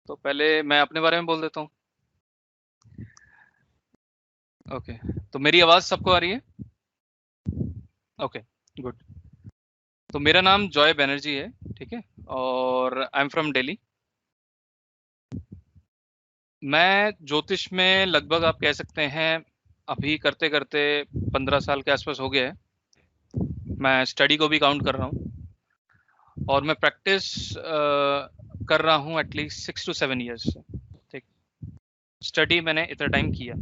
तो पहले मैं अपने बारे में बोल देता हूँ। ओके, तो मेरी आवाज़ सबको आ रही है? Okay, good. तो मेरा नाम जॉय बैनर्जी है, ठीक है, और आई एम फ्रॉम दिल्ली। मैं ज्योतिष में लगभग आप कह सकते हैं अभी करते करते 15 साल के आसपास हो गया है। मैं स्टडी को भी काउंट कर रहा हूँ और मैं प्रैक्टिस कर रहा हूँ एटलीस्ट 6 to 7 ईयर्स से। ठीक, स्टडी मैंने इतना टाइम किया।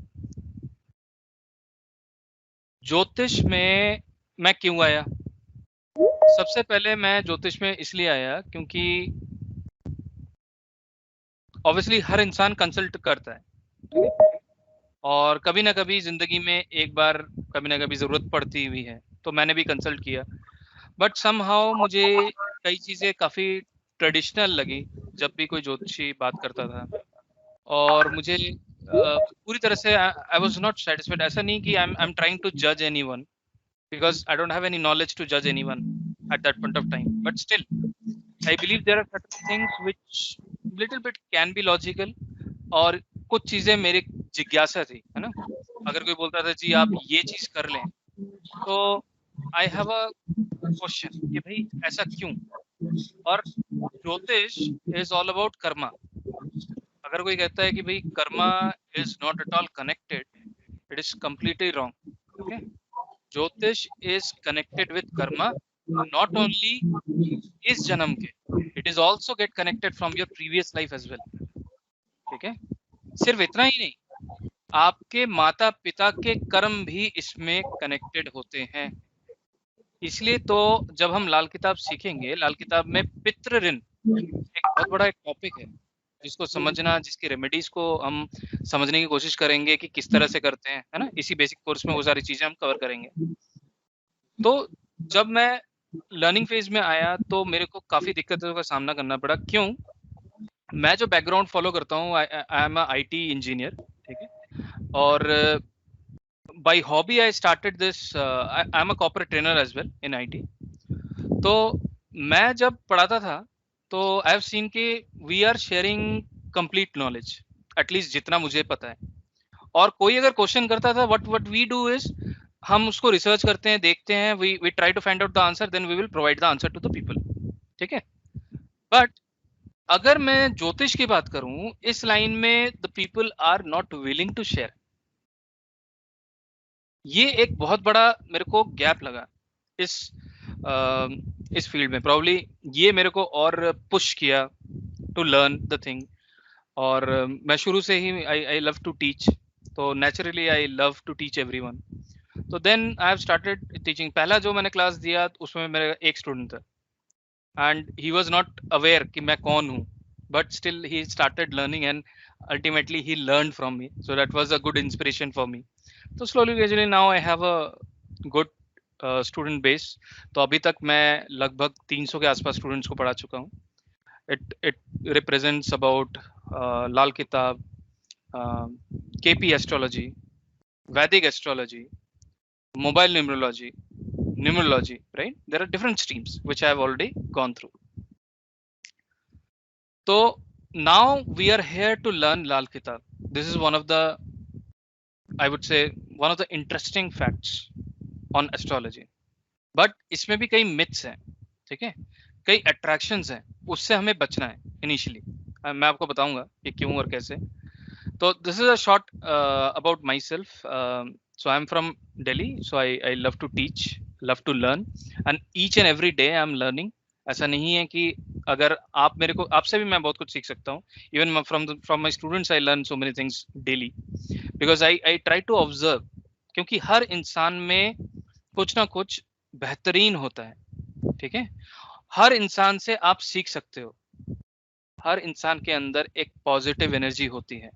ज्योतिष में मैं क्यों आया? सबसे पहले मैं ज्योतिष में इसलिए आया क्योंकि ऑब्वियसली हर इंसान कंसल्ट करता है और कभी ना कभी जिंदगी में एक बार कभी ना कभी जरूरत पड़ती हुई है, तो मैंने भी कंसल्ट किया। बट समहाउ मुझे कई चीजें काफी ट्रेडिशनल लगी जब भी कोई ज्योतिषी बात करता था, और मुझे पूरी तरह से आई वाज नॉट सेटिस्फाइड। ऐसा नहीं कि आई एम ट्राइंग टू जज anyone, because I don't have any knowledge to judge anyone at that point of time. But still, I believe there are certain things which little bit can be logical, और कुछ चीजें मेरी जिज्ञासा थी, है ना। अगर कोई बोलता था जी आप ये चीज कर लें, तो आई हैव अ क्वेश्चन कि भाई ऐसा क्यों। और ज्योतिष इज ऑल अबाउट कर्मा। अगर कोई कहता है कि भाई karma is not at all connected, it is completely wrong. Okay, ज्योतिष is connected with karma, not only इस जन्म के, it is also get connected from your previous life as well. ठीक है, सिर्फ इतना ही नहीं, आपके माता पिता के कर्म भी इसमें कनेक्टेड होते हैं। इसलिए तो जब हम लाल किताब सीखेंगे, लाल किताब में पितृ ऋण एक बहुत बड़ा एक टॉपिक है, जिसको समझना, जिसकी रेमेडीज को हम समझने की कोशिश करेंगे कि किस तरह से करते हैं, है ना। इसी बेसिक कोर्स में वो सारी चीजें हम कवर करेंगे। तो जब मैं लर्निंग फेज में आया तो मेरे को काफी दिक्कतों का सामना करना पड़ा। क्यों? मैं जो बैकग्राउंड फॉलो करता हूँ, आई एम आईटी इंजीनियर, ठीक है, और by hobby I started this, I am a corporate trainer as well in IT. तो मैं जब पढ़ाता था तो आई हैव सीन कि we are sharing complete knowledge, at least जितना मुझे पता है। और कोई अगर क्वेश्चन करता था, व्हाट वी डू इज हम उसको रिसर्च करते हैं, देखते हैं, we try to find out the answer, then we will provide the answer to the people. ठीक है, बट अगर मैं ज्योतिष की बात करूं, इस लाइन में the people are not willing to share. ये एक बहुत बड़ा मेरे को गैप लगा इस इस फील्ड में। प्रॉब्ली ये मेरे को और पुश किया टू लर्न द थिंग। और मैं शुरू से ही आई लव टू टीच, तो naturally I love to teach everyone. तो then I have started teaching. पहला जो मैंने क्लास दिया उसमें मेरा एक स्टूडेंट था and he was not aware कि मैं कौन हूँ, but still he started learning and ultimately he learn from me, so that was a good inspiration for me. तो slowly gradually now I have a good student base. तो अभी तक मैं लगभग 300 के आसपास स्टूडेंट्स को पढ़ा चुका हूँ। it represents about Lal Kitab, KP astrology, Vedic astrology, mobile numerology, right? There are different streams which I have already gone through. So now we are here to learn Lal Kitab. This is one of the, I would say, one of the interesting facts on astrology. But इसमें भी कई myths हैं, ठीक है, कई attractions हैं, उससे हमें बचना है इनिशियली। मैं आपको बताऊंगा कि क्यों और कैसे। So this is a short about myself. So I'm from Delhi. So I love to teach, love to learn, and each and every day I'm learning. ऐसा नहीं है कि अगर आप मेरे को, आपसे भी मैं बहुत कुछ सीख सकता हूँ। Even from my students I learn so many things daily because I try to observe, क्योंकि हर इंसान में कुछ ना कुछ बेहतरीन होता है। ठीक है, हर इंसान से आप सीख सकते हो। हर इंसान के अंदर एक पॉजिटिव एनर्जी होती है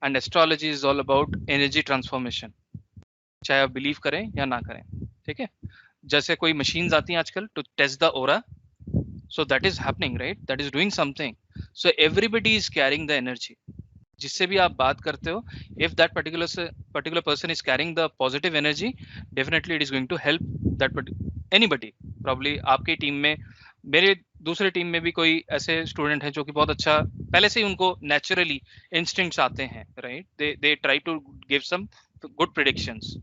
and astrology is all about energy transformation, चाहे आप बिलीव करें या ना करें। ठीक है, जैसे कोई मशीन्स आती हैं आजकल to test the aura, so that is happening, right, that is doing something. So everybody is carrying the energy. जिससे भी आप बात करते हो, if that particular person is carrying the positive energy, definitely it is going to help that anybody. Probably आपकी team में, मेरे दूसरे टीम में भी कोई ऐसे स्टूडेंट हैं जो कि बहुत अच्छा पहले से ही उनको नेचुरली इंस्टिंक्ट्स आते हैं, right? They try to give some good predictions.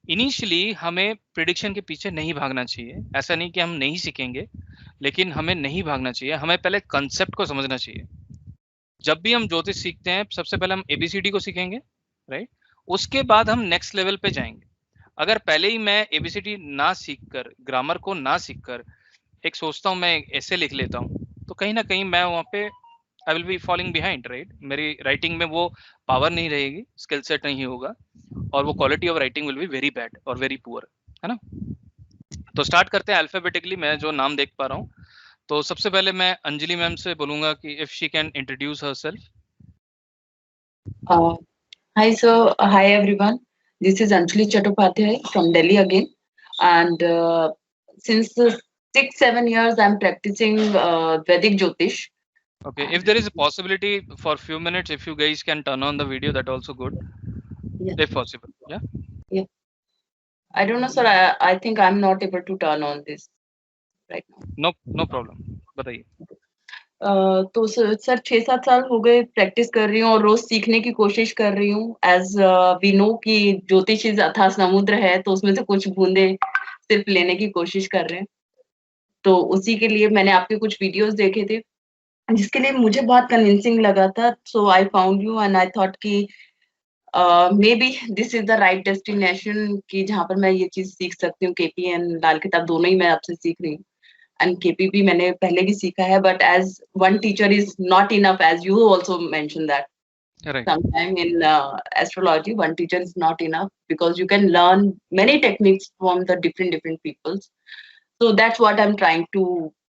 Initially हमें प्रेडिक्शन के पीछे नहीं भागना चाहिए। ऐसा नहीं कि हम नहीं सीखेंगे, लेकिन हमें नहीं भागना चाहिए। हमें पहले कंसेप्ट को समझना चाहिए। जब भी हम ज्योतिष सीखते हैं, सबसे पहले हम एबीसीडी को सीखेंगे, राइट? उसके बाद हम नेक्स्ट लेवल पे जाएंगे। अगर पहले ही मैं एबीसीडी ना सीखकर, ग्रामर को ना सीखकर एक सोचता हूँ मैं ऐसे लिख लेता हूँ, तो कहीं ना कहीं मैं वहाँ पे I will be following behind, right? मेरी राइटिंग में वो पावर नहीं रहेगी, स्किल सेट नहीं होगा, और वो quality of writing will be very bad और वेरी पुअर, है ना? तो स्टार्ट करते हैं अल्फाबेटिकली। मैं जो नाम देख पा रहा हूँ, तो सबसे पहले मैं अंजलि मैम से बोलूंगा कि if she can introduce herself. Hi, sir. Hi, everyone. This is Anjali Chattopadhyay from Delhi again. And since 6-7 years, I'm practicing Vedic Jyotish. Okay, if there is a possibility for few minutes, if you guys can turn on the video, that also good, Yeah. if possible. Yeah. Yeah. I don't know, sir. I think I'm not able to turn on this right now. No problem. बताइए। तो sir 6-7 साल हो गए practice कर रही हूँ और रोज सीखने की कोशिश कर रही हूँ। एज वी नो कि ज्योतिष अथाह समुद्र है, तो उसमें से कुछ बूंदे सिर्फ लेने की कोशिश कर रहे हैं। तो उसी के लिए मैंने आपके कुछ वीडियोस देखे थे, जिसके लिए मुझे बहुत कन्विंसिंग लगा था। So I found you and I thought कि maybe this is the right destination कि जहाँ पर मैं ये चीज सीख सकती हूँ। केपी एंड लाल किताब दोनों ही मैं आपसे सीख रही हूँ। एंड केपी भी मैंने पहले भी सीखा है, but as one teacher is not enough, as you also mention that Right. sometime in astrology one teacher is not enough, because you can learn many techniques from the different peoples. So that's what I'm trying to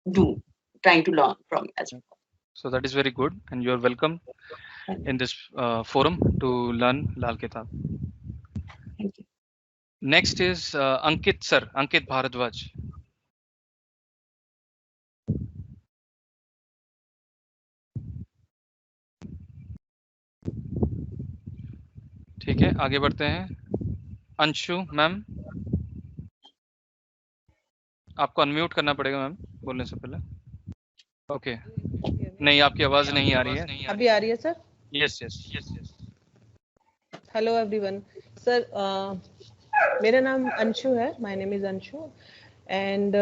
do, trying to learn from astrology. So that is very good, and you are welcome in this forum to learn Lal Kitab. Thank you. Next is Ankit sir, Ankit Bharadwaj. ठीक है, आगे बढ़ते हैं। Anshu ma'am, आपको unmute करना पड़ेगा ma'am बोलने से पहले। ओके, नहीं आपकी आवाज नहीं आ रही है। अभी आ रही है sir? Yes yes yes. Hello everyone. Sir मेरा नाम अंशु है, my name is Anshu, and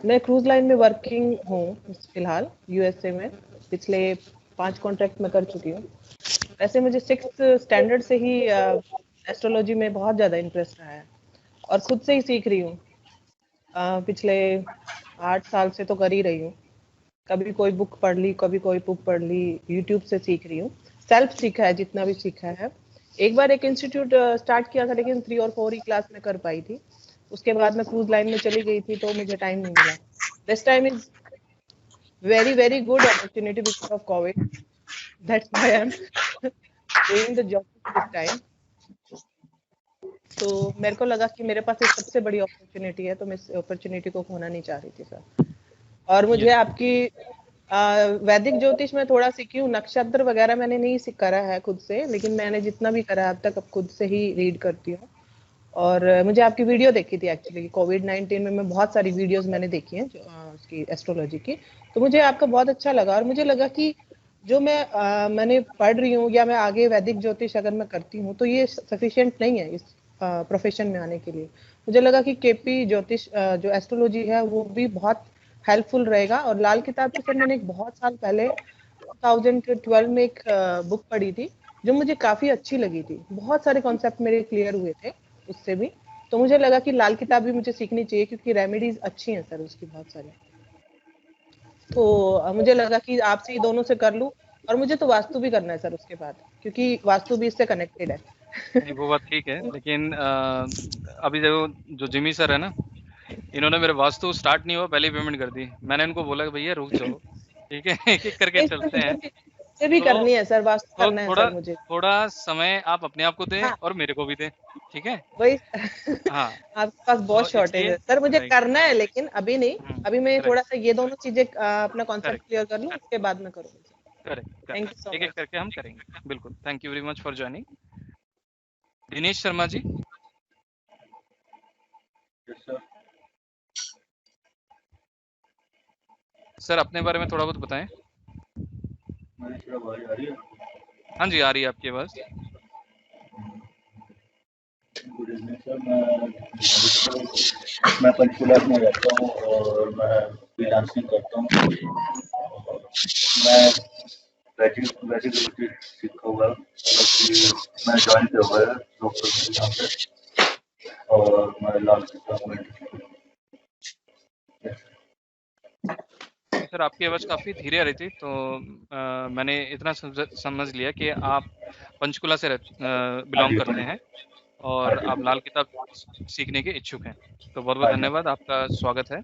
मैं क्रूज लाइन में वर्किंग हूँ फिलहाल यूएसए में। पिछले 5 कॉन्ट्रैक्ट में कर चुकी हूँ। वैसे मुझे 6th स्टैंडर्ड से ही एस्ट्रोलॉजी में बहुत ज़्यादा इंटरेस्ट रहा है और खुद से ही सीख रही हूँ। पिछले 8 साल से तो कर ही रही हूँ। कभी कोई बुक पढ़ ली, कभी कोई बुक पढ़ ली, यूट्यूब से सीख रही हूँ। सेल्फ सीखा है जितना भी सीखा है। एक बार एक इंस्टीट्यूट स्टार्ट किया था, लेकिन 3 और 4 ही क्लास में कर पाई थी। उसके बाद मैं क्रूज लाइन में चली गई थी, तो मुझे टाइम नहीं मिला। This time is very good opportunity because of COVID. That's why I'm doing the job this time. तो मेरे को लगा कि मेरे पास एक सबसे बड़ी अपॉर्चुनिटी है, तो मैं इस अपॉर्चुनिटी को खोना नहीं चाह रही थी सर। और मुझे आपकी वैदिक ज्योतिष में थोड़ा सीखी हूँ। नक्षत्र वगैरह मैंने नहीं करा है खुद से, लेकिन मैंने जितना भी करा है अब तक, अब खुद से ही रीड करती हूँ। और मुझे आपकी वीडियो देखी थी एक्चुअली, कोविड-19 में मैं बहुत सारी वीडियोस मैंने देखी हैं उसकी एस्ट्रोलॉजी की। तो मुझे आपका बहुत अच्छा लगा और मुझे लगा कि जो मैंने पढ़ रही हूँ या मैं आगे वैदिक ज्योतिष अगर मैं करती हूँ, तो ये सफिशिएंट नहीं है इस प्रोफेशन में आने के लिए। मुझे लगा कि केपी ज्योतिष जो एस्ट्रोलॉजी है वो भी बहुत हेल्पफुल रहेगा। और लाल किताब की सर मैंने एक बहुत साल पहले 2012 में एक बुक पढ़ी थी, जो मुझे काफी अच्छी लगी थी। बहुत सारे कॉन्सेप्ट मेरे क्लियर हुए थे उससे भी। तो मुझे लगा कि लाल किताब भी मुझे सीखनी चाहिए, क्योंकि रेमेडीज अच्छी हैं सर उसकी बहुत सारी। तो मुझे लगा कि आपसे ही दोनों से कर लूं। और मुझे तो वास्तु भी करना है सर उसके बाद, क्योंकि वास्तु भी इससे कनेक्टेड है। नहीं वो बात ठीक है, लेकिन अभी देखो जो जिमी सर है ना, इन्होंने मेरे वास्तु स्टार्ट नहीं हुआ पहले ही पेमेंट कर दी। मैंने इनको बोला कि भैया रुक जाओ, ठीक है, एक एक करके चलते हैं। मुझे भी करनी है सर, वास्तु तो करना है सर मुझे। थोड़ा समय आप अपने आप को दें हाँ, और मेरे को भी दें, ठीक है? वही हाँ, आपके पास बहुत तो शॉर्टेज इसलिए है सर, मुझे राइट, करना है, लेकिन अभी नहीं। अभी मैं करेक्ट थोड़ा सा ये दोनों चीजें अपना कॉन्सेप्ट करेक्ट क्लियर कर लूं, उसके बाद में करूंगी। करेक्ट थैंक यू सो एक एक मच। करके हम करेंगे, बिल्कुल। Thank you very much for joining. Dinesh Sharma ji. Sir अपने बारे में थोड़ा बहुत बताएं। हाँ जी, आ रही है आपकी आवाज। गुड इवनिंग सर, मैं पंचकुला में रहता हूँ और मैं फ्रीलांसिंग करता हूँ। मैं वैदिक ज्योतिष सीखा हुआ, मैं ज्वाइन किया हुआ है डॉक्टर के यहाँ पे, और मैं लाल किताब में। सर आपकी आवाज काफी धीरे आ रही थी, तो मैंने इतना समझ लिया कि आप पंचकुला से बिलोंग करते हैं और आप लाल किताब सीखने के इच्छुक हैं। तो बहुत बहुत धन्यवाद, आपका स्वागत है।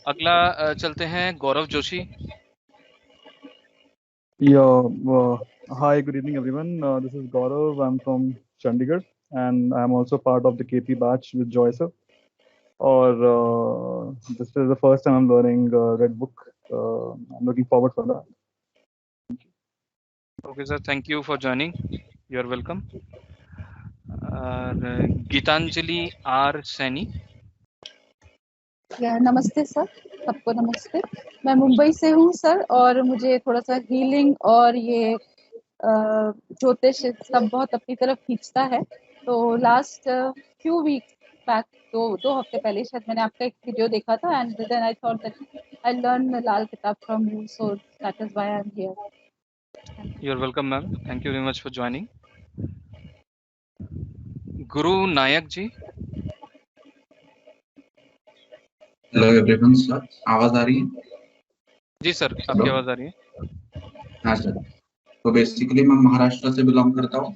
अगला चलते हैं गौरव Joshi. Hi, good evening, everyone. This is Gaurav. I'm from Chandigarh, and I'm also part of the KP batch with Joy sir. Or this is the first time I'm learning Red Book. I'm looking forward for that. Okay, sir. Thank you for joining. You're welcome. Geetanjali R Saini. नमस्ते sir, सबको नमस्ते। मैं मुंबई से हूँ sir, और मुझे थोड़ा सा हीलिंग और ये ज्योतिष सब बहुत अपनी तरफ खींचता है। तो लास्ट फ्यू वीक्स बैक, दो हफ्ते पहले शायद, मैंने आपका एक वीडियो देखा था, and then I thought that I learn Lal Kitab from you, so that is why I am here. You are welcome ma'am, thank you very much for joining. Guru Nayak ji. Hello everyone sir, आवाज आ रही है? जी सर, आपकी आवाज आ रही है। हाँ सर, तो बेसिकली मैं महाराष्ट्र से बिलोंग करता हूँ,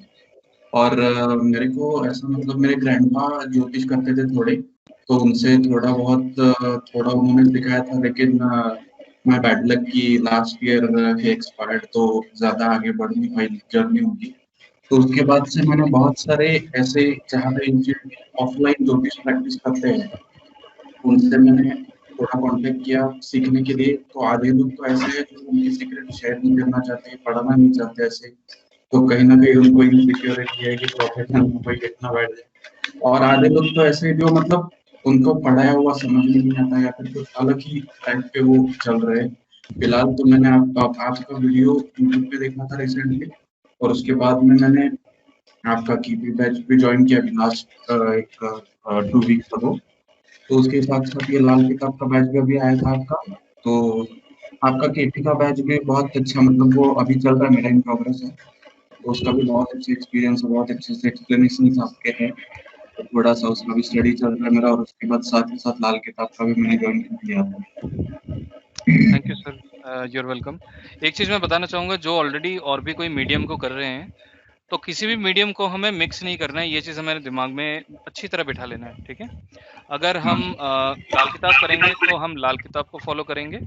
और मेरे को ऐसा मतलब मेरे ग्रैंडपा ज्योतिष करते थे थोड़े, तो उनसे थोड़ा उन्होंने सिखाया था, लेकिन मैं बैड लक की लास्ट ईयर ही एक्सपायर्ड, तो ज्यादा आगे बढ़ नहीं पाई जर्नी उनकी। तो उसके बाद से मैंने बहुत सारे ऐसे जहाँ पे ऑफलाइन ज्योतिष प्रैक्टिस करते हैं उनसे मैंने थोड़ा कांटेक्ट किया सीखने के लिए। तो आधे लोग तो ऐसे हैं जो उनकी सीक्रेट शेयर नहीं करना चाहते, पढ़ाना नहीं चाहते ऐसे, तो कहीं ना कहीं उनको इनसिक्योरिटी है कि प्रोफेशनल में कोई कितना बैठ जाए। और आधे लोग तो ऐसे जो मतलब उनको पढ़ाया हुआ समझ में नहीं आता, या फिर कुछ अलग ही टाइप पे वो चल रहे हैं। फिलहाल तो मैंने आपका वीडियो यूट्यूब पे देखा था रिसेंटली, और उसके बाद में मैंने आपका कीपी बैच भी ज्वाइन किया लास्ट एक 2 वीक्स अगो। तो उसके साथ साथ ये लाल किताब का बैच भी अभी आया था आपका, तो आपका केपी का बैच भी बहुत अच्छा, मतलब वो अभी चल रहा है, मेरा इन प्रोग्रेस है, तो उसका भी बहुत अच्छा एक्सपीरियंस है, बहुत अच्छे से एक्सप्लेनेशन आपके हैं, तो थोड़ा सा उसका भी स्टडी चल रहा है मेरा। और उसके बाद साथ ही साथ लाल किताब का भी मैंने ज्वाइन कर लिया था। Thank you sir, you are welcome. एक चीज़ मैं बताना चाहूँगा, जो ऑलरेडी और भी कोई मीडियम को कर रहे हैं, तो किसी भी मीडियम को हमें मिक्स नहीं करना है, ये चीज़ हमारे दिमाग में अच्छी तरह बिठा लेना है, ठीक है। अगर हम लाल किताब करेंगे तो हम लाल किताब को फॉलो करेंगे,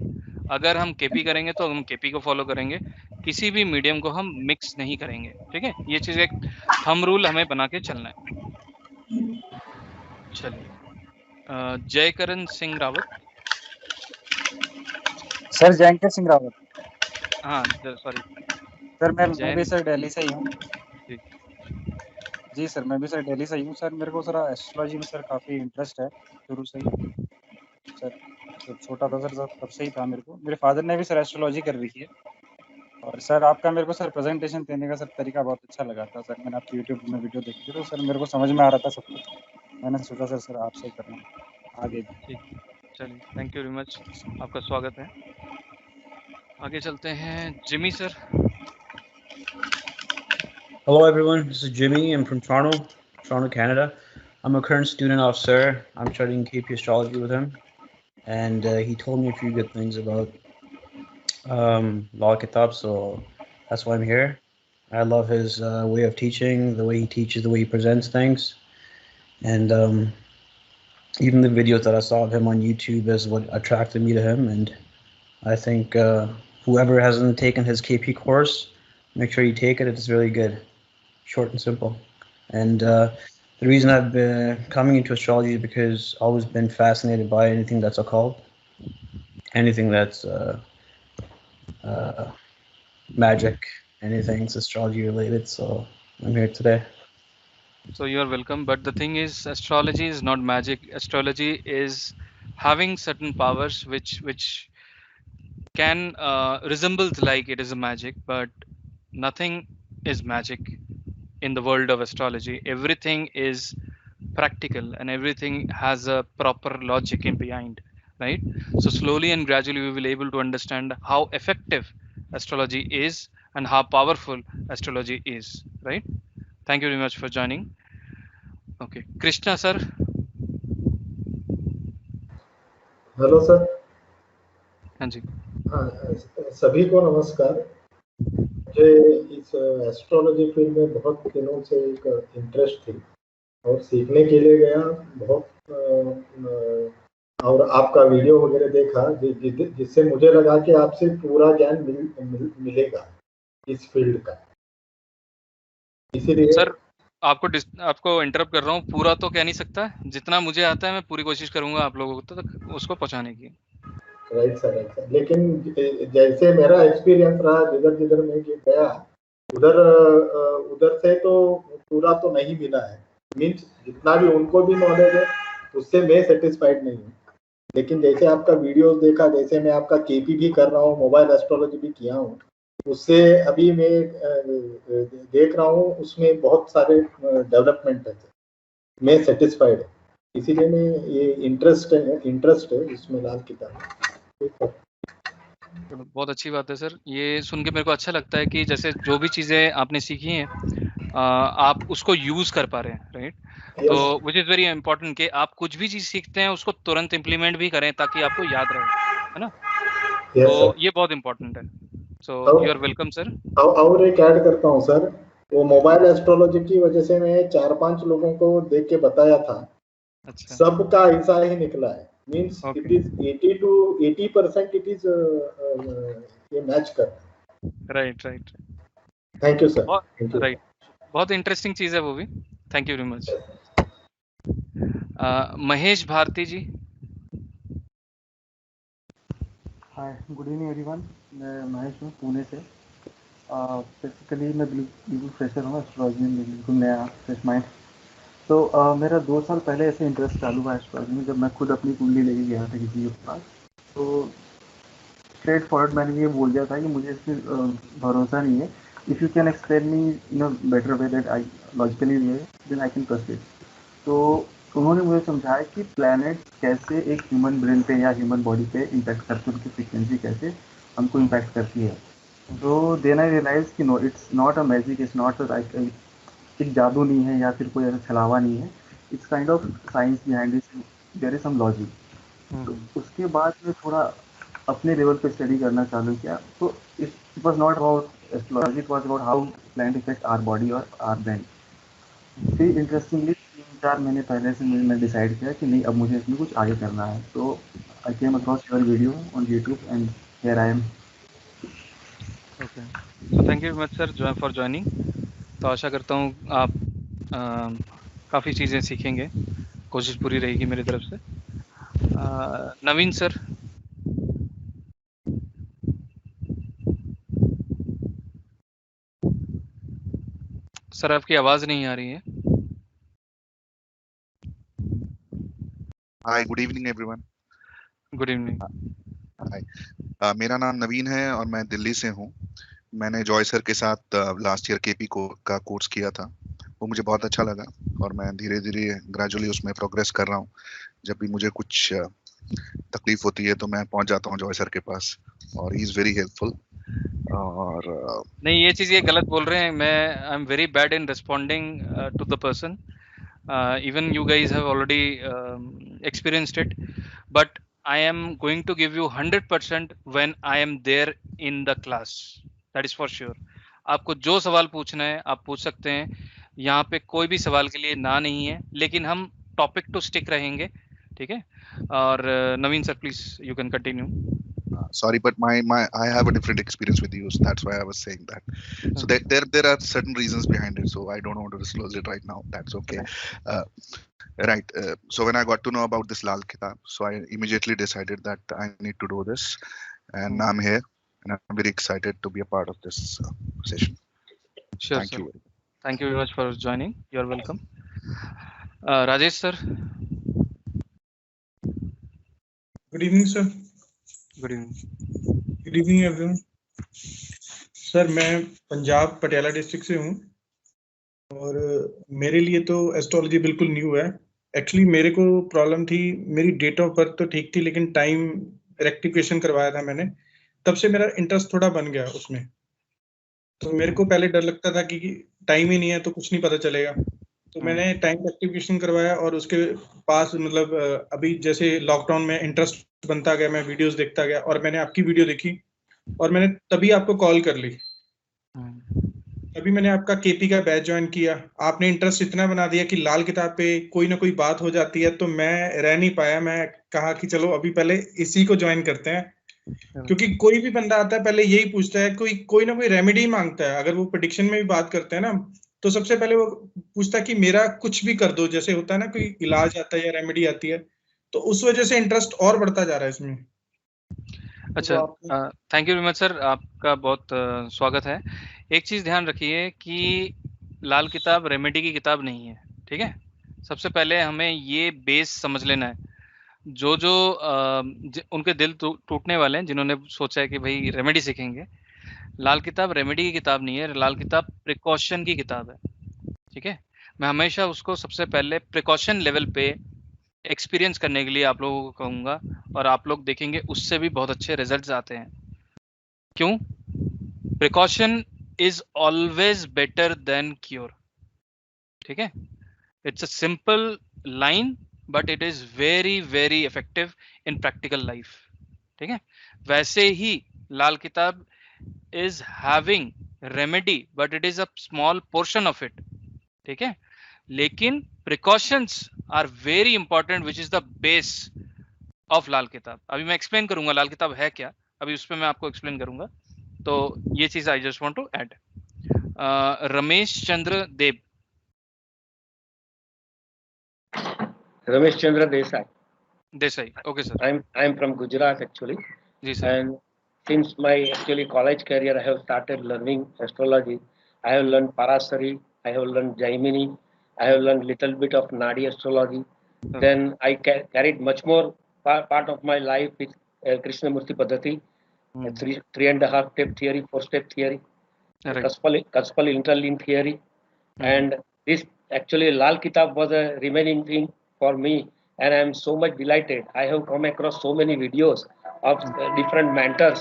अगर हम केपी करेंगे तो हम केपी को फॉलो करेंगे, किसी भी मीडियम को हम मिक्स नहीं करेंगे, ठीक है। ये चीज़ एक थंब रूल हमें बना के चलना है। चलिए, जयकरण सिंह रावत। सर जयंकर सिंह रावत। हाँ सॉरी सर, मैं भी सर दिल्ली से ही हूँ। जी सर, मैं भी सर दिल्ली से ही हूँ सर। मेरे को सर एस्ट्रोलॉजी में सर काफ़ी इंटरेस्ट है शुरू से ही सर, जब छोटा था सर तब से ही था मेरे को। मेरे फादर ने भी सर एस्ट्रोलॉजी कर रखी है, और सर आपका मेरे को सर प्रेजेंटेशन देने का सर तरीका बहुत अच्छा लगा था सर। मैंने आपकी यूट्यूब में वीडियो देखी थी, तो सर मेरे को समझ में आ रहा था सब कुछ, मैंने सोचा सर आपसे ही करना आगे भी। चलिए, थैंक यू वेरी मच, आपका स्वागत है। आगे चलते हैं, Jimmy sir. Hello everyone, this is Jimmy. I'm from Toronto, Canada. I'm a current student of Sir. I'm studying KP astrology with him, and he told me a few good things about Law Kitab, so that's why I'm here. I love his way of teaching, the way he teaches, the way he presents things, and even the videos that I saw of him on YouTube is what attracted me to him. And I think whoever hasn't taken his KP course, make sure you take it. It's really good. Short and simple. And the reason I've been coming into astrology is because I've always been fascinated by anything that's occult, anything that's magic, anything's astrology related. So I'm here today. So you are welcome, but the thing is, astrology is not magic. Astrology is having certain powers which can resembles like it is a magic, but nothing is magic in the world of astrology. Everything is practical and everything has a proper logic in behind, right? So slowly and gradually we will able to understand how effective astrology is and how powerful astrology is, right? Thank you very much for joining. Okay, Krishna sir. Hello sir. हाँ जी। सभी को नमस्कार। मुझे इस astrology field में बहुत दिनों से एक इंटरेस्ट थी और सीखने के लिए गया बहुत, और आपका वीडियो वगैरह देखा जिससे मुझे लगा कि आपसे पूरा ज्ञान मिलेगा इस फील्ड का। इसीलिए सर आपको इंटरप्ट कर रहा हूँ, पूरा तो कह नहीं सकता, जितना मुझे आता है मैं पूरी कोशिश करूंगा आप लोगों तक उसको पहुंचाने की। Right sir. लेकिन जैसे मेरा एक्सपीरियंस रहा, जिधर मैं गया उधर से तो पूरा तो नहीं मिला है। मीन्स जितना भी उनको भी नॉलेज है उससे मैं सेटिस्फाइड नहीं हूँ। लेकिन जैसे आपका वीडियोस देखा, जैसे मैं आपका केपी भी कर रहा हूँ, मोबाइल एस्ट्रोलॉजी भी किया हूँ, उससे अभी मैं देख रहा हूँ उसमें बहुत सारे डेवलपमेंट है। मैं सेटिस्फाइड है, इसीलिए मैं ये इंटरेस्ट है इसमें लाल किताब। बहुत अच्छी बात है सर, ये सुन के मेरे को अच्छा लगता है कि जैसे जो भी चीजें आपने सीखी हैं आप उसको यूज कर पा रहे हैं, राइट? तो विच इज वेरी इंपॉर्टेंट कि आप कुछ भी चीज सीखते हैं उसको तुरंत इम्प्लीमेंट भी करें ताकि आपको याद रहे, है ना? तो ये बहुत इंपॉर्टेंट है। So you are welcome sir. और एक ऐड करता हूँ सर, वो मोबाइल एस्ट्रोलॉजी की वजह से मैं 4-5 लोगों को देख के बताया था। अच्छा। सबका ऐसा ही निकला है। Means it is 80 to 80% it is ये मैच कर। Right. Thank you sir. Right, बहुत इंटरेस्टिंग चीज है वो भी। Thank you very much. Mahesh Bharti ji. Hi, good evening everyone. मैं महेश हूँ पुणे से। बेसिकली मैं बिल्कुल फ्रेशर हूँ एस्ट्रोलॉजी में, बिल्कुल नया फ्रेश माइंड। तो मेरा 2 साल पहले ऐसे इंटरेस्ट चालू हुआ एस्ट्रोलॉजी में, जब मैं खुद अपनी कुंडली लेके गया था किसी के पास। तो स्ट्रेट फॉरवर्ड मैंने ये बोल दिया था कि मुझे इस पर भरोसा नहीं है। If you can explain me in a better way that I logically way, then I can proceed. तो उन्होंने मुझे समझाया कि प्लैनेट्स कैसे एक ह्यूमन ब्रेन पे या ह्यूमन बॉडी पे इम्पैक्ट करते हैं, उनकी फ्रिक्वेंसी कैसे हमको इम्पैक्ट करती है। तो देन आई रियलाइज कि no, it's not a magic, it's not like एक जादू नहीं है या फिर कोई ऐसा छलावा नहीं है। It's kind of science behind it, there is some logic. तो उसके बाद में थोड़ा अपने लेवल पे स्टडी करना चालू किया। तो it was not about astrology, it was about how planet effect our body और आवर ब्रेन। फिर इंटरेस्टिंगली 3-4 महीने पहले से मैं डिसाइड किया कि नहीं, अब मुझे इसमें कुछ आगे करना है। तो I came across your video on YouTube and here I am. Okay, so thank you much sir for joining. तो आशा करता हूँ आप काफ़ी चीज़ें सीखेंगे, कोशिश पूरी रहेगी मेरी तरफ से। नवीन सर। सर आपकी आवाज़ नहीं आ रही है। Hi, good evening everyone. Good evening. Hi, मेरा नाम नवीन है और मैं दिल्ली से हूँ। मैंने जॉय सर के साथ लास्ट ईयर केपी का कोर्स किया था, वो मुझे बहुत अच्छा लगा और मैं धीरे धीरे ग्रेजुअली उसमें प्रोग्रेस कर रहा हूँ। जब भी मुझे कुछ तकलीफ होती है तो मैं पहुँच जाता हूँ जॉय सर के पास और ही इज़ वेरी हेल्पफुल। और नहीं, ये चीज़ ये गलत बोल रहे हैं। मैं I am very bad in responding to the person. even you guys have already experienced it, but I am going to give you 100% when I am there in the class, that is for sure. आपको जो सवाल पूछना है आप पूछ सकते हैं, यहाँ पे कोई भी सवाल के लिए ना नहीं है, लेकिन हम टॉपिक टू स्टिक रहेंगे, ठीक है? और Naveen sir please you can continue. Sorry, but I have a different experience with you, so that's why I was saying that. So there are certain reasons behind it, so I don't want to disclose it right now. That's okay. Right. So when I got to know about this Lal Kitab, so I immediately decided that I need to do this, and I'm here, and I'm very excited to be a part of this session. Sure, Thank you. Thank you very much for joining. You're welcome. Rajesh sir. Good evening, sir. Good evening. Good evening everyone. Sir मैं Punjab Patiala district से हूँ और मेरे लिए तो astrology बिल्कुल new है। Actually मेरे को प्रॉब्लम थी, मेरी डेट ऑफ बर्थ तो ठीक थी लेकिन टाइम रेक्टिफिकेशन करवाया था मैंने, तब से मेरा इंटरेस्ट थोड़ा बन गया उसमें। तो मेरे को पहले डर लगता था कि टाइम ही नहीं है तो कुछ नहीं पता चलेगा, तो मैंने टाइम रेक्टिफिकेशन करवाया और उसके पास मतलब अभी जैसे लॉकडाउन में इंटरेस्ट बनता गया, मैं वीडियोस देखता गया और मैंने आपकी वीडियो देखी और मैंने तभी आपको कॉल कर ली। तभी मैंने आपका केपी का बैच ज्वाइन किया। आपने इंटरेस्ट इतना बना दिया कि लाल किताब पे कोई ना कोई बात हो जाती है, तो मैं रह नहीं पाया, मैं कहा कि चलो अभी पहले इसी को ज्वाइन करते हैं, क्योंकि कोई भी बंदा आता है पहले यही पूछता है, कोई ना कोई रेमेडी मांगता है। अगर वो प्रेडिक्शन में भी बात करते हैं ना, तो सबसे पहले वो पूछता है कि मेरा कुछ भी कर दो, जैसे होता है ना कोई इलाज आता है या रेमेडी आती है, तो उस वजह से इंटरेस्ट और बढ़ता जा रहा है इसमें। अच्छा, thank you very much sir, आपका बहुत स्वागत है। एक चीज ध्यान रखिए कि लाल किताब रेमेडी की किताब नहीं है, ठीक है। सबसे पहले हमें ये बेस समझ लेना है। जो उनके दिल टूटने वाले हैं जिन्होंने सोचा है कि भाई रेमेडी सीखेंगे, लाल किताब रेमेडी की किताब नहीं है, लाल किताब प्रिकॉशन की किताब है, ठीक है। मैं हमेशा उसको सबसे पहले प्रिकॉशन लेवल पे एक्सपीरियंस करने के लिए आप लोगों को कहूँगा, और आप लोग देखेंगे उससे भी बहुत अच्छे रिजल्ट्स आते हैं। क्यों? Precaution is always better than cure, ठीक है। It's a simple line but it is very very effective in practical life, ठीक है। वैसे ही Lal Kitab is having remedy but it is a small portion of it, ठीक है। लेकिन precautions are very important which is the base of Lal Kitab. अभी मैं explain करूंगा लाल किताब है क्या, अभी उस पर मैं आपको एक्सप्लेन करूंगा। तो ये चीज I just want to add. Ramesh Chandra Dev. Ramesh Chandra Desai. Desai, okay sir. I'm from Gujarat actually. Ji sir. And since my actually college career, I have started learning astrology. I have learned Parasari, I have learned Jaimini, I have learned little bit of Nadi astrology. Okay. Then I carried much more part of my life with Krishnamurti Paddhati, 3.5 step theory, 4 step theory, Kaspal interlean theory, and this actually Lal Kitab was a remaining thing for me, and I am so much delighted. I have come across so many videos of different mentors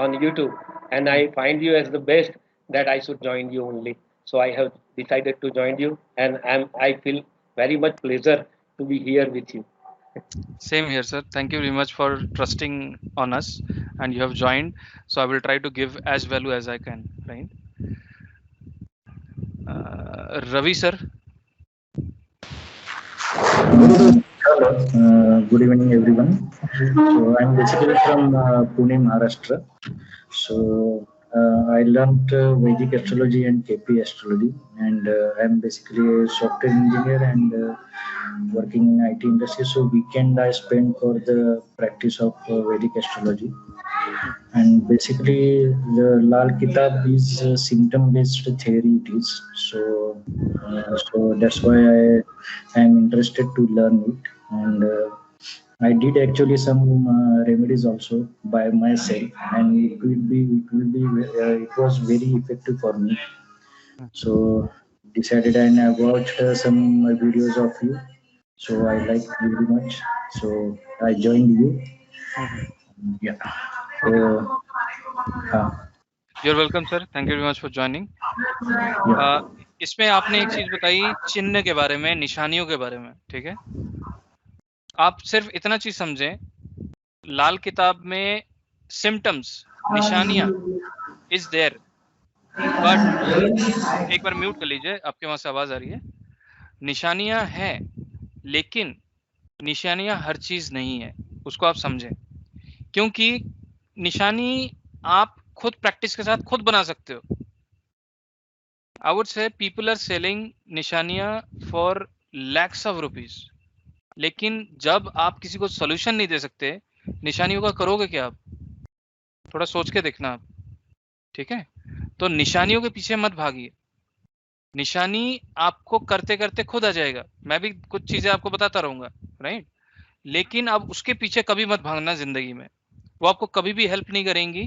on YouTube, and I find you as the best that I should join you only. So I have decided to join you, and I feel very much pleasure to be here with you. Same here sir, thank you very much for trusting on us and you have joined, so I will try to give as value as I can, right? Ravi sir. Hello, good evening everyone. So I'm basically from Pune, Maharashtra. So I learned Vedic astrology and KP astrology, and I'm basically a software engineer and working in IT industry. So weekend I spend for the practice of Vedic astrology, and basically the Lal Kitab is symptom based theory it is. So that's why I am interested to learn it, and I did actually some remedies also by myself, and it was very effective for me. So decided, and I watched some videos of you, so I liked very much. So I joined you. Yeah. You're welcome sir, thank you very much for joining. इसमें आपने एक चीज बताई चिन्ह के बारे में, निशानियों के बारे में, ठीक है। आप सिर्फ इतना चीज समझें, लाल किताब में सिम्टम्स, निशानियां इज देयर, बट एक बार म्यूट कर लीजिए, आपके वहां से आवाज आ रही है। निशानियां हैं, लेकिन निशानियां हर चीज नहीं है, उसको आप समझें। क्योंकि निशानी आप खुद प्रैक्टिस के साथ खुद बना सकते हो। I would say people are selling निशानियां for lakhs of rupees, लेकिन जब आप किसी को सोल्यूशन नहीं दे सकते, निशानियों का करोगे क्या आप? थोड़ा सोच के देखना आप, ठीक है। तो निशानियों के पीछे मत भागिए, निशानी आपको करते करते खुद आ जाएगा। मैं भी कुछ चीजें आपको बताता रहूंगा, राइट, लेकिन अब उसके पीछे कभी मत भागना जिंदगी में। वो आपको कभी भी हेल्प नहीं करेंगी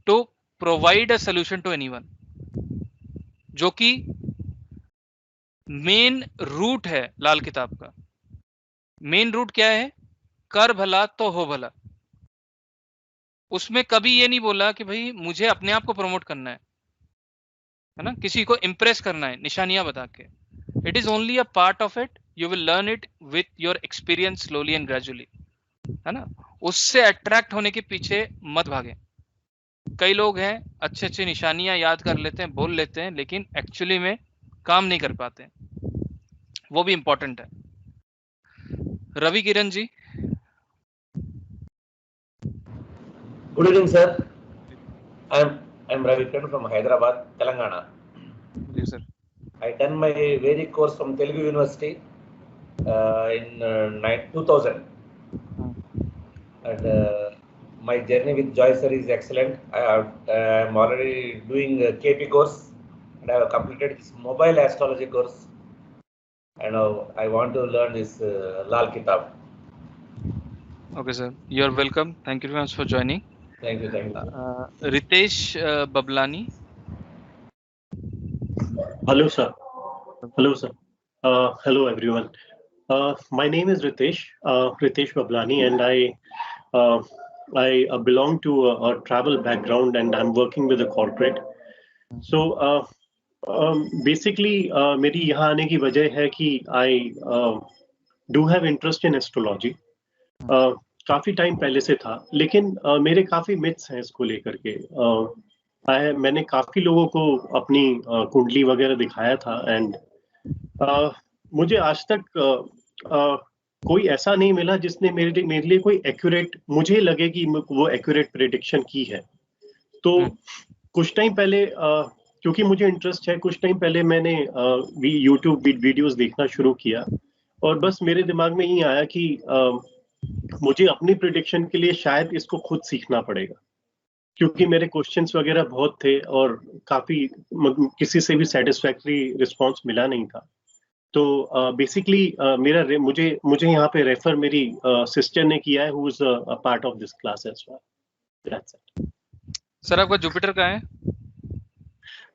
to provide a solution to anyone, जो कि मेन रूट है लाल किताब का। मेन रूट क्या है? कर भला तो हो भला। उसमें कभी ये नहीं बोला कि भाई मुझे अपने आप को प्रमोट करना है ना, किसी को इंप्रेस करना है निशानियां बता के। It is only a part of it, you will learn it with your experience slowly and gradually, है ना। उससे अट्रैक्ट होने के पीछे मत भागें। कई लोग हैं अच्छे अच्छे निशानियां याद कर लेते हैं, बोल लेते हैं, लेकिन एक्चुअली में काम नहीं कर पाते, वो भी इंपॉर्टेंट है। Ravi Kiran ji. Good evening, sir. I'm Ravi Kiran from Hyderabad, Telangana. जी sir. I done my Vedic course from Telugu University in 2000, and my journey with Joy sir is excellent. I'm already doing a KP course, and I have completed this mobile astrology course, and I want to learn this Lal Kitab. Okay, sir. You're welcome. Thank you very much for joining. Thank you. Ritesh Bablani. Hello, sir. Hello, everyone. My name is Ritesh Bablani, and I belong to a travel background, and I'm working with a corporate. So basically, मेरी यहाँ आने की वजह है कि I do have interest in astrology. काफी time पहले से था, लेकिन मेरे काफी मिथ्स हैं इसको लेकर के। मैंने काफी लोगों को अपनी कुंडली वगैरह दिखाया था, एंड मुझे आज तक कोई ऐसा नहीं मिला जिसने मेरे लिए कोई एक्यूरेट, मुझे लगे कि वो एक्यूरेट प्रेडिक्शन की है। तो कुछ टाइम पहले, क्योंकि मुझे इंटरेस्ट है, कुछ टाइम पहले मैंने यूट्यूब वीडियोस देखना शुरू किया, और बस मेरे दिमाग में ये आया कि मुझे अपनी प्रेडिक्शन के लिए शायद इसको खुद सीखना पड़ेगा, क्योंकि मेरे क्वेश्चंस वगैरह बहुत थे और काफी किसी से भी सेटिस्फैक्टरी रिस्पांस मिला नहीं था। तो बेसिकली मुझे यहाँ पे रेफर मेरी सिस्टर ने किया है, who is a part of this class as well. That's it. Sir आपका जुपिटर कहाँ है?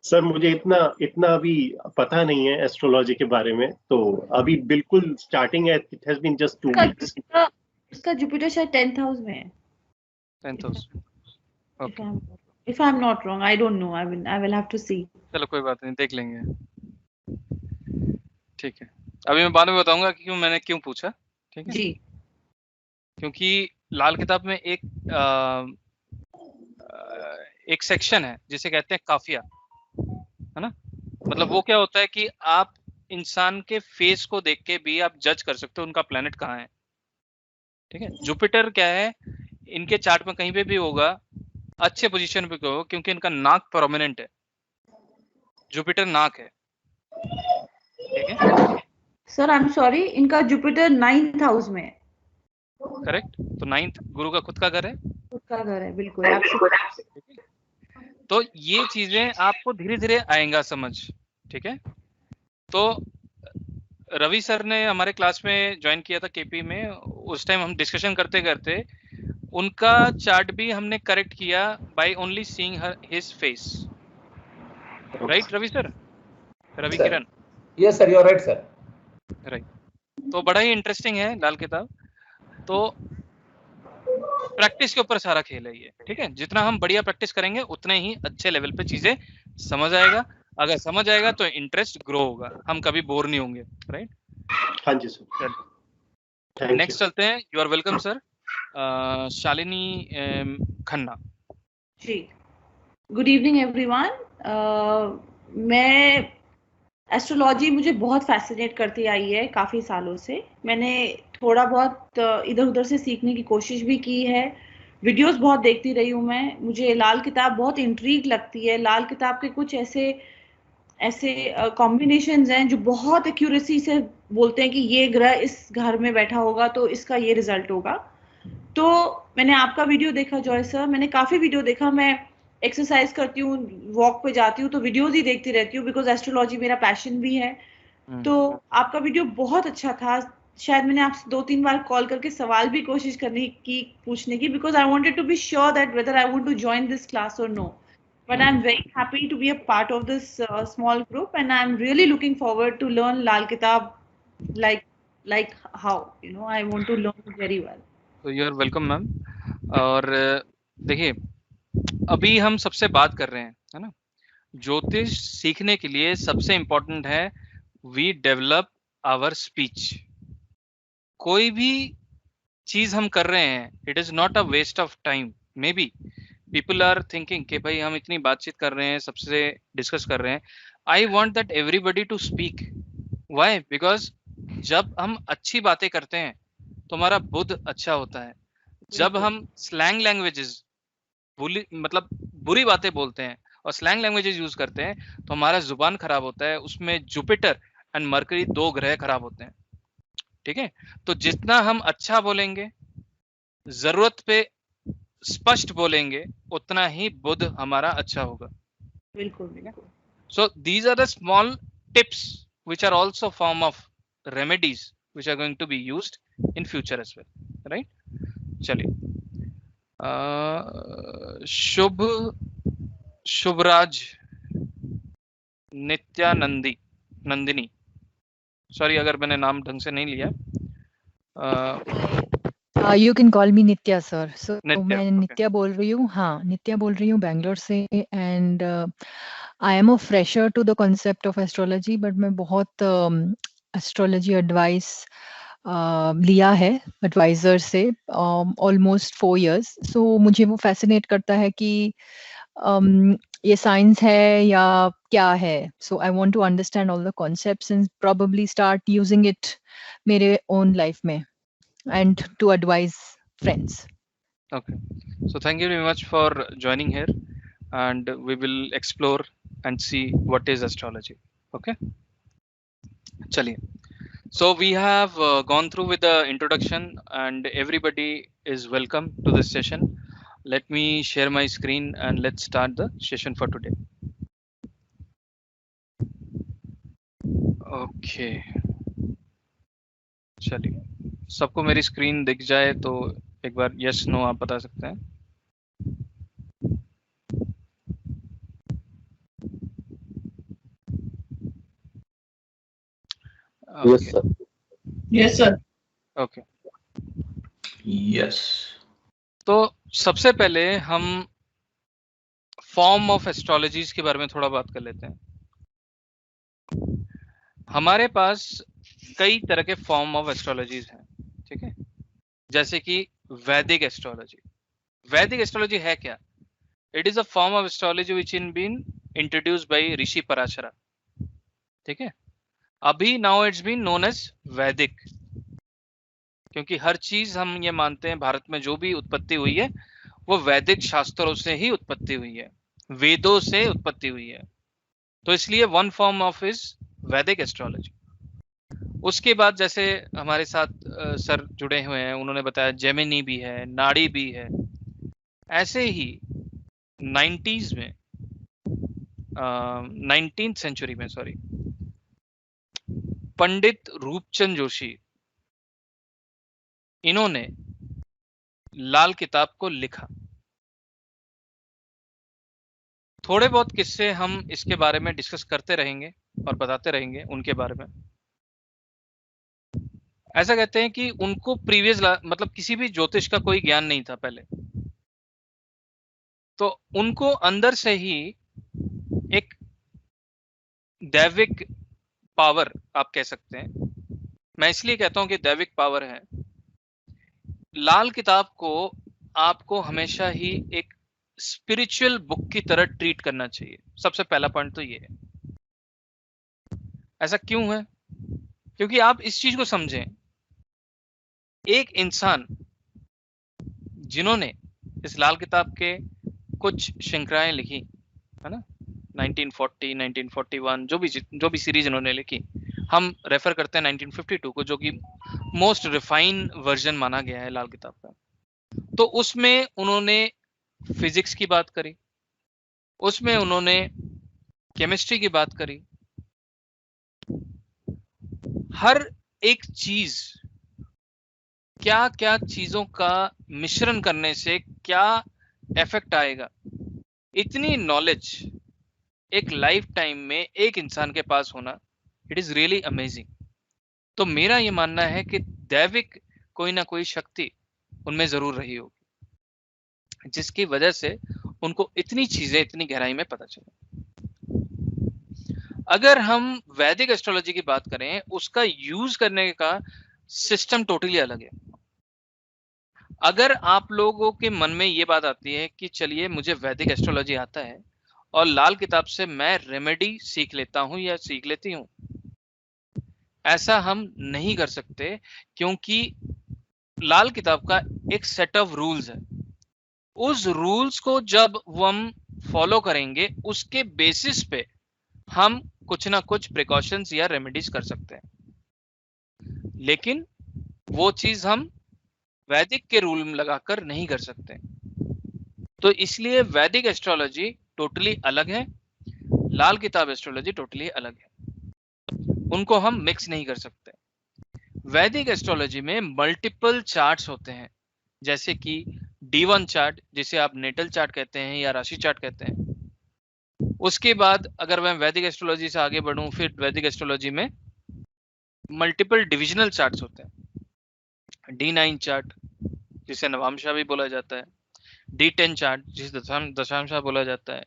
सर मुझे इतना अभी पता नहीं है एस्ट्रोलॉजी के बारे में, तो अभी बिल्कुल स्टार्टिंग है। It has been just 2 weeks. इसका जुपिटर शायद 10th हाउस में है। 10th house. Okay. If I'm not wrong, I don't know. I will have to see. चलो कोई बात नहीं, देख लेंगे। ठीक है, अभी मैं बाद में बताऊंगा कि मैंने क्यों पूछा। ठीक है जी। क्योंकि लाल किताब में एक सेक्शन है जिसे कहते हैं काफिया, है ना। मतलब वो क्या होता है कि आप इंसान के फेस को देख के भी आप जज कर सकते हो उनका प्लेनेट कहाँ है। ठीक है, जुपिटर क्या है, इनके चार्ट में कहीं पे भी होगा, अच्छे पोजीशन पे होगा, क्योंकि इनका नाक प्रोमिनेंट है। जुपिटर नाक है। ठीक है सर, आई एम सॉरी, इनका जुपिटर 9th हाउस में है। करेक्ट। तो 9th गुरु का खुद का घर है। खुद का घर है, बिल्कुल। तो ये चीजें आपको धीरे धीरे आएगा समझ। ठीक है, तो रवि सर ने हमारे क्लास में ज्वाइन किया था केपी में। उस टाइम हम डिस्कशन करते करते उनका चार्ट भी हमने करेक्ट किया by only seeing his face. Right Ravi sir? Ravi Kiran. Yes sir, you are right sir. Right. तो बड़ा ही इंटरेस्टिंग है लाल किताब। तो प्रैक्टिस के ऊपर सारा खेल है ये। ठीक है, जितना हम बढ़िया प्रैक्टिस करेंगे उतने ही अच्छे लेवल पे चीजें समझ आएगा। अगर समझ आएगा तो इंटरेस्ट ग्रो होगा, हम कभी बोर नहीं होंगे। राइट। हाँ जी सर। नेक्स्ट चलते हैं। You are welcome sir. Shalini Khanna ji. Good evening everyone. मैं एस्ट्रोलॉजी मुझे बहुत फैसिनेट करती आई है काफ़ी सालों से। मैंने थोड़ा बहुत इधर उधर से सीखने की कोशिश भी की है, वीडियोस बहुत देखती रही हूँ मैं। मुझे लाल किताब बहुत इंट्रीग लगती है। लाल किताब के कुछ ऐसे कॉम्बिनेशंस हैं जो बहुत एक्यूरेसी से बोलते हैं कि ये ग्रह इस घर में बैठा होगा तो इसका ये रिजल्ट होगा। तो मैंने आपका वीडियो देखा जॉय सर, मैंने काफ़ी वीडियो देखा। मैं एक्सरसाइज करती हूँ, वॉक पे जाती हूँ तो वीडियोस ही देखती रहती हूँ, बिकॉज एस्ट्रोलॉजी मेरा पैशन भी है। तो आपका वीडियो बहुत अच्छा था। शायद मैंने आपसे 2-3 बार कॉल करके सवाल भी कोशिश करने की पूछने की, because I wanted to be sure that whether I want to join this class और no, but I'm very happy to be a part of this small group, and I'm really looking forward to learn Lal Kitab like how, you know, I want to learn it very well. So you are welcome ma'am. और देखिए अभी हम सबसे बात कर रहे हैं, है ना, ज्योतिष सीखने के लिए सबसे इम्पोर्टेंट है वी डेवलप आवर स्पीच। कोई भी चीज हम कर रहे हैं, it is not a waste of time. Maybe people are thinking कि भाई हम इतनी बातचीत कर रहे हैं, सबसे डिस्कस कर रहे हैं। I want that everybody to speak. Why? Because जब हम अच्छी बातें करते हैं तो हमारा बुद्ध अच्छा होता है। जब हम स्लैंग लैंग्वेजेस मतलब बुरी बातें बोलते हैं और स्लैंग लैंग्वेजेस यूज करते हैं तो हमारा जुबान खराब होता है। उसमें जुपिटर एंड मरकरी 2 ग्रह खराब होते हैं। ठीक है, तो जितना हम अच्छा बोलेंगे, जरूरत पे स्पष्ट बोलेंगे, उतना ही बुद्ध हमारा अच्छा होगा। बिल्कुल बिल्कुल। So these are the small tips which are also form of remedies which are going to be used in future as well, right? चलिए, शुभराज नंदिनी, सॉरी अगर मैंने नाम ढंग से नहीं लिया। You can call me Nitya sir. So मैं okay. नित्या बोल रही हूँ। हाँ, नित्या बोल रही हूँ बैंगलोर से, and I am a fresher to the concept of astrology, but मैं बहुत एस्ट्रोलॉजी एडवाइस लिया है एडवाइजर से ऑलमोस्ट 4 years। सो मुझे वो फैसिनेट करता है कि ये साइंस है या क्या है। So I want to understand all the concepts and probably start using it मेरे ओन लाइफ में and to advise friends. Okay, so thank you very much for joining here, and we will explore and see what is astrology. Okay, chaliye. So we have gone through with the introduction, and everybody is welcome to this session. Let me share my screen and let's start the session for today. Okay, चलिए, सबको मेरी screen दिख जाए तो एक बार yes no आप बता सकते हैं। Yes sir. Yes sir. Okay, yes. तो सबसे पहले हम फॉर्म ऑफ एस्ट्रोलॉजीज के बारे में थोड़ा बात कर लेते हैं। हमारे पास कई तरह के फॉर्म ऑफ एस्ट्रोलॉजीज हैं, ठीक है, जैसे कि वैदिक एस्ट्रोलॉजी। वैदिक एस्ट्रोलॉजी है क्या? It is a form of astrology which in been introduced by Rishi Parashara. ठीक है, अभी now it's been known as Vedic, क्योंकि हर चीज हम ये मानते हैं भारत में जो भी उत्पत्ति हुई है वो वैदिक शास्त्रों से ही उत्पत्ति हुई है, वेदों से उत्पत्ति हुई है। तो इसलिए वन फॉर्म ऑफ इज वैदिक एस्ट्रोलॉजी। उसके बाद जैसे हमारे साथ सर जुड़े हुए हैं, उन्होंने बताया जेमिनी भी है, नाड़ी भी है। ऐसे ही 90s में 19th सेंचुरी में सॉरी पंडित रूपचंद जोशी, इन्होंने लाल किताब को लिखा। थोड़े बहुत किस्से हम इसके बारे में डिस्कस करते रहेंगे और बताते रहेंगे उनके बारे में। ऐसा कहते हैं कि उनको प्रीवियस मतलब किसी भी ज्योतिष का कोई ज्ञान नहीं था पहले, तो उनको अंदर से ही एक दैविक पावर आप कह सकते हैं, मैं इसलिए कहता हूं कि दैविक पावर है। लाल किताब को आपको हमेशा ही एक स्पिरिचुअल बुक की तरह ट्रीट करना चाहिए। सबसे पहला पॉइंट तो ये है। ऐसा क्यों है? क्योंकि आप इस चीज को समझें, एक इंसान जिन्होंने इस लाल किताब के कुछ श्रृंखलाएं लिखी है ना, 1940, 1941, जो भी सीरीज इन्होंने लिखी, हम रेफर करते हैं 1952 को, जो कि मोस्ट रिफाइन वर्जन माना गया है लाल किताब का। तो उसमें उन्होंने फिजिक्स की बात करी, उसमें उन्होंने केमिस्ट्री की बात करी। हर एक चीज क्या क्या चीजों का मिश्रण करने से क्या इफेक्ट आएगा, इतनी नॉलेज एक लाइफ टाइम में एक इंसान के पास होना, इट इज रियली अमेजिंग। तो मेरा ये मानना है कि दैविक कोई ना कोई शक्ति उनमें जरूर रही होगी, जिसकी वजह से उनको इतनी चीजें इतनी गहराई में पता चले। अगर हम वैदिक एस्ट्रोलॉजी की बात करें, उसका यूज करने का सिस्टम टोटली अलग है। अगर आप लोगों के मन में ये बात आती है कि चलिए मुझे वैदिक एस्ट्रोलॉजी आता है और लाल किताब से मैं रेमेडी सीख लेता हूं या सीख लेती हूं, ऐसा हम नहीं कर सकते, क्योंकि लाल किताब का एक सेट ऑफ रूल्स है। उस रूल्स को जब हम फॉलो करेंगे, उसके बेसिस पे हम कुछ ना कुछ प्रिकॉशंस या रेमेडीज कर सकते हैं, लेकिन वो चीज हम वैदिक के रूल में लगाकर नहीं कर सकते। तो इसलिए वैदिक एस्ट्रोलॉजी टोटली अलग है, लाल किताब एस्ट्रोलॉजी टोटली अलग है, उनको हम मिक्स नहीं कर सकते। वैदिक एस्ट्रोलॉजी में मल्टीपल चार्ट्स होते हैं, जैसे कि D1 चार्ट, जिसे आप नेटल चार्ट कहते हैं या राशि चार्ट कहते हैं। उसके बाद अगर मैं वैदिक एस्ट्रोलॉजी से आगे बढ़ूं, फिर वैदिक एस्ट्रोलॉजी में मल्टीपल डिविजनल चार्ट्स होते हैं। D9 चार्ट, जिसे नवांशा भी बोला जाता है, D10 चार्ट, जिसे दशांशा बोला जाता है।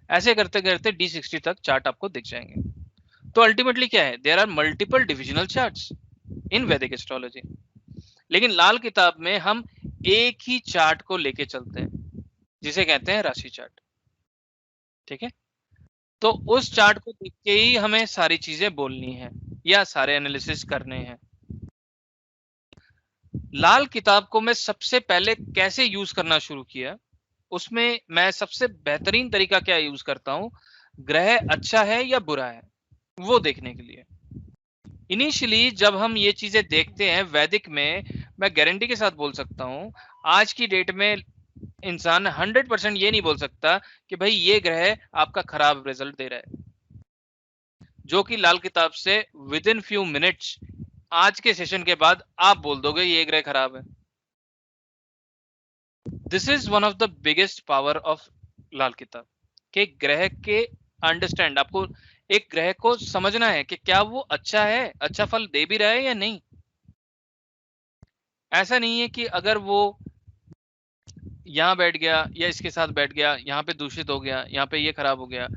ऐसे करते करते D60 तक चार्ट आपको दिख जाएंगे। तो अल्टीमेटली क्या है, there are multiple divisional charts in Vedic astrology. लेकिन लाल किताब में हम एक ही चार्ट को लेके चलते हैं, जिसे कहते हैं राशि चार्ट। ठीक है, तो उस चार्ट को देख के ही हमें सारी चीजें बोलनी है या सारे एनालिसिस करने हैं। लाल किताब को मैं सबसे पहले कैसे यूज करना शुरू किया, उसमें मैं सबसे बेहतरीन तरीका क्या यूज करता हूं, ग्रह अच्छा है या बुरा है वो देखने के लिए। इनिशियली जब हम ये चीजें देखते हैं वैदिक में, मैं गारंटी के साथ बोल सकता हूं, आज की डेट में इंसान 100% ये नहीं बोल सकता कि भाई ये ग्रह आपका खराब रिजल्ट दे रहा है, जो कि लाल किताब से विद इन फ्यू मिनट्स आज के सेशन के बाद आप बोल दोगे ये ग्रह खराब है। This is one of the biggest power of Lal Kitab, कि ग्रह के अंडरस्टैंड, आपको एक ग्रह को समझना है कि क्या वो अच्छा है, अच्छा फल दे भी रहा है या नहीं। ऐसा नहीं है कि अगर वो यहाँ बैठ गया या इसके साथ बैठ गया, यहाँ पे दूषित हो गया, यहाँ पे ये खराब हो गया।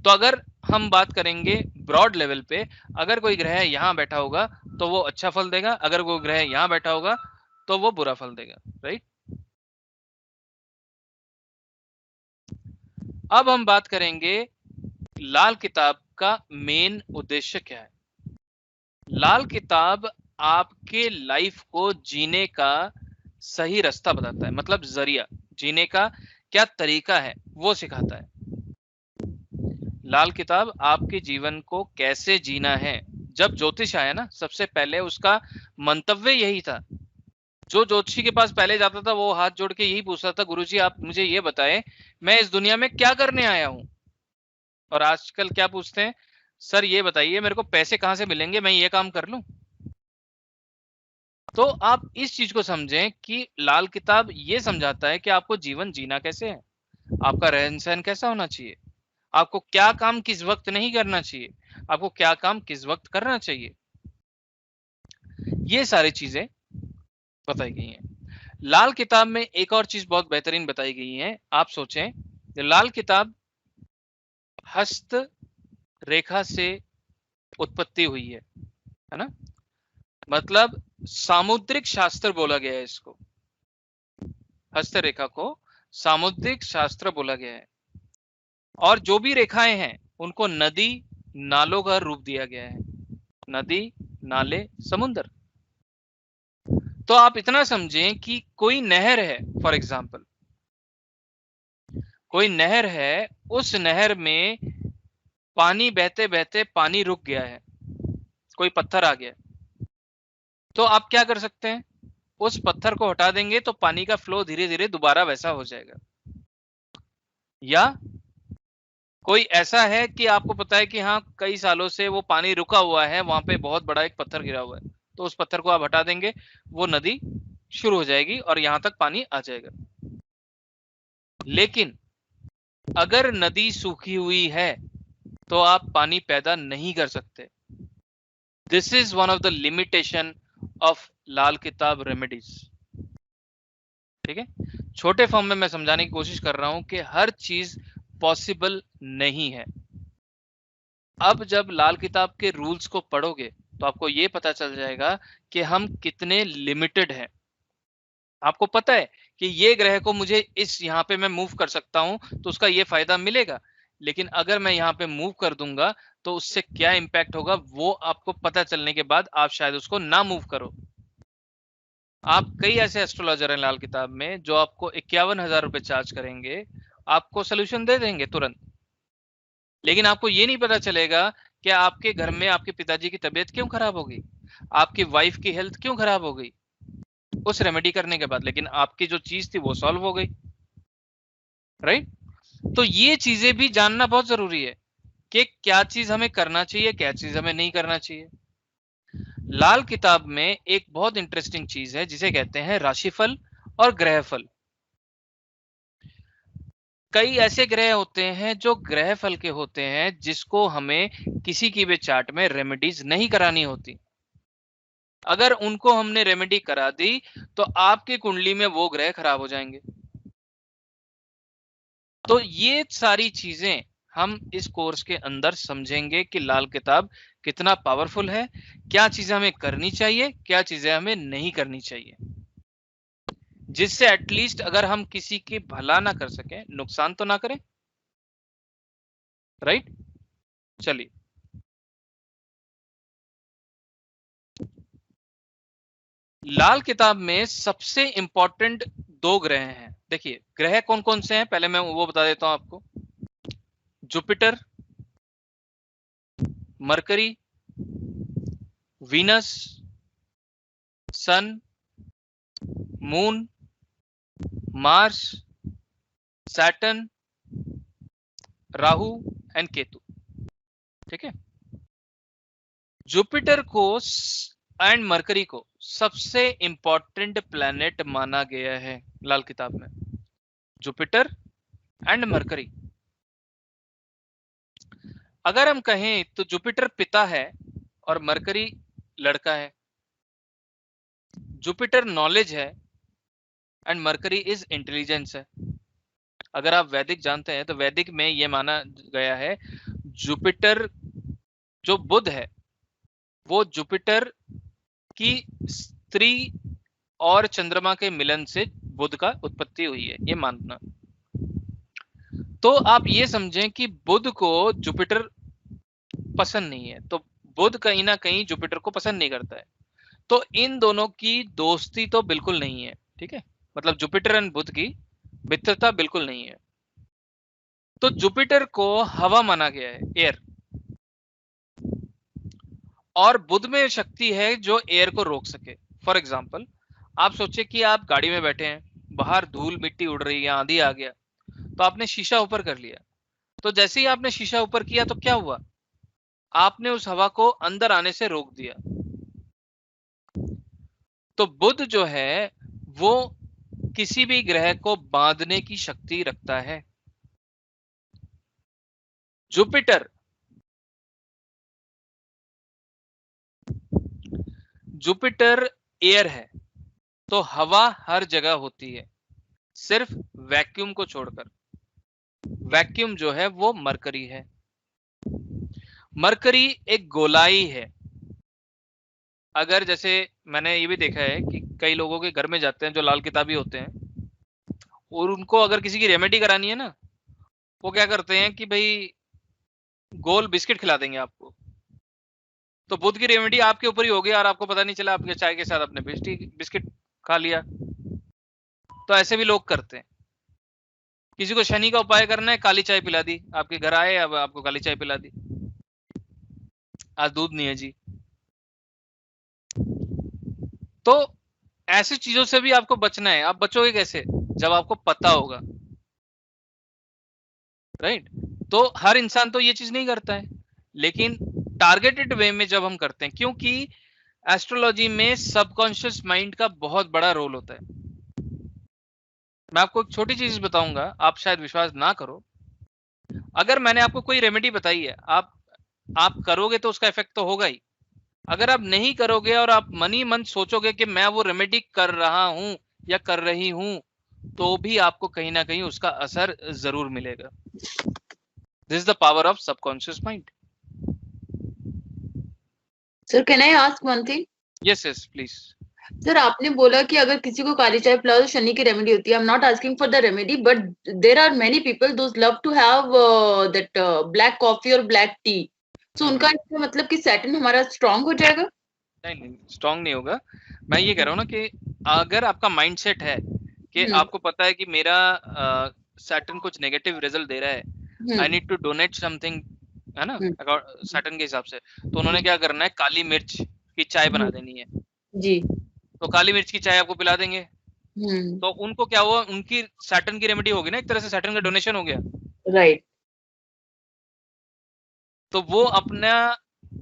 तो अगर हम बात करेंगे ब्रॉड लेवल पे, अगर कोई ग्रह यहाँ बैठा होगा तो वो अच्छा फल देगा, अगर वो ग्रह यहाँ बैठा होगा तो वो बुरा फल देगा, राइट। अब हम बात करेंगे लाल किताब का मेन उद्देश्य क्या है। लाल किताब आपके लाइफ को जीने का सही रास्ता बताता है, मतलब जरिया, जीने का क्या तरीका है वो सिखाता है। लाल किताब आपके जीवन को कैसे जीना है। जब ज्योतिष आया ना, सबसे पहले उसका मंतव्य यही था। जो ज्योतिषी के पास पहले जाता था वो हाथ जोड़ के यही पूछता था, गुरुजी आप मुझे ये बताएं मैं इस दुनिया में क्या करने आया हूं। और आजकल क्या पूछते हैं, सर ये बताइए मेरे को पैसे कहां से मिलेंगे, मैं ये काम कर लूं। तो आप इस चीज को समझें कि लाल किताब ये समझाता है कि आपको जीवन जीना कैसे है, आपका रहन सहन कैसा होना चाहिए, आपको क्या काम किस वक्त नहीं करना चाहिए, आपको क्या काम किस वक्त करना चाहिए। ये सारी चीजें बताई गई हैं। लाल किताब में एक और चीज बहुत बेहतरीन बताई गई है। आप सोचें, लाल किताब हस्त रेखा से उत्पत्ति हुई है ना, मतलब सामुद्रिक शास्त्र बोला गया है इसको। हस्त रेखा को सामुद्रिक शास्त्र बोला गया है, और जो भी रेखाएं हैं उनको नदी नालों का रूप दिया गया है। नदी, नाले, समुद्र। तो आप इतना समझें कि कोई नहर है, फॉर एग्जाम्पल कोई नहर है, उस नहर में पानी बहते बहते पानी रुक गया है, कोई पत्थर आ गया, तो आप क्या कर सकते हैं, उस पत्थर को हटा देंगे तो पानी का फ्लो धीरे धीरे दोबारा वैसा हो जाएगा। या कोई ऐसा है कि आपको पता है कि हाँ कई सालों से वो पानी रुका हुआ है, वहां पे बहुत बड़ा एक पत्थर गिरा हुआ है, तो उस पत्थर को आप हटा देंगे, वो नदी शुरू हो जाएगी और यहां तक पानी आ जाएगा। लेकिन अगर नदी सूखी हुई है तो आप पानी पैदा नहीं कर सकते। This is one of the limitation of Lal Kitab remedies. ठीक है, छोटे फॉर्म में मैं समझाने की कोशिश कर रहा हूं कि हर चीज पॉसिबल नहीं है। अब जब लाल किताब के रूल्स को पढ़ोगे तो आपको ये पता चल जाएगा कि हम कितने लिमिटेड हैं। आपको पता है कि ये ग्रह को मुझे इस यहाँ पे मैं मूव कर सकता हूं तो उसका ये फायदा मिलेगा, लेकिन अगर मैं यहाँ पे मूव कर दूंगा तो उससे क्या इंपैक्ट होगा वो आपको पता चलने के बाद आप शायद उसको ना मूव करो। आप कई ऐसे एस्ट्रोलॉजर हैं लाल किताब में जो आपको 51,000 रुपए चार्ज करेंगे, आपको सोल्यूशन दे देंगे तुरंत, लेकिन आपको ये नहीं पता चलेगा कि आपके घर में आपके पिताजी की तबीयत क्यों खराब हो गई, आपकी वाइफ की हेल्थ क्यों खराब हो गई उस रेमेडी करने के बाद, लेकिन आपकी जो चीज थी वो सॉल्व हो गई। राइट? तो ये चीजें भी जानना बहुत जरूरी है कि क्या चीज हमें करना चाहिए, क्या चीज हमें नहीं करना चाहिए। लाल किताब में एक बहुत इंटरेस्टिंग चीज है जिसे कहते हैं राशिफल और ग्रहफल। कई ऐसे ग्रह होते हैं जो ग्रह फल के होते हैं जिसको हमें किसी की भी चार्ट में रेमेडीज नहीं करानी होती। अगर उनको हमने रेमेडी करा दी तो आपकी कुंडली में वो ग्रह खराब हो जाएंगे। तो ये सारी चीजें हम इस कोर्स के अंदर समझेंगे कि लाल किताब कितना पावरफुल है, क्या चीजें हमें करनी चाहिए, क्या चीजें हमें नहीं करनी चाहिए, जिससे एटलीस्ट अगर हम किसी की भला ना कर सके, नुकसान तो ना करें। राइट? चलिए, लाल किताब में सबसे इंपॉर्टेंट 2 ग्रह हैं। देखिए ग्रह कौन कौन से हैं पहले मैं वो बता देता हूं आपको। Jupiter, Mercury, Venus, sun, moon, Mars, Saturn, Rahu and Ketu. ठीक है, जुपिटर को एंड मरकरी को सबसे इंपॉर्टेंट प्लैनेट माना गया है लाल किताब में। जुपिटर एंड मरकरी, अगर हम कहें तो जुपिटर पिता है और मरकरी लड़का है। जुपिटर नॉलेज है एंड मरकरी इज इंटेलिजेंस है। अगर आप वैदिक जानते हैं तो वैदिक में यह माना गया है जुपिटर जो बुध है वो जुपिटर की स्त्री और चंद्रमा के मिलन से बुध का उत्पत्ति हुई है, ये मानना। तो आप ये समझें कि बुध को जुपिटर पसंद नहीं है, तो बुध कहीं ना कहीं जुपिटर को पसंद नहीं करता है, तो इन दोनों की दोस्ती तो बिल्कुल नहीं है। ठीक है, मतलब जुपिटर एंड बुध की मित्रता बिल्कुल नहीं है। तो जुपिटर को हवा माना गया है, एयर, और बुध में शक्ति है जो एयर को रोक सके। फॉर एग्जाम्पल आप सोचे कि आप गाड़ी में बैठे हैं, बाहर धूल मिट्टी उड़ रही है, आंधी आ गया, तो आपने शीशा ऊपर कर लिया, तो जैसे ही आपने शीशा ऊपर किया तो क्या हुआ, आपने उस हवा को अंदर आने से रोक दिया। तो बुध जो है वो किसी भी ग्रह को बांधने की शक्ति रखता है। जुपिटर एयर है, तो हवा हर जगह होती है सिर्फ वैक्यूम को छोड़कर। वैक्यूम जो है वो मरकरी है। मरकरी एक गोलाई है। अगर जैसे मैंने ये भी देखा है कि कई लोगों के घर में जाते हैं जो लाल किताबी होते हैं, और उनको अगर किसी की रेमेडी करानी है ना, वो क्या करते हैं कि भाई गोल बिस्किट खिला देंगे आपको, तो बुध की रेमेडी आपके ऊपर ही होगी और आपको पता नहीं चला, आपके चाय के साथ आपने बिस्किट खा लिया। तो ऐसे भी लोग करते हैं। किसी को शनि का उपाय करना है, काली चाय पिला दी, आपके घर आए, अब आपको काली चाय पिला दी, आज दूध नहीं है जी। तो ऐसी चीजों से भी आपको बचना है। आप बचोगे कैसे? जब आपको पता होगा। राइट? तो हर इंसान तो ये चीज नहीं करता है, लेकिन टारगेटेड वे में जब हम करते हैं, क्योंकि एस्ट्रोलॉजी में सबकॉन्शियस माइंड का बहुत बड़ा रोल होता है। मैं आपको एक छोटी चीज बताऊंगा, आप शायद विश्वास ना करो। अगर मैंने आपको कोई रेमेडी बताई है, आप करोगे तो उसका इफेक्ट तो होगा ही। अगर आप नहीं करोगे और आप मन ही मन सोचोगे कि मैं वो रेमेडी कर रहा हूं या कर रही हूं, तो भी आपको कहीं ना कहीं उसका असर जरूर मिलेगा। This is the power of subconscious mind. Sir can I ask one thing? Yes yes please. Sir आपने बोला कि अगर किसी को काली चाय पिलाओ तो शनि की रेमेडी होती है। I am not asking for the remedy, but there are many people those love to have that black coffee और ब्लैक टी। सो उनका इसका मतलब कि सैटर्न हमारा स्ट्रांग हो जाएगा? नहीं, स्ट्रांग नहीं होगा। मैं ये कह रहा हूँ ना कि अगर आपका माइंडसेट है कि आपको पता है कि मेरा सैटर्न कुछ नेगेटिव रिजल्ट दे रहा है, I need to donate something, है ना, सैटर्न के हिसाब से, तो उन्होंने क्या करना है, काली मिर्च की चाय बना देनी है जी। तो काली मिर्च की चाय आपको पिला देंगे। तो उनको क्या हुआ, उनकी सैटर्न की रेमेडी होगी ना, एक तरह से सैटर्न का डोनेशन हो गया। राइट। तो वो अपना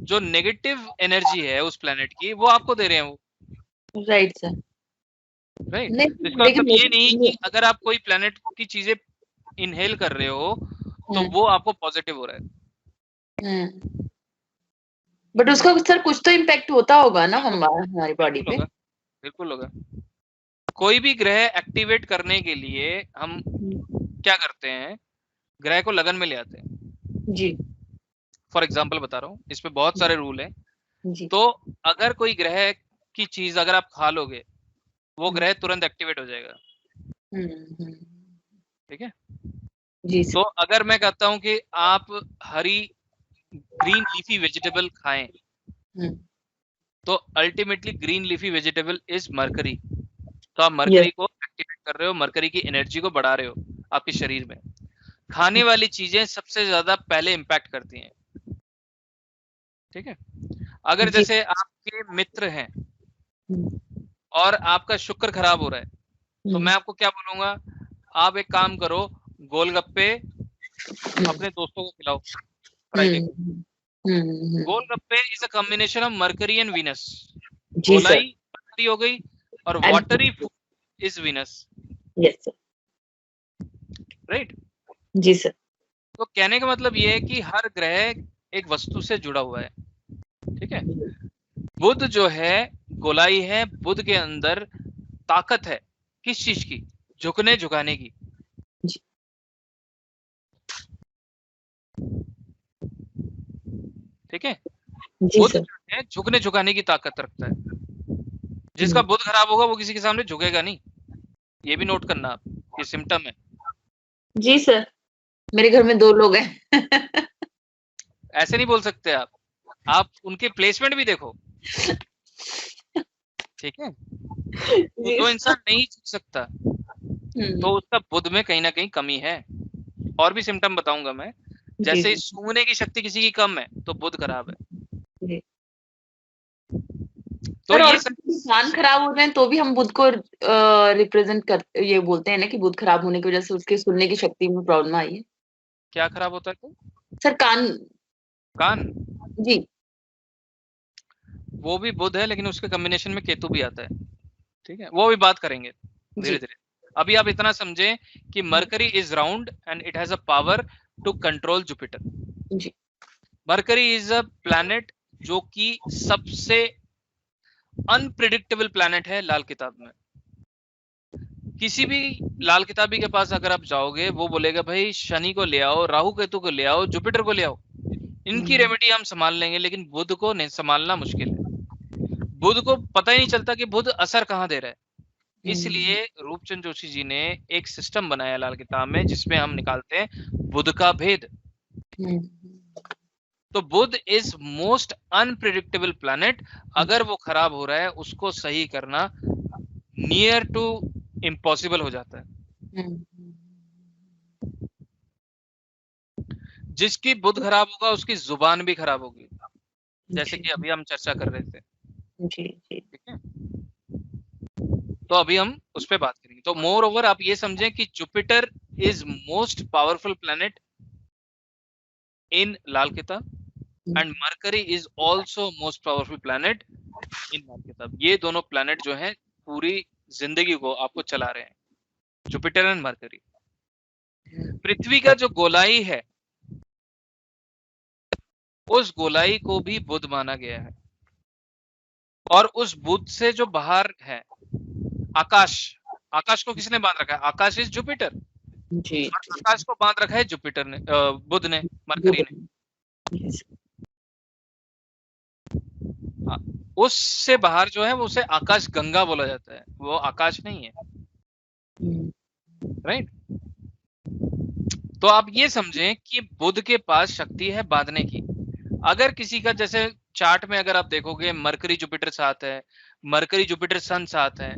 जो नेगेटिव एनर्जी है उस प्लेनेट की, वो आपको दे रहे हैं वो। Right sir. राइट। इसका मतलब ये नहीं कि अगर आप कोई प्लेनेट की चीजें इनहेल कर रहे हो तो वो आपको पॉजिटिव हो रहा है। बट उसका सर कुछ तो इम्पैक्ट होता होगा ना हमारी बॉडी पे? बिल्कुल होगा। कोई भी ग्रह एक्टिवेट करने के लिए हम क्या करते हैं, ग्रह को लगन में ले आते हैं जी। फॉर एग्जाम्पल बता रहा हूँ, इसमें बहुत सारे रूल हैं। जी। तो अगर कोई ग्रह की चीज अगर आप खा लोगे, वो ग्रह तुरंत एक्टिवेट हो जाएगा। ठीक है जी। तो अगर मैं कहता हूं कि आप हरी ग्रीन लीफी वेजिटेबल खाएं, तो ultimately green leafy vegetable is mercury. तो आप मरकरी को एक्टिवेट कर रहे हो, मरकरी की एनर्जी को बढ़ा रहे हो आपके शरीर में। खाने वाली चीजें सबसे ज्यादा पहले इंपैक्ट करती हैं। ठीक है, अगर जैसे आपके मित्र हैं और आपका शुक्र खराब हो रहा है, तो मैं आपको क्या बोलूंगा, आप एक काम करो, गोलगप्पे अपने दोस्तों को खिलाओ फ्राइडे को। Golgappe is a combination of Mercury and Venus. गोलाई मरकरी हो गई और watery food is Venus. Yes sir. Right. जी सर। तो कहने का मतलब ये है कि हर ग्रह एक वस्तु से जुड़ा हुआ है। ठीक है, बुध जो है गोलाई है, बुध के अंदर ताकत है किस चीज की, झुकने झुकाने की। ठीक है, बुध जो है झुकने झुकाने की ताकत रखता है। जिसका बुध खराब होगा वो किसी के सामने झुकेगा नहीं, ये भी नोट करना आप, ये सिम्टम है। जी सर, मेरे घर में 2 लोग हैं। ऐसे नहीं बोल सकते आप उनके प्लेसमेंट भी देखो। ठीक है, जो इंसान नहीं झुक सकता तो उसका बुध में कहीं ना कहीं कमी है। और भी सिम्टम बताऊंगा मैं, जैसे सूंघने की शक्ति किसी की कम है तो बुध खराब है। तो ये कान खराब हो रहे हैं तो भी हम बुध को रिप्रेजेंट कर, ये बोलते हैं ना कि बुध खराब होने की वजह से उसके सुनने की शक्ति में प्रॉब्लम आई है। क्या खराब होता है तो? सर कान जी, वो भी बुध है लेकिन उसके कॉम्बिनेशन में केतु भी आता है। ठीक है, वो भी बात करेंगे धीरे धीरे। अभी आप इतना समझें कि Mercury is round and it has a power to control Jupiter. Mercury is a planet जो कि सबसे अनप्रिडिक्टेबल प्लैनेट है लाल किताब में। किसी भी लाल किताबी के पास अगर आप जाओगे, वो बोलेगा भाई शनि को ले आओ, राहु केतु को ले आओ, जुपिटर को ले आओ, इनकी रेमेडी हम संभाल लेंगे, लेकिन बुध को नहीं संभालना मुश्किल है। बुध को पता ही नहीं चलता कि बुध असर कहाँ दे रहा है। इसलिए रूपचंद जोशी जी ने एक सिस्टम बनाया लाल किताब में जिसमें हम निकालते हैं बुध का भेद। तो बुध इज मोस्ट अनप्रिडिक्टेबल प्लैनेट। अगर वो खराब हो रहा है, उसको सही करना नियर टू इम्पॉसिबल हो जाता है। जिसकी बुध खराब होगा उसकी जुबान भी खराब होगी, जैसे कि अभी हम चर्चा कर रहे थे। ठीक है, तो अभी हम उस पर बात करेंगे। तो मोर ओवर आप ये समझें कि Jupiter is most powerful planet in Lal Kitab and Mercury is also most powerful planet in Lal Kitab ये दोनों प्लैनेट जो हैं पूरी जिंदगी को आपको चला रहे हैं, जुपिटर एंड मरकरी। पृथ्वी का जो गोलाई है उस गोलाई को भी बुध माना गया है, और उस बुध से जो बाहर है आकाश, आकाश को किसने बांध रखा है? आकाश इज जुपिटर जी। और आकाश को बांध रखा है जुपिटर ने, बुध ने, मरकरी ने। उससे बाहर जो है वो उसे आकाश गंगा बोला जाता है, वो आकाश नहीं है, राइट। तो आप ये समझें कि बुध के पास शक्ति है बांधने की। अगर किसी का जैसे चार्ट में अगर आप देखोगे मरकरी जुपिटर साथ है, मरकरी जुपिटर सन साथ है,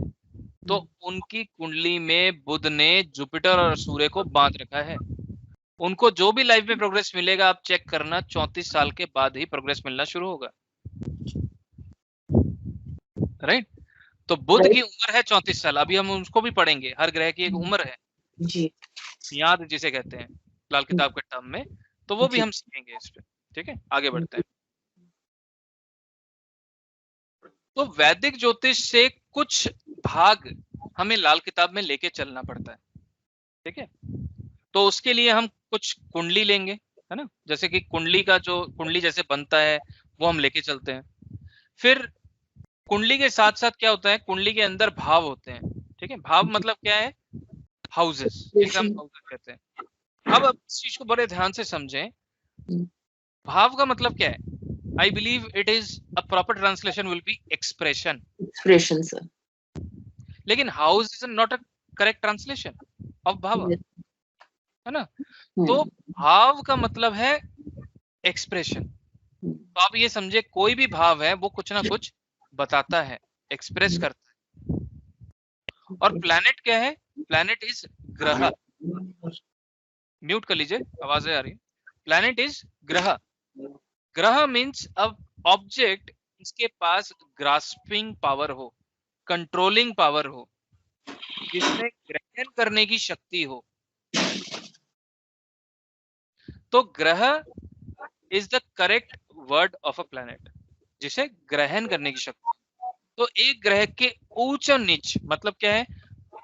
तो उनकी कुंडली में बुध ने जुपिटर और सूर्य को बांध रखा है। उनको जो भी लाइफ में प्रोग्रेस मिलेगा आप चेक करना 34 साल के बाद ही प्रोग्रेस मिलना शुरू होगा, राइट। तो बुध की उम्र है 34 साल, अभी हम उसको भी पढ़ेंगे, हर ग्रह की एक उम्र है जी, याद जिसे कहते हैं लाल किताब के टर्म में, तो वो भी हम सीखेंगे इस पे, ठीक है। आगे बढ़ते हैं। तो वैदिक ज्योतिष से कुछ भाग हमें लाल किताब में लेके चलना पड़ता है, ठीक है। तो उसके लिए हम कुछ कुंडली लेंगे, है ना, जैसे कि कुंडली का जो कुंडली जैसे बनता है वो हम लेके चलते हैं। फिर कुंडली के साथ साथ क्या होता है, कुंडली के अंदर भाव होते हैं, ठीक है। भाव मतलब क्या है? हाउसेस, जिसे हम हाउसेस कहते हैं। अब इस चीज को बड़े ध्यान से समझें। भाव का मतलब क्या है? I believe it is a proper translation will be expression. Expression, sir. लेकिन house is not a correct translation of भाव, है ना। तो भाव का मतलब है expression। तो आप ये समझे कोई भी भाव है वो कुछ ना कुछ बताता है, एक्सप्रेस करता है। और प्लैनेट क्या है? प्लैनेट इज ग्रह। म्यूट कर लीजिए, आवाजें आ रही है। प्लैनेट इज ग्रह। ग्रह मीन्स अब ऑब्जेक्ट इसके पास ग्रास्पिंग पावर हो, कंट्रोलिंग पावर हो, जिसमें ग्रहण करने की शक्ति हो। तो ग्रह is the correct word of a planet, जिसे ग्रहण करने की शक्ति। तो एक ग्रह के उच्च और नीच मतलब क्या है?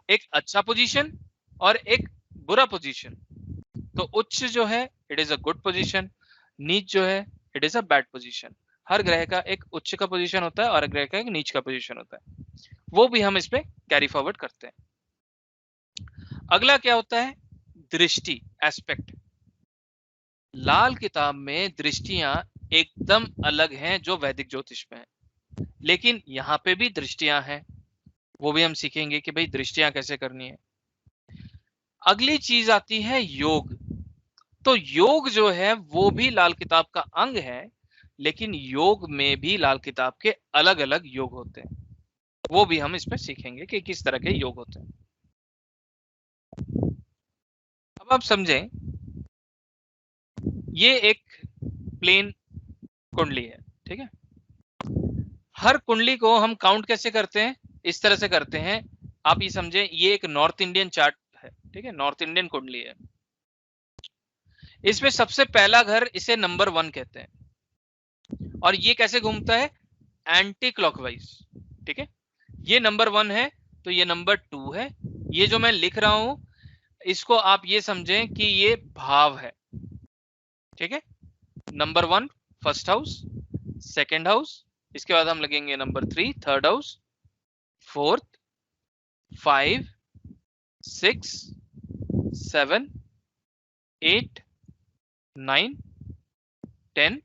एक अच्छा पोजीशन और एक बुरा पोजीशन। तो उच्च जो है it is a good position, नीच जो है it is a bad position. हर ग्रह का एक उच्च का पोजीशन होता है और ग्रह का एक नीच का पोजीशन होता है, वो भी हम इस पे कैरी फॉरवर्ड करते हैं। अगला क्या होता है? दृष्टि, एस्पेक्ट। लाल किताब में दृष्टियां एकदम अलग हैं जो वैदिक ज्योतिष में है, लेकिन यहाँ पे भी दृष्टियां हैं, वो भी हम सीखेंगे कि भाई दृष्टियां कैसे करनी है। अगली चीज आती है योग। तो योग जो है वो भी लाल किताब का अंग है, लेकिन योग में भी लाल किताब के अलग अलग योग होते हैं, वो भी हम इसमें सीखेंगे कि किस तरह के योग होते हैं। अब आप समझें, ये एक प्लेन कुंडली है, ठीक है। हर कुंडली को हम काउंट कैसे करते हैं? इस तरह से करते हैं। आप ये समझें, ये एक नॉर्थ इंडियन चार्ट है, ठीक है, नॉर्थ इंडियन कुंडली है। इसमें सबसे पहला घर इसे नंबर 1 कहते हैं, और ये कैसे घूमता है? एंटी क्लॉकवाइज, ठीक है। ये नंबर 1 है तो ये नंबर 2 है। ये जो मैं लिख रहा हूं इसको आप ये समझें कि ये भाव है, ठीक है। Number 1 first house, second house, इसके बाद हम लगेंगे नंबर 3 थर्ड हाउस, 4th, 5, 6, 7, 8, 9, 10,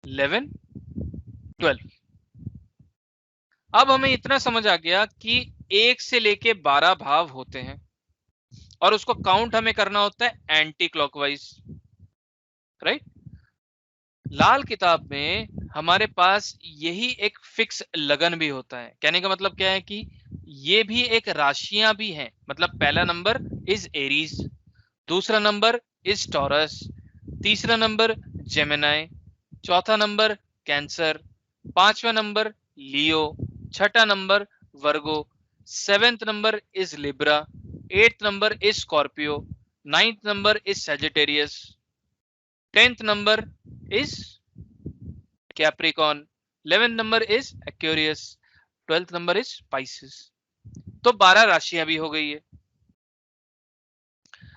11, 12। अब हमें इतना समझ आ गया कि 1 से लेके 12 भाव होते हैं और उसको काउंट हमें करना होता है एंटी क्लॉकवाइज, राइट। लाल किताब में हमारे पास यही एक फिक्स लगन भी होता है। कहने का मतलब क्या है कि ये भी एक राशियां भी हैं। मतलब पहला नंबर इज एरीज, दूसरा नंबर इज टॉरस, तीसरा नंबर जेमिनाई, चौथा नंबर कैंसर, पांचवा नंबर लियो, छठा number Virgo, 7th number is Libra, 8th number is Scorpio, 9th number is Sagittarius, 10th number is Capricorn, 11th number is Aquarius, 12th number is spices. तो 12 राशियां भी हो गई है।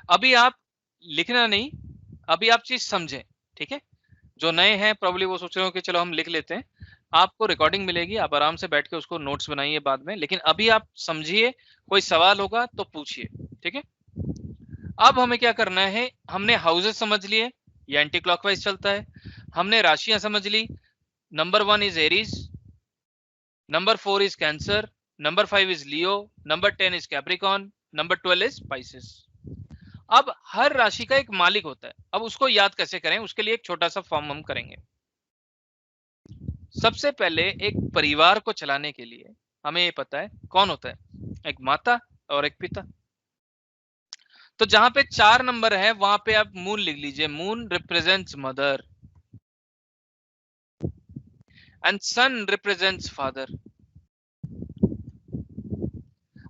अभी आप लिखना नहीं, अभी आप चीज समझें, ठीक है। जो नए हैं प्रॉब्ली वो सोच रहे हो कि चलो हम लिख लेते हैं, आपको रिकॉर्डिंग मिलेगी, आप आराम से बैठ के उसको नोट्स बनाइए बाद में, लेकिन अभी आप समझिए, कोई सवाल होगा तो पूछिए, ठीक है। अब हमें क्या करना है, हमने हाउसेस समझ लिए, ये एंटी क्लॉकवाइज चलता है। हमने राशियां समझ ली, number 1 is Aries, number 4 is Cancer, number 5 is Leo, number 10 is Capricorn, number 12 is Pisces. अब हर राशि का एक मालिक होता है, अब उसको याद कैसे करें, उसके लिए एक छोटा सा फॉर्म हम करेंगे। सबसे पहले एक परिवार को चलाने के लिए हमें ये पता है कौन होता है, एक माता और एक पिता। तो जहां पे 4 नंबर है वहां पे आप मून लिख लीजिए, moon represents mother and sun represents father.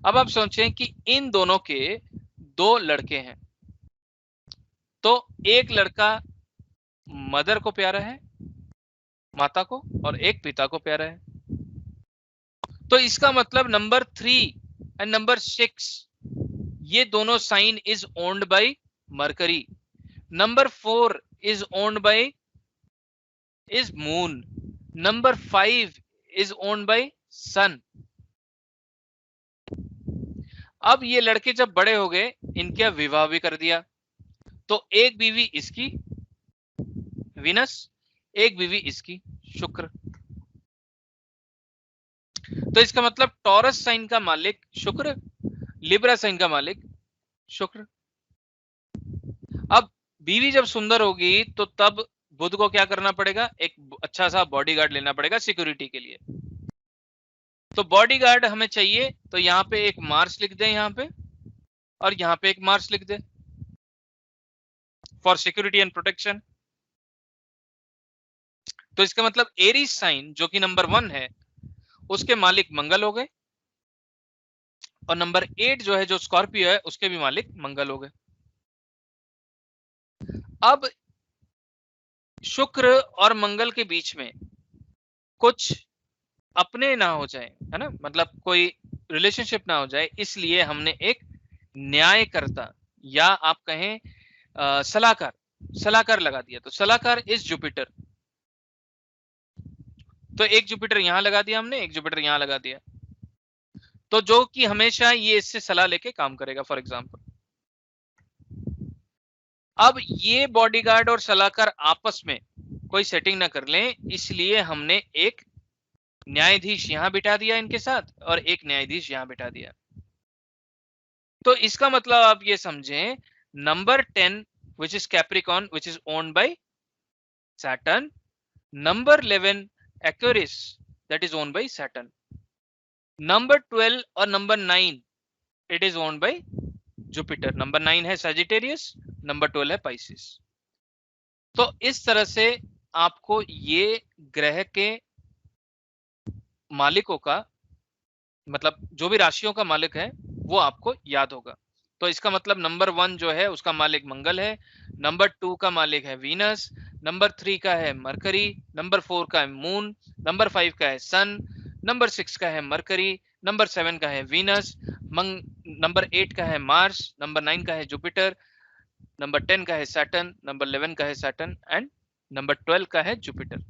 अब आप सोचें कि इन दोनों के 2 लड़के हैं, तो एक लड़का मदर को प्यारा है, माता को, और एक पिता को प्यारा है। तो इसका मतलब नंबर 3 एंड नंबर 6 ये दोनों sign is owned by Mercury, number 4 is owned by is Moon, number 5 is owned by Sun. अब ये लड़के जब बड़े हो गए, इनका विवाह भी कर दिया, तो एक बीवी इसकी वीनस, एक बीवी इसकी शुक्र। तो इसका मतलब टॉरस साइन का मालिक शुक्र, लिब्रा साइन का मालिक शुक्र। अब बीवी जब सुंदर होगी तो तब बुध को क्या करना पड़ेगा, एक अच्छा सा बॉडीगार्ड लेना पड़ेगा सिक्योरिटी के लिए। तो बॉडीगार्ड हमें चाहिए, तो यहां पे एक मार्स लिख दे यहां पे, और यहां पे एक मार्स लिख दे फॉर सिक्योरिटी एंड प्रोटेक्शन। तो इसका मतलब एरीज साइन जो कि नंबर 1 है उसके मालिक मंगल हो गए, और नंबर 8 जो है जो स्कॉर्पियो है उसके भी मालिक मंगल हो गए। अब शुक्र और मंगल के बीच में कुछ अपने ना हो जाए, है ना, मतलब कोई रिलेशनशिप ना हो जाए, इसलिए हमने एक न्यायकर्ता या आप कहें सलाहकार लगा दिया। तो सलाहकार इज जुपिटर, तो एक जुपिटर यहां लगा दिया हमने, एक जुपिटर यहां लगा दिया, तो जो कि हमेशा ये इससे सलाह लेके काम करेगा। फॉर एग्जांपल अब ये बॉडीगार्ड और सलाहकार आपस में कोई सेटिंग ना कर लें, इसलिए हमने एक न्यायाधीश यहां बिठा दिया इनके साथ, और एक न्यायाधीश यहां बिठा दिया। तो इसका मतलब आप ये समझें, number 10 which is Capricorn which is owned by Saturn, number 11 Aquarius that is owned by Saturn, number 12 और number 9 it is owned by Jupiter, number 9 है Sagittarius, number 12 है Pisces। तो इस तरह से आपको ये ग्रह के मालिकों का, मतलब जो भी राशियों का मालिक है वो आपको याद होगा। तो इसका मतलब नंबर 1 जो है उसका मालिक मंगल है, नंबर 2 का मालिक है वीनस, नंबर 3 का है मरकरी, नंबर 4 का है मून, नंबर 5 का है सन, नंबर 6 का है मरकरी, नंबर 7 का है वीनस, नंबर 8 का है मार्स, नंबर 9 का है जुपिटर, नंबर 10 का है सैटर्न, नंबर 11 का है सैटर्न, एंड नंबर 12 का है जुपिटर।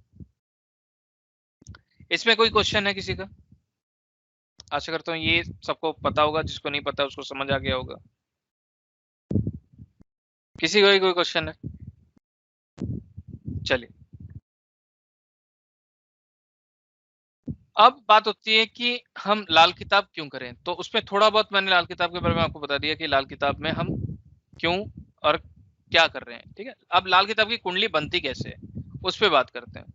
इसमें कोई क्वेश्चन है किसी का? आशा करता हूँ ये सबको पता होगा, जिसको नहीं पता उसको समझ आ गया होगा। किसी को कोई क्वेश्चन है? चलिए, अब बात होती है कि हम लाल किताब क्यों करें। तो उसमें थोड़ा बहुत मैंने लाल किताब के बारे में आपको बता दिया कि लाल किताब में हम क्यों और क्या कर रहे हैं, ठीक है। अब लाल किताब की कुंडली बनती कैसे है उस पर बात करते हैं।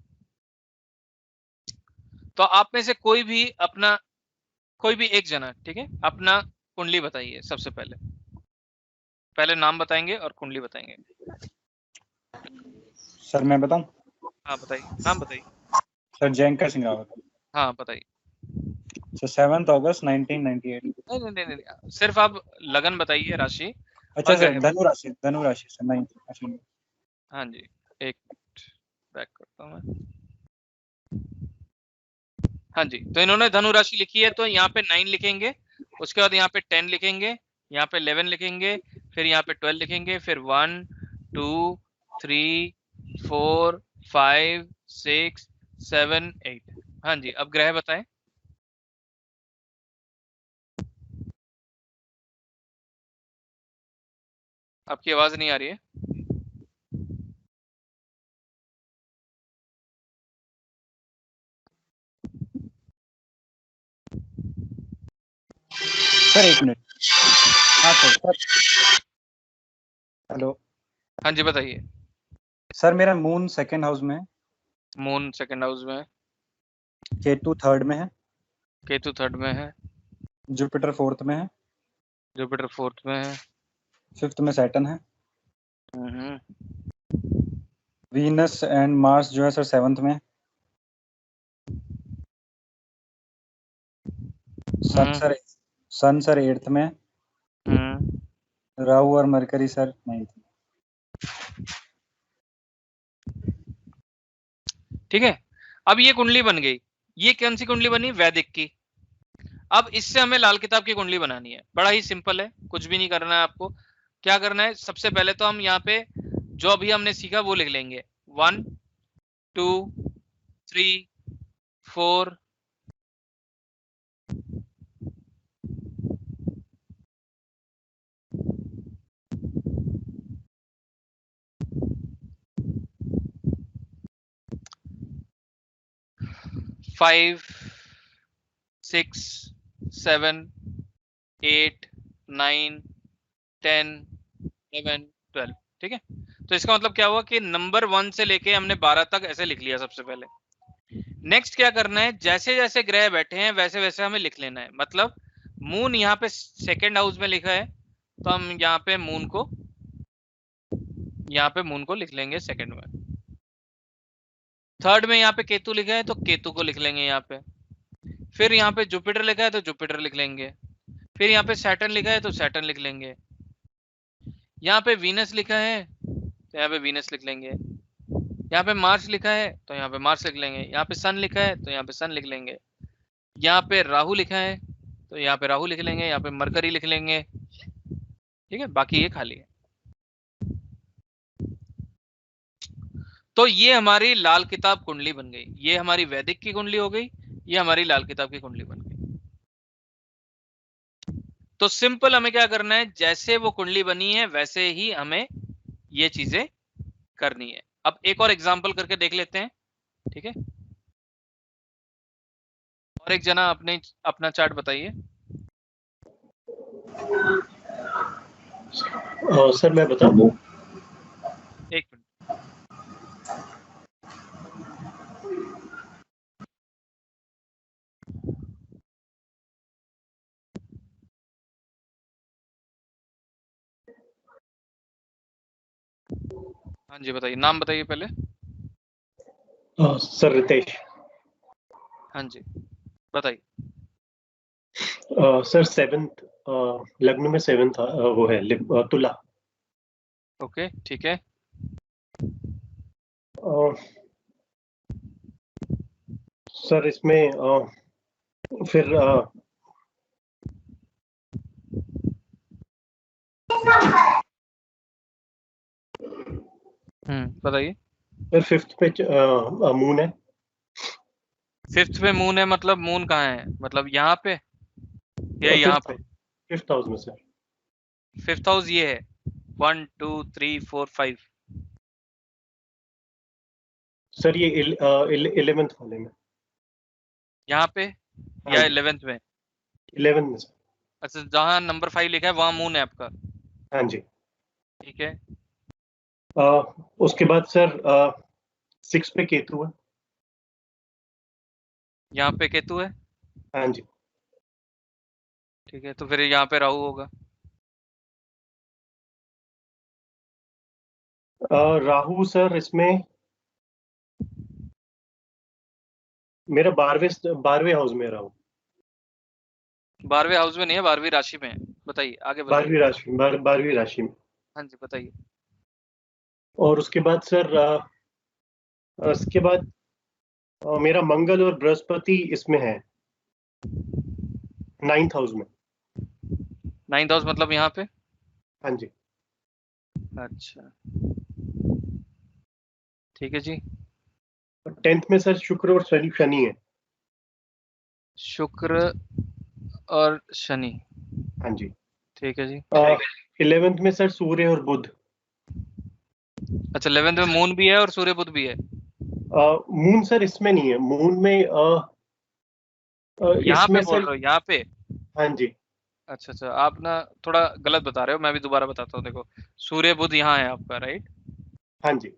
तो आप में से कोई भी एक जना, ठीक है, अपना कुंडली बताइए। सबसे पहले नाम बताएंगे और कुंडली बताएंगे। सर मैं बताऊं? हाँ बताइए, नाम बताइए। सर जयंकर सिंह रावत। हाँ बताइए। सर 7 अगस्त 1998। नहीं, सिर्फ आप लगन बताइए, राशि। अच्छा सर, धनु राशि सर। 9। हाँ जी, एक बैक करता हूँ मैं। हाँ जी, तो इन्होंने धनु राशि लिखी है, तो यहाँ पे 9 लिखेंगे, उसके बाद यहाँ पे 10 लिखेंगे, यहाँ पे 11 लिखेंगे, फिर यहाँ पे 12 लिखेंगे, फिर 1 2 3 4 5 6 7 8। हाँ जी, अब ग्रह बताएं। आपकी आवाज नहीं आ रही है। सर एक मिनट। हाँ सर। हेलो। हाँ जी, बताइए। सर मेरा मून सेकंड हाउस में है। मून सेकंड हाउस में है। केतु थर्ड में है। केतु थर्ड में है। जुपिटर फोर्थ में है। जुपिटर फोर्थ में है। फिफ्थ में सैटर्न है। वीनस एंड मार्स जो है सर सेवंथ में। सन सर एट्थ में। राहु और मरकरी सर नाइन्थ में। ठीक है, अब ये कुंडली बन गई। ये कौन सी कुंडली बनी? वैदिक की। अब इससे हमें लाल किताब की कुंडली बनानी है। बड़ा ही सिंपल है, कुछ भी नहीं करना है आपको। क्या करना है, सबसे पहले तो हम यहाँ पे जो अभी हमने सीखा वो लिख लेंगे। 1 2 3 4 5 6 7 8 9 10 11 12। ठीक है, तो इसका मतलब क्या हुआ कि नंबर 1 से लेके हमने 12 तक ऐसे लिख लिया सबसे पहले। नेक्स्ट क्या करना है, जैसे जैसे ग्रह बैठे हैं वैसे वैसे हमें लिख लेना है। मतलब मून यहाँ पे सेकेंड हाउस में लिखा है, तो हम यहाँ पे मून को लिख लेंगे सेकेंड में। थर्ड में यहाँ पे केतु लिखा है, तो केतु को लिख लेंगे यहाँ पे। फिर यहाँ पे जुपिटर लिखा है, तो जुपिटर लिख लेंगे। फिर यहाँ पे सैटर्न लिखा है, तो सैटर्न लिख लेंगे। यहाँ पे वीनस लिखा है, तो यहाँ पे वीनस लिख लेंगे। यहाँ पे मार्स लिखा है, तो यहाँ पे मार्स लिख लेंगे। यहाँ पे सन लिखा है, तो यहाँ पे सन लिख लेंगे। यहाँ पे राहु लिखा है, तो यहाँ पे राहु लिख लेंगे। यहाँ पे मरकरी लिख लेंगे। ठीक है, बाकी ये खाली है। तो ये हमारी लाल किताब कुंडली बन गई। ये हमारी वैदिक की कुंडली हो गई, ये हमारी लाल किताब की कुंडली बन गई। तो सिंपल हमें क्या करना है, जैसे वो कुंडली बनी है वैसे ही हमें ये चीजें करनी है। अब एक और एग्जांपल करके देख लेते हैं। ठीक है, और एक जना अपना चार्ट बताइए। सर मैं बता दूं। एक मिनट। हाँ जी, बताइए, नाम बताइए पहले। सर रितेश। हाँ जी, बताइए। सर सेवेंथ लग्न में सेवेंथ वो है तुला। ओके, ठीक है। सर इसमें फिर बताइए। फिर फिफ्थ पे मून है। फिफ्थ पे मून है, मतलब मून कहाँ है? मतलब यहाँ पे या यहाँ पे? फिफ्थ हाउस में सर। फिफ्थ हाउस ये है 1 2 3 4 5। सर ये 11th वाले में। यहाँ पे या 11th में? 11th में सर। अच्छा, जहाँ नंबर 5 लिखा है वहां मून है आपका? हाँ जी, ठीक है। उसके बाद सर 6 पे केतु है। यहाँ पे केतु है? हाँ जी। ठीक है, तो फिर यहाँ पे राहु होगा। राहु सर इसमें मेरा 12वें हाउस में राहु। 12वें हाउस में नहीं है, 12वीं राशि में है। बताइए, आगे बताइए। 12वीं राशि में। हाँ जी, बताइए। और उसके बाद सर उसके बाद मेरा मंगल और बृहस्पति इसमें है 9th हाउस में। 9th हाउस मतलब यहाँ पे? हाँ जी। अच्छा ठीक है जी। 10th में सर शुक्र और शनि है। शुक्र और शनि, हाँ जी। ठीक है जी। 11th में सर सूर्य और बुध। अच्छा 11th में मून भी है और सूर्य बुध भी है। मून सर इसमें नहीं है, मून में यहाँ पे इसमें बोल सर। रहे हो, यहाँ पे? हाँ जी। अच्छा अच्छा, आप ना थोड़ा गलत बता रहे हो, मैं भी दोबारा बताता हूँ। देखो सूर्य बुध यहाँ है आपका, राइट? हाँ जी।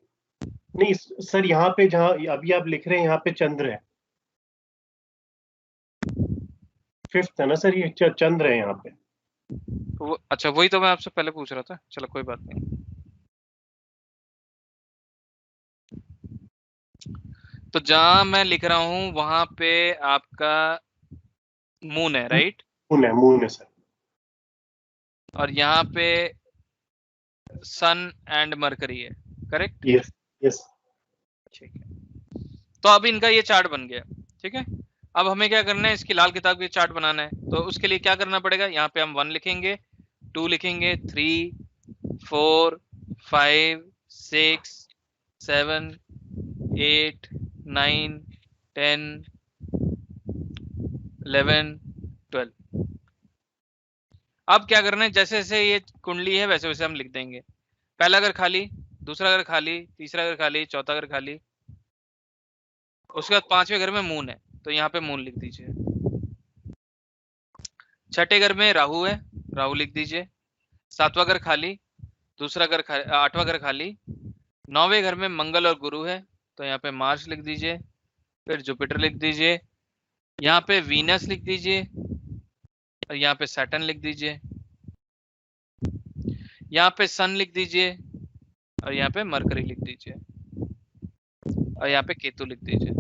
नहीं सर, यहाँ पे जहाँ अभी आप लिख रहे हैं यहाँ पे चंद्र है। 5th है ना सर, ये चंद्र है यहाँ पे। अच्छा वही तो मैं आपसे पहले पूछ रहा था। चलो कोई बात नहीं। तो जहां मैं लिख रहा हूं वहां पे आपका मून है, राइट? मून है सर। और यहाँ पे सन एंड मरकरी है, करेक्ट? Yes yes. ठीक है, तो अब इनका ये चार्ट बन गया। ठीक है, अब हमें क्या करना है, इसकी लाल किताब की चार्ट बनाना है। तो उसके लिए क्या करना पड़ेगा, यहाँ पे हम 1 लिखेंगे, 2 लिखेंगे, 3, 4, 5, 6, 7, 8, 9, 10, 11, 12। अब क्या करना है, जैसे जैसे ये कुंडली है वैसे वैसे हम लिख देंगे। पहला घर खाली, दूसरा घर खाली, तीसरा घर खाली, चौथा घर खाली। उसके बाद 5वें घर में मून है, तो यहाँ पे मून लिख दीजिए। 6ठे घर में राहु है, राहु लिख दीजिए। 7वां घर खाली, दूसरा घर खाली, 8वां घर खाली। 9वें घर में मंगल और गुरु है, तो यहाँ पे मार्स लिख दीजिए। फिर जुपिटर लिख दीजिए, यहाँ पे वीनस लिख दीजिए, और यहाँ पे सैटर्न लिख दीजिए। यहाँ पे सन लिख दीजिए, और यहाँ पे मरकरी लिख दीजिए, और यहाँ पे केतु लिख दीजिए।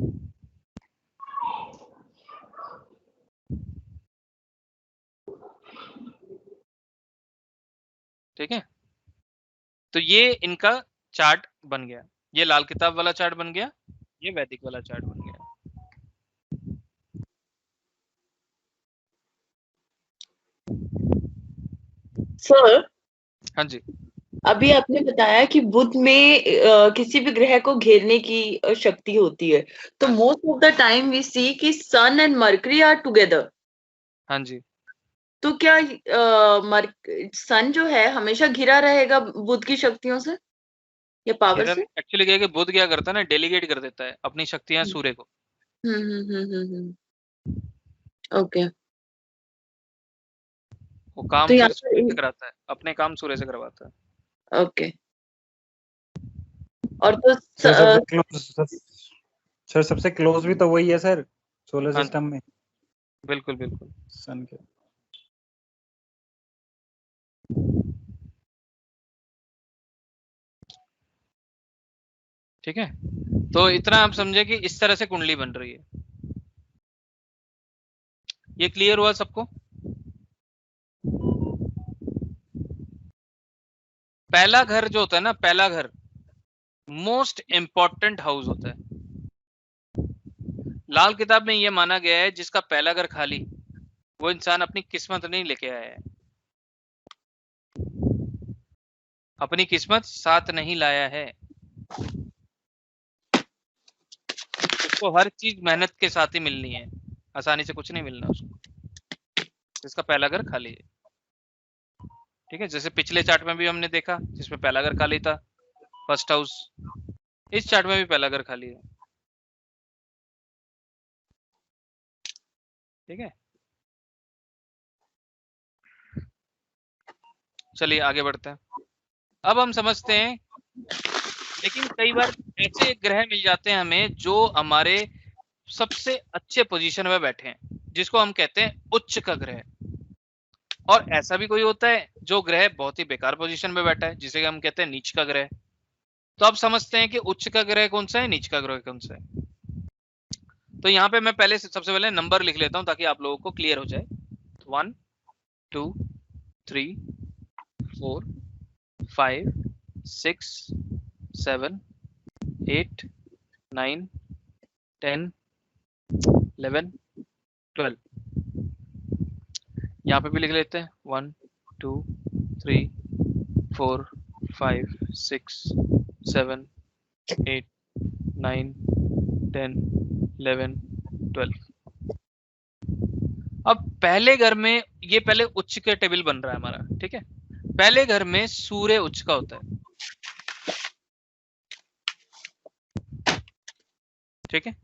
ठीक है, तो ये इनका चार्ट बन गया। ये लाल किताब वाला चार्ट बन गया, ये वैदिक वाला चार्ट बन गया। सर हाँ जी। अभी आपने बताया कि बुध में किसी भी ग्रह को घेरने की शक्ति होती है, तो most of the time we see कि Sun and Mercury are together. हाँ जी। तो क्या सन जो है हमेशा घिरा रहेगा बुध की शक्तियों से या पावर से? एक्चुअली क्या है कि बुध क्या करता है ना, डेलीगेट कर देता है अपनी शक्तियां सूर्य को। ओके। वो काम तो फिर सूर्य से कराता है, अपने काम सूर्य से करवाता है। ओके। और तो सर सबसे क्लोज भी तो वही है सर सोलर हाँ, सिस्टम में। बिल्कुल बिल्कुल सन के। ठीक है, तो इतना आप समझे कि इस तरह से कुंडली बन रही है। ये क्लियर हुआ सबको? पहला घर जो होता है ना, पहला घर मोस्ट इंपॉर्टेंट हाउस होता है। लाल किताब में यह माना गया है जिसका पहला घर खाली, वो इंसान अपनी किस्मत नहीं लेके आया है, अपनी किस्मत साथ नहीं लाया है। उसको हर चीज मेहनत के साथ ही मिलनी है, आसानी से कुछ नहीं मिलना उसको, जिसका पहला घर खाली है। ठीक है, जैसे पिछले चार्ट में भी हमने देखा जिसमें पहला घर खाली था, फर्स्ट हाउस। इस चार्ट में भी पहला घर खाली है। ठीक है, चलिए आगे बढ़ते हैं। अब हम समझते हैं, लेकिन कई बार ऐसे ग्रह मिल जाते हैं हमें जो हमारे सबसे अच्छे पोजीशन में बैठे हैं, जिसको हम कहते हैं उच्च का ग्रह। और ऐसा भी कोई होता है जो ग्रह बहुत ही बेकार पोजीशन में बैठा है, जिसे हम कहते हैं नीच का ग्रह। तो अब समझते हैं कि उच्च का ग्रह कौन सा है, नीच का ग्रह कौन सा है। तो यहाँ पे मैं पहले सबसे पहले नंबर लिख लेता हूं ताकि आप लोगों को क्लियर हो जाए। 1 2 3 4 5 6 7 8 9 10, 11, 12। यहाँ पे भी लिख लेते हैं 1, 2, 3, 4, 5, 6, 7, 8, 9, 10, 11, 12। अब पहले घर में ये पहले उच्च के टेबल बन रहा है हमारा, ठीक है। पहले घर में सूर्य उच्च का होता है, ठीक है।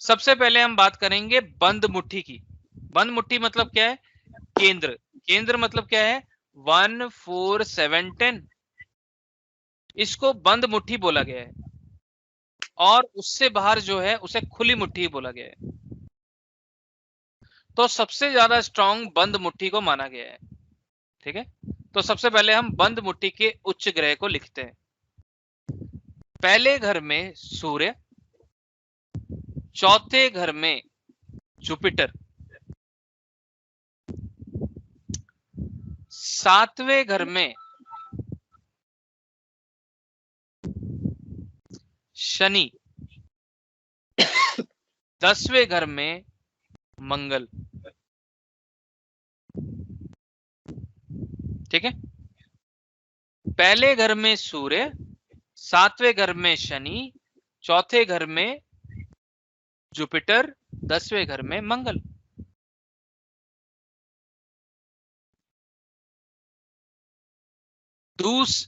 सबसे पहले हम बात करेंगे बंद मुट्ठी की। बंद मुट्ठी मतलब क्या है? केंद्र। केंद्र मतलब क्या है? 1, 4, 7, 10। इसको बंद मुट्ठी बोला गया है और उससे बाहर जो है उसे खुली मुट्ठी बोला गया है। तो सबसे ज्यादा स्ट्रांग बंद मुट्ठी को माना गया है, ठीक है। तो सबसे पहले हम बंद मुट्ठी के उच्च ग्रह को लिखते हैं। पहले घर में सूर्य, चौथे घर में जुपिटर, सातवें घर में शनि, 10वें घर में मंगल, ठीक है। पहले घर में सूर्य, सातवें घर में शनि, चौथे घर में जुपिटर, 10वें घर में मंगल।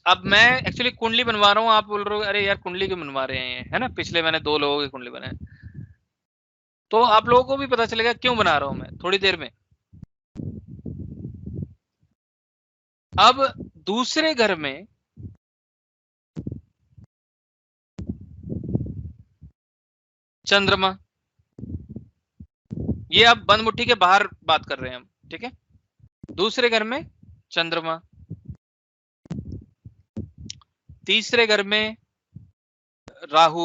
अब मैं एक्चुअली कुंडली बनवा रहा हूं, आप बोल रहे हो अरे यार कुंडली क्यों बनवा रहे हैं, है ना। पिछले मैंने 2 लोगों की कुंडली बनाई, तो आप लोगों को भी पता चलेगा क्यों बना रहा हूं मैं थोड़ी देर में। अब दूसरे घर में चंद्रमा, ये अब बंद मुट्ठी के बाहर बात कर रहे हैं हम, ठीक है। दूसरे घर में चंद्रमा, तीसरे घर में राहु,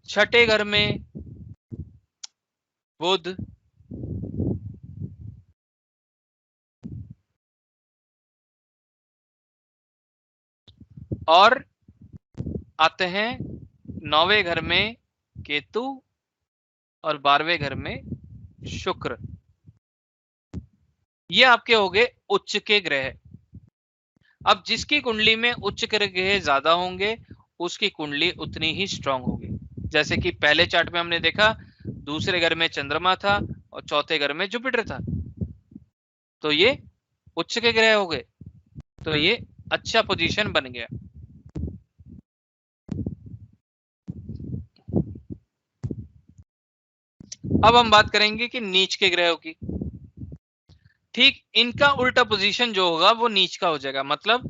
छठे घर में बुध, और आते हैं 9वें घर में केतु और 12वें घर में शुक्र। ये आपके हो गए उच्च के ग्रह। अब जिसकी कुंडली में उच्च के ग्रह ज्यादा होंगे उसकी कुंडली उतनी ही स्ट्रांग होगी। जैसे कि पहले चार्ट में हमने देखा दूसरे घर में चंद्रमा था और चौथे घर में जुपिटर था, तो ये उच्च के ग्रह हो गए, तो ये अच्छा पोजीशन बन गया। अब हम बात करेंगे कि नीच के ग्रहों की। ठीक इनका उल्टा पोजीशन जो होगा वो नीच का हो जाएगा। मतलब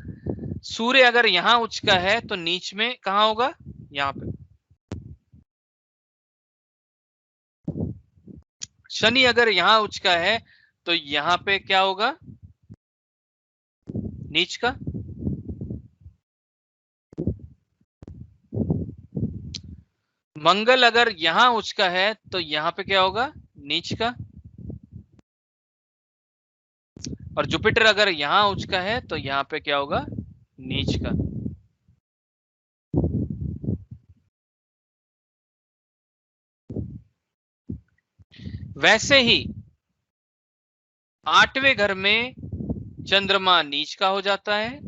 सूर्य अगर यहां उच्च का है तो नीच में कहां होगा? यहां पे। शनि अगर यहां उच्च का है तो यहां पे क्या होगा? नीच का। मंगल अगर यहां उच्च का है तो यहां पे क्या होगा? नीच का। और जुपिटर अगर यहां उच्च का है तो यहां पे क्या होगा? नीच का। वैसे ही 8वें घर में चंद्रमा नीच का हो जाता है,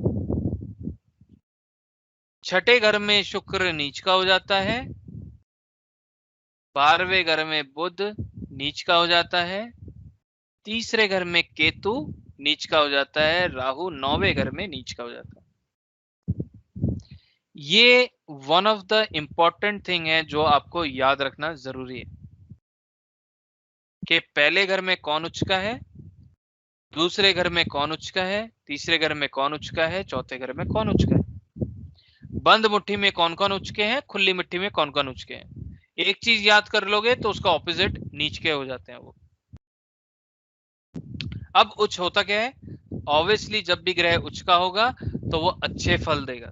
छठे घर में शुक्र नीच का हो जाता है, 12वें घर में बुध नीच का हो जाता है, तीसरे घर में केतु नीच का हो जाता है, राहु 9वें घर में नीच का हो जाता है। ये one of the important thing है जो आपको याद रखना जरूरी है कि पहले घर में कौन उच्च का है, दूसरे घर में कौन उच्च का है, तीसरे घर में कौन उच्च का है, चौथे घर में कौन उच्च का है। बंद मुट्ठी में कौन कौन उच्च के हैं, खुली मुट्ठी में कौन कौन उच्च के हैं। एक चीज याद कर लोगे तो उसका ऑपोजिट नीच के हो जाते हैं वो। अब उच्च होता क्या है? ऑब्वियसली जब भी ग्रह उच्च का होगा तो वो अच्छे फल देगा,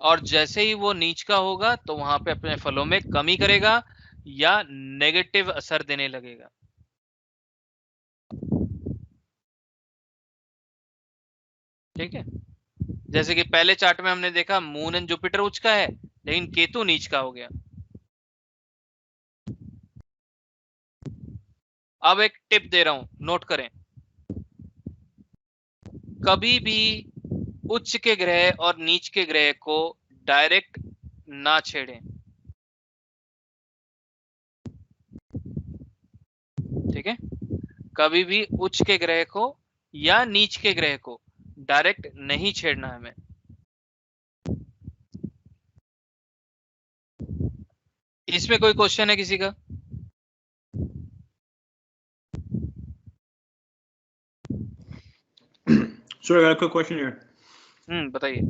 और जैसे ही वो नीच का होगा तो वहां पे अपने फलों में कमी करेगा या नेगेटिव असर देने लगेगा। ठीक है। जैसे कि पहले चार्ट में हमने देखा मून एंड जुपिटर उच्च का है, लेकिन केतु नीच का हो गया। अब एक टिप दे रहा हूं, नोट करें, कभी भी उच्च के ग्रह और नीच के ग्रह को डायरेक्ट ना छेड़ें, ठीक है? कभी भी उच्च के ग्रह को या नीच के ग्रह को डायरेक्ट नहीं छेड़ना है हमें। इसमें कोई क्वेश्चन है किसी का? Sorry, I got a quick question here. बताइए।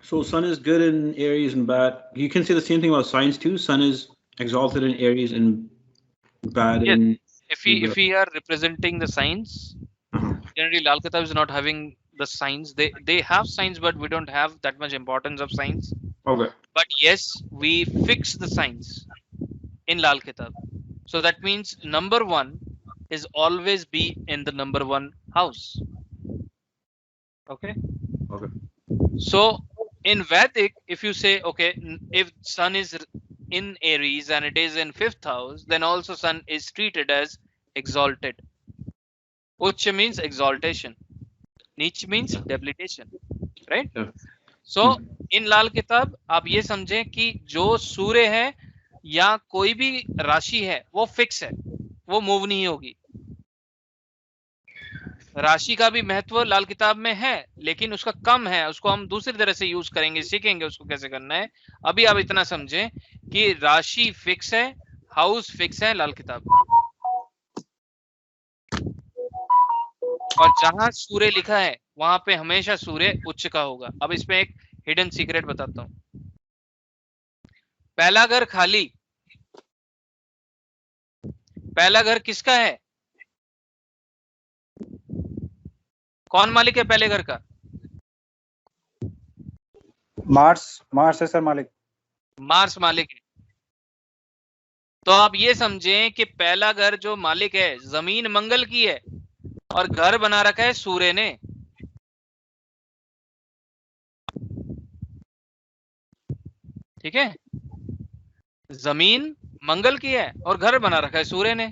So sun is good in Aries and bad. You can say the same thing about signs too. Sun is exalted in Aries and bad Yes. in. If we are representing the signs, generally Lal Kitab is not having the signs. They have signs, but we don't have that much importance of signs. Okay. But yes, we fix the signs in Lal Kitab. So that means number 1 is always be in the number 1 house. Okay. Okay. So in Vedic, if you say, okay, if sun is in Aries and it is in 5th house, then also sun is treated as exalted. Uch means exaltation. Neech means debilitation. Right? Yeah. So in Lal Kitab, आप ये समझें कि जो सूर्य है या कोई भी राशि है वो फिक्स है, वो मूव नहीं होगी। राशि का भी महत्व लाल किताब में है, लेकिन उसका कम है, उसको हम दूसरी तरह से यूज करेंगे, सीखेंगे उसको कैसे करना है। अभी आप इतना समझें कि राशि फिक्स है, हाउस फिक्स है लाल किताब, और जहां सूर्य लिखा है वहां पे हमेशा सूर्य उच्च का होगा। अब इसमें एक हिडन सीक्रेट बताता हूं। पहला घर खाली, पहला घर किसका है? कौन मालिक है पहले घर का? मार्स है सर मालिक। मार्स मालिक है। तो आप ये समझें कि पहला घर जो मालिक है, जमीन मंगल की है और घर बना रखा है सूर्य ने। ठीक है, जमीन मंगल की है और घर बना रखा है सूर्य ने।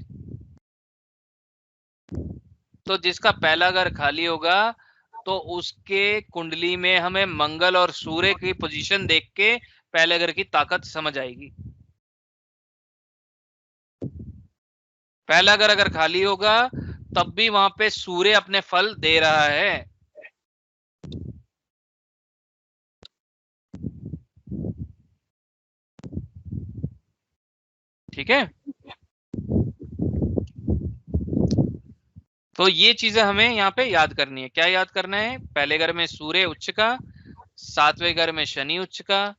तो जिसका पहला घर खाली होगा तो उसके कुंडली में हमें मंगल और सूर्य की पोजीशन देख के पहले घर की ताकत समझ आएगी। पहला घर अगर खाली होगा तब भी वहां पे सूर्य अपने फल दे रहा है। ठीक है, तो ये चीजें हमें यहाँ पे याद करनी है। क्या याद करना है? पहले घर में सूर्य उच्च का, 7वें घर में शनि उच्च का,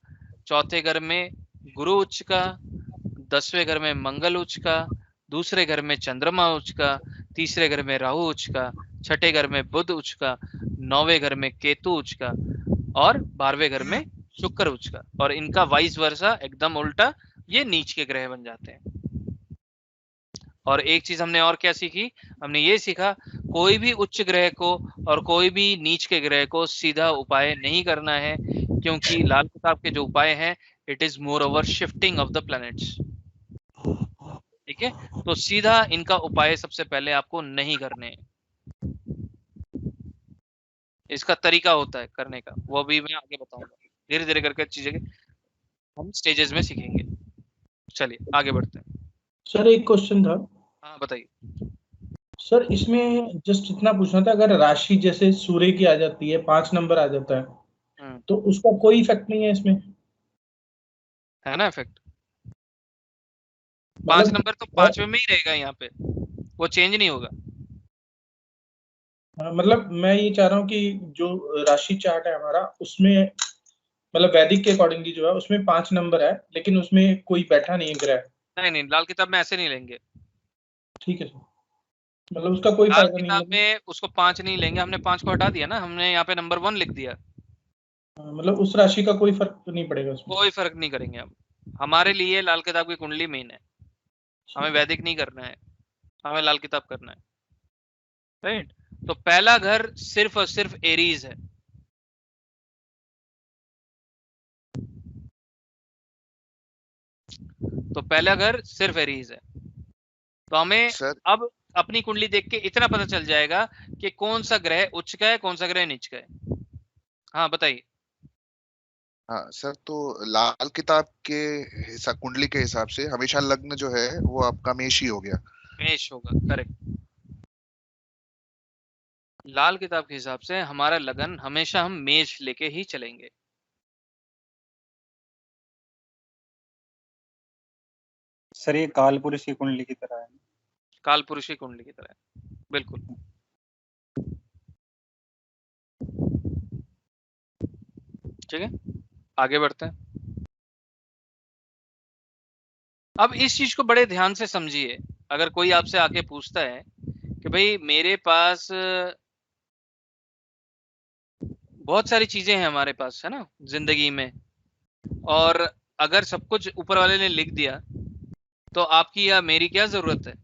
4थे घर में गुरु उच्च का, 10वें घर में मंगल उच्च का, दूसरे घर में चंद्रमा उच्च का, तीसरे घर में राहु उच्च का, 6ठे घर में बुध उच्च का, 9वें घर में केतु उच्च का और 12वें घर में शुक्र उच्च का। और इनका वाइस वर्सा एकदम उल्टा, ये नीच के ग्रह बन जाते हैं। और एक चीज हमने और क्या सीखी? हमने ये सीखा कोई भी उच्च ग्रह को और कोई भी नीच के ग्रह को सीधा उपाय नहीं करना है, क्योंकि लाल किताब के जो उपाय हैं it is more over shifting of the planets. ठीक है, तो सीधा इनका उपाय सबसे पहले आपको नहीं करने हैं। इसका तरीका होता है करने का, वो भी मैं आगे बताऊंगा। धीरे धीरे करके चीजें हम स्टेजेस में सीखेंगे। चलिए आगे बढ़ते हैं। सर एक क्वेश्चन था। हाँ बताइए। सर इसमें जस्ट इतना पूछना था, अगर राशि जैसे सूर्य की आ जाती है, 5 नंबर आ जाता है, तो उसका कोई इफेक्ट नहीं है इसमें? है ना इफेक्ट। 5 नंबर तो 5वें में ही रहेगा, यहाँ पे वो चेंज नहीं होगा। मतलब मैं ये चाह रहा हूँ कि जो राशि चार्ट है हमारा, उसमें मतलब वैदिक के अकॉर्डिंगली जो है उसमें 5 नंबर है, लेकिन उसमें कोई बैठा नहीं है ग्रह। नहीं, लाल किताब में ऐसे नहीं लेंगे। ठीक है सर, मतलब उसका कोई लाल फायदा नहीं किताब में उसको 5 नहीं लेंगे, हमने 5 को हटा दिया ना, हमने यहाँ पे नंबर 1 लिख दिया। मतलब उस राशि का कोई फर्क नहीं पड़ेगा उसमें? कोई फर्क नहीं करेंगे हम। हमारे लिए लाल किताब की कुंडली मेन है, हमें वैदिक नहीं करना है, हमें लाल किताब करना है। राइट, तो पहला घर सिर्फ और सिर्फ एरीज है। तो पहला घर सिर्फ एरीज है। तो हमें अब अपनी कुंडली देख के इतना पता चल जाएगा कि कौन सा ग्रह उच्च का है, कौन सा ग्रह नीच का है। हाँ बताइए। हाँ सर, तो लाल किताब के हिसाब, कुंडली के हिसाब से हमेशा लग्न जो है वो आपका मेष ही हो गया। मेष होगा, करेक्ट। लाल किताब के हिसाब से हमारा लगन हमेशा हम मेष लेके ही चलेंगे। सर ये कालपुरुष की कुंडली की तरह है। कालपुरुष की कुंडली की तरह है, बिल्कुल। ठीक है, आगे बढ़ते हैं। अब इस चीज को बड़े ध्यान से समझिए। अगर कोई आपसे आके पूछता है कि भाई मेरे पास बहुत सारी चीजें हैं, हमारे पास है ना जिंदगी में, और अगर सब कुछ ऊपर वाले ने लिख दिया तो आपकी या मेरी क्या जरूरत है?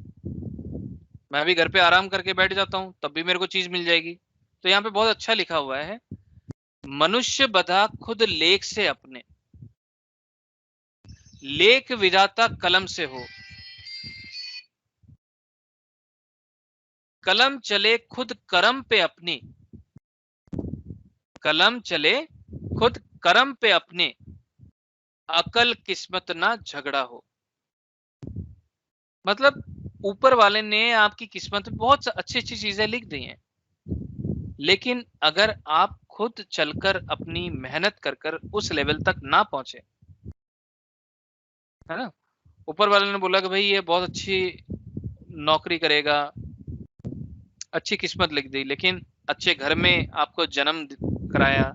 मैं भी घर पे आराम करके बैठ जाता हूं, तब भी मेरे को चीज मिल जाएगी। तो यहाँ पे बहुत अच्छा लिखा हुआ है, मनुष्य बधा खुद लेख से अपने, लेख विधाता कलम से हो, कलम चले खुद कर्म पे अपनी, कलम चले खुद कर्म पे अपने, अकल किस्मत ना झगड़ा हो। मतलब ऊपर वाले ने आपकी किस्मत में बहुत अच्छी अच्छी चीजें लिख दी हैं, लेकिन अगर आप खुद चलकर अपनी मेहनत कर कर उस लेवल तक ना पहुंचे, है ना, ऊपर वाले ने बोला कि भाई ये बहुत अच्छी नौकरी करेगा, अच्छी किस्मत लिख दी, लेकिन अच्छे घर में आपको जन्म कराया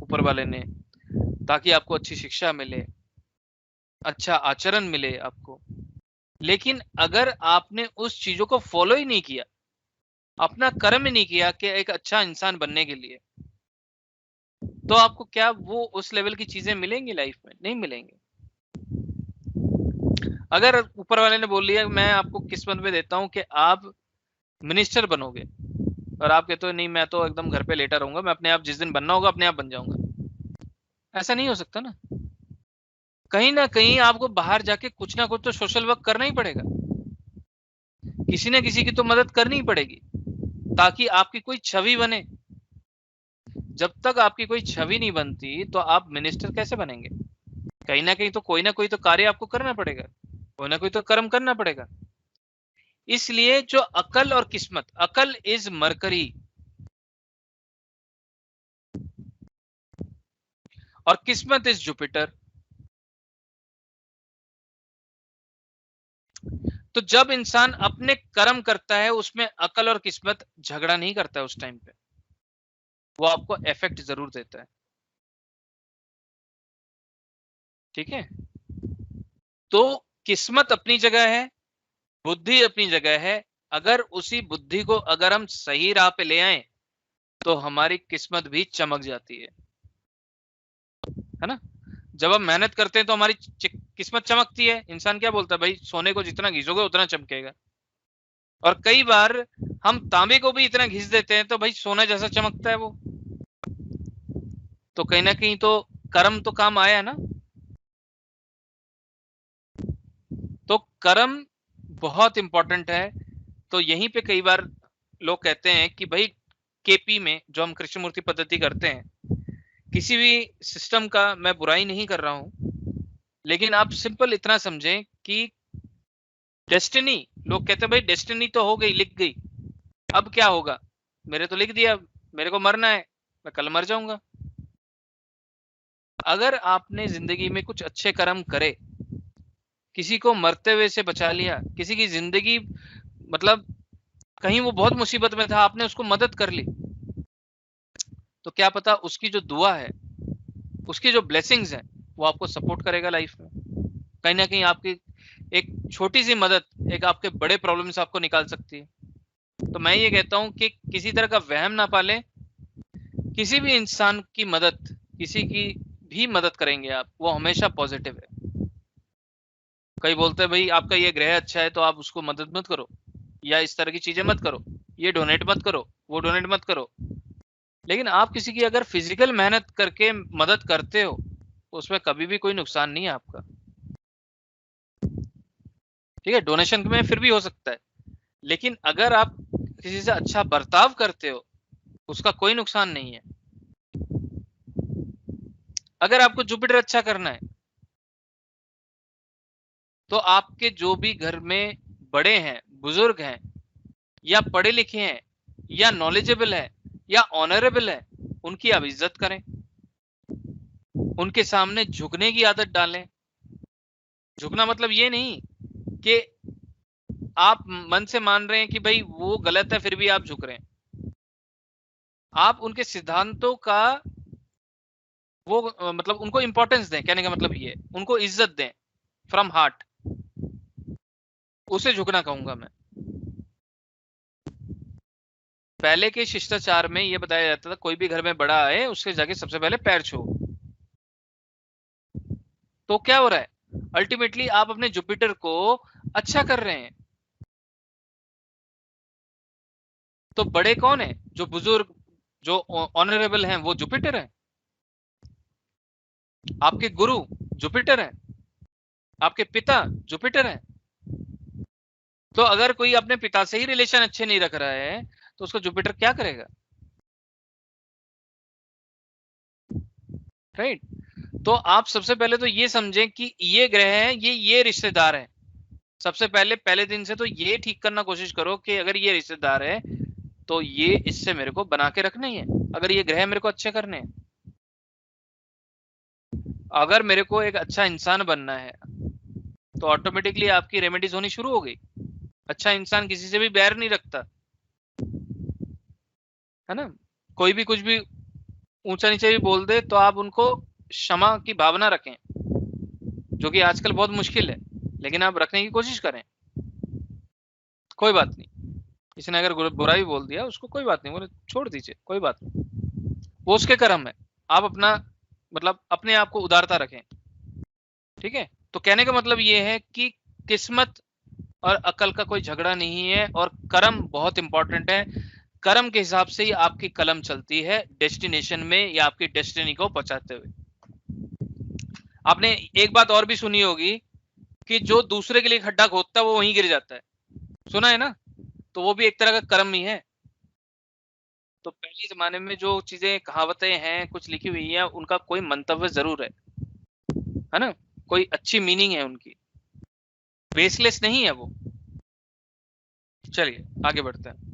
ऊपर वाले ने ताकि आपको अच्छी शिक्षा मिले, अच्छा आचरण मिले आपको, लेकिन अगर आपने उस चीजों को फॉलो ही नहीं किया, अपना कर्म ही नहीं किया कि एक अच्छा इंसान बनने के लिए, तो आपको क्या वो उस लेवल की चीजें मिलेंगी लाइफ में? नहीं मिलेंगी। अगर ऊपर वाले ने बोल लिया मैं आपको किस्मत में देता हूं कि आप मिनिस्टर बनोगे, और आप कहते हो नहीं मैं तो एकदम घर पे लेटा रहूंगा, मैं अपने आप जिस दिन बनना होगा अपने आप बन जाऊंगा, ऐसा नहीं हो सकता ना। कहीं ना कहीं आपको बाहर जाके कुछ ना कुछ तो सोशल वर्क करना ही पड़ेगा, किसी न किसी की तो मदद करनी ही पड़ेगी ताकि आपकी कोई छवि बने। जब तक आपकी कोई छवि नहीं बनती तो आप मिनिस्टर कैसे बनेंगे? कहीं ना कहीं तो कोई ना कोई तो कार्य आपको करना पड़ेगा, कोई ना कोई तो कर्म करना पड़ेगा। इसलिए जो अकल और किस्मत, अकल इज मरकरी और किस्मत इज जुपिटर। तो जब इंसान अपने कर्म करता है उसमें अकल और किस्मत झगड़ा नहीं करता है, उस टाइम पे वो आपको इफेक्ट जरूर देता है। ठीक है, तो किस्मत अपनी जगह है, बुद्धि अपनी जगह है। अगर उसी बुद्धि को अगर हम सही राह पे ले आए तो हमारी किस्मत भी चमक जाती है ना। जब हम मेहनत करते हैं तो हमारी किस्मत चमकती है। इंसान क्या बोलता है, भाई सोने को जितना घिसोगे उतना चमकेगा। और कई बार हम तांबे को भी इतना घिस देते हैं तो भाई सोना जैसा चमकता है वो। तो कहीं ना कहीं तो कर्म तो काम आया ना। तो कर्म बहुत इंपॉर्टेंट है। तो यहीं पे कई बार लोग कहते हैं कि भाई केपी में जो हम कृष्णमूर्ति पद्धति करते हैं, किसी भी सिस्टम का मैं बुराई नहीं कर रहा हूं, लेकिन आप सिंपल इतना समझें कि डेस्टिनी, लोग कहते हैं भाई डेस्टिनी तो हो गई, लिख गई, अब क्या होगा, मेरे तो लिख दिया, मेरे को मरना है, मैं कल मर जाऊंगा। अगर आपने जिंदगी में कुछ अच्छे कर्म करे, किसी को मरते हुए से बचा लिया, किसी की जिंदगी मतलब कहीं वो बहुत मुसीबत में था, आपने उसको मदद कर ली, तो क्या पता उसकी जो दुआ है, उसकी जो ब्लेसिंग्स हैं, वो आपको सपोर्ट करेगा लाइफ में। कहीं ना कहीं आपकी एक छोटी सी मदद एक आपके बड़े प्रॉब्लम से आपको निकाल सकती है। तो मैं ये कहता हूं कि किसी तरह का वहम ना पाले, किसी भी इंसान की मदद, किसी की भी मदद करेंगे आप, वो हमेशा पॉजिटिव है। कई बोलते हैं भाई आपका ये ग्रह अच्छा है तो आप उसको मदद मत करो, या इस तरह की चीजें मत करो, ये डोनेट मत करो, वो डोनेट मत करो। लेकिन आप किसी की अगर फिजिकल मेहनत करके मदद करते हो तो उसमें कभी भी कोई नुकसान नहीं है आपका। ठीक है, डोनेशन में फिर भी हो सकता है, लेकिन अगर आप किसी से अच्छा बर्ताव करते हो उसका कोई नुकसान नहीं है। अगर आपको जुपिटर अच्छा करना है तो आपके जो भी घर में बड़े हैं, बुजुर्ग हैं, या पढ़े लिखे हैं, या नॉलेजेबल है, या ऑनरेबल है, उनकी आप इज्जत करें, उनके सामने झुकने की आदत डालें। झुकना मतलब ये नहीं कि आप मन से मान रहे हैं कि भाई वो गलत है फिर भी आप झुक रहे हैं। आप उनके सिद्धांतों का वो मतलब उनको इंपॉर्टेंस दें, कहने का मतलब ये, उनको इज्जत दें फ्रॉम हार्ट, उसे झुकना कहूंगा मैं। पहले के शिष्टाचार में ये बताया जाता था कोई भी घर में बड़ा आए उसके जाके सबसे पहले पैर छू। तो क्या हो रहा है, अल्टीमेटली आप अपने जुपिटर को अच्छा कर रहे हैं। तो बड़े कौन है, जो बुजुर्ग, जो ऑनरेबल हैं, वो जुपिटर है। आपके गुरु जुपिटर है, आपके पिता जुपिटर है। तो अगर कोई अपने पिता से ही रिलेशन अच्छे नहीं रख रहा है तो उसको जुपिटर क्या करेगा, राइट? तो आप सबसे पहले तो ये समझें कि ये ग्रह है, ये रिश्तेदार है। सबसे पहले दिन से तो ये ठीक करना कोशिश करो कि अगर ये रिश्तेदार है तो ये इससे मेरे को बना के रखना ही है। अगर ये ग्रह मेरे को अच्छे करने हैं, अगर मेरे को एक अच्छा इंसान बनना है तो ऑटोमेटिकली आपकी रेमेडीज होनी शुरू हो गई। अच्छा इंसान किसी से भी बैर नहीं रखता, है ना? कोई भी कुछ भी ऊंचा नीचे भी बोल दे तो आप उनको क्षमा की भावना रखें, जो कि आजकल बहुत मुश्किल है, लेकिन आप रखने की कोशिश करें। कोई बात नहीं, किसी ने अगर बुरा भी बोल दिया उसको कोई बात नहीं, बोले छोड़ दीजिए, कोई बात नहीं, वो उसके कर्म है। आप अपना मतलब अपने आप को उदारता रखें, ठीक है? तो कहने का मतलब ये है कि किस्मत और अकल का कोई झगड़ा नहीं है, और कर्म बहुत इंपॉर्टेंट है। कर्म के हिसाब से ही आपकी कलम चलती है डेस्टिनेशन में या आपकी डेस्टिनी को पहुंचाते हुए। आपने एक बात और भी सुनी होगी कि जो दूसरे के लिए खड्डा खोदता है वो वहीं गिर जाता है, सुना है ना? तो वो भी एक तरह का कर्म ही है। तो पहले जमाने में जो चीजें कहावतें हैं कुछ लिखी हुई है, उनका कोई मंतव्य जरूर है ना? कोई अच्छी मीनिंग है उनकी, बेसलेस नहीं है वो। चलिए आगे बढ़ते हैं।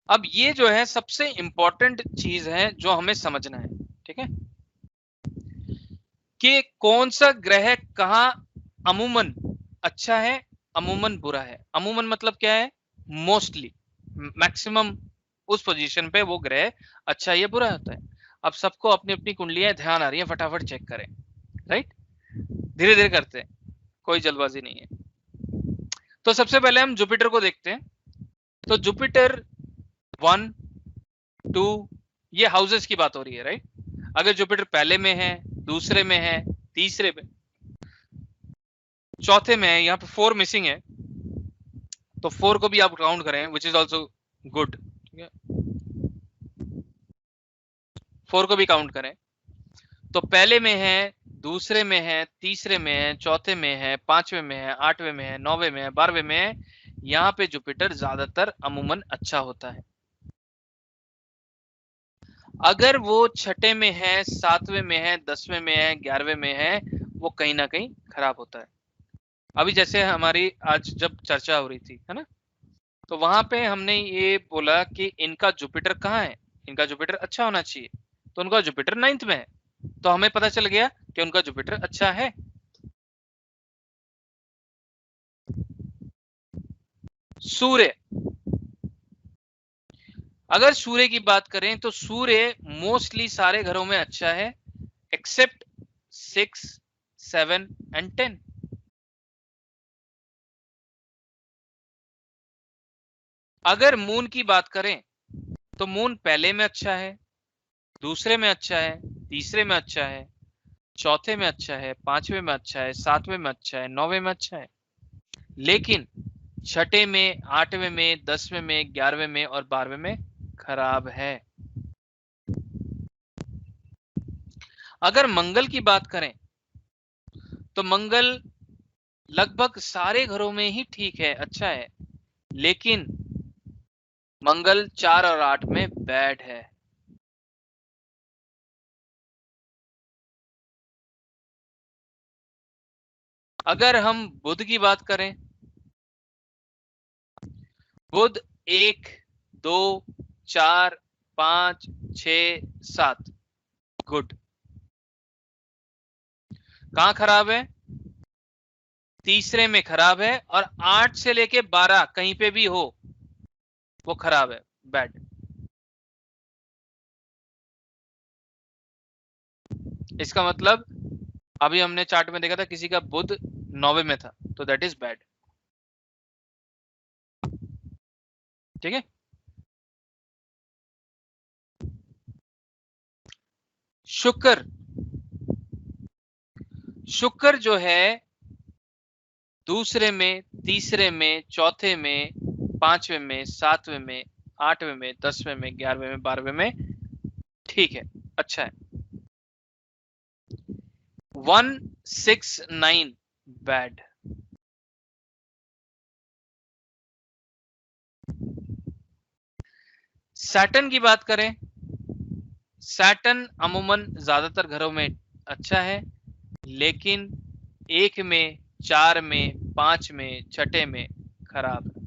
अब ये जो है सबसे इंपॉर्टेंट चीज है जो हमें समझना है, ठीक है? कि कौन सा ग्रह कहाँ अमूमन अच्छा है, अमूमन बुरा है। अमूमन मतलब क्या है, मोस्टली, मैक्सिमम उस पोजीशन पे वो ग्रह अच्छा या बुरा होता है। अब सबको अपनी अपनी कुंडलियां ध्यान आ रही है, फटाफट चेक करें, राइट? धीरे धीरे करते हैं, कोई जल्दबाजी नहीं है। तो सबसे पहले हम जुपिटर को देखते हैं। तो जुपिटर 1, 2 ये हाउसेस की बात हो रही है, राइट? अगर जुपिटर पहले में है, दूसरे में है, तीसरे में, चौथे में है, यहाँ पे 4 मिसिंग है, तो 4 को भी आप काउंट करें, विच इज ऑल्सो गुड, ठीक है? 4 को भी काउंट करें। तो पहले में है, दूसरे में है, तीसरे में है, चौथे में है, पांचवें में है, आठवें में है, 9वें में है, 12वें में है। यहाँ पे जुपिटर ज्यादातर अमूमन अच्छा होता है। अगर वो छठे में है, 7वें में है, 10वें में है, 11वें में है, वो कहीं ना कहीं खराब होता है। अभी जैसे हमारी आज जब चर्चा हो रही थी, है ना, तो वहां पे हमने ये बोला कि इनका जुपिटर कहाँ है, इनका जुपिटर अच्छा होना चाहिए, तो उनका जुपिटर 9th में है, तो हमें पता चल गया कि उनका जुपिटर अच्छा है। सूर्य, अगर सूर्य की बात करें तो सूर्य मोस्टली सारे घरों में अच्छा है एक्सेप्ट 6, 7 एंड 10। अगर मून की बात करें तो मून पहले में अच्छा है, दूसरे में अच्छा है, तीसरे में अच्छा है, चौथे में अच्छा है, 5वें में अच्छा है, 7वें में अच्छा है, 9वें में अच्छा है, लेकिन छठे में, 8वें में, 10वें में, 11वें में और 12वें में खराब है। अगर मंगल की बात करें तो मंगल लगभग सारे घरों में ही ठीक है, अच्छा है, लेकिन मंगल 4 और 8 में बैड है। अगर हम बुध की बात करें, बुध 1, 2, 4, 5, 6, 7 गुड। कहां खराब है? तीसरे में खराब है, और 8 से लेके 12 कहीं पे भी हो वो खराब है, बैड। इसका मतलब अभी हमने चार्ट में देखा था किसी का बुध 9वें में था, तो दैट इज बैड। ठीक है। शुक्र, शुक्र जो है दूसरे में, तीसरे में, चौथे में, 5वें में, 7वें में, 8वें में, 10वें में, 11वें में, 12वें में ठीक है, अच्छा है। 1, 6, 9 बैड। सैटर्न की बात करें, सैटर्न अमूमन ज्यादातर घरों में अच्छा है, लेकिन 1 में, 4 में, 5 में, 6 में खराब है।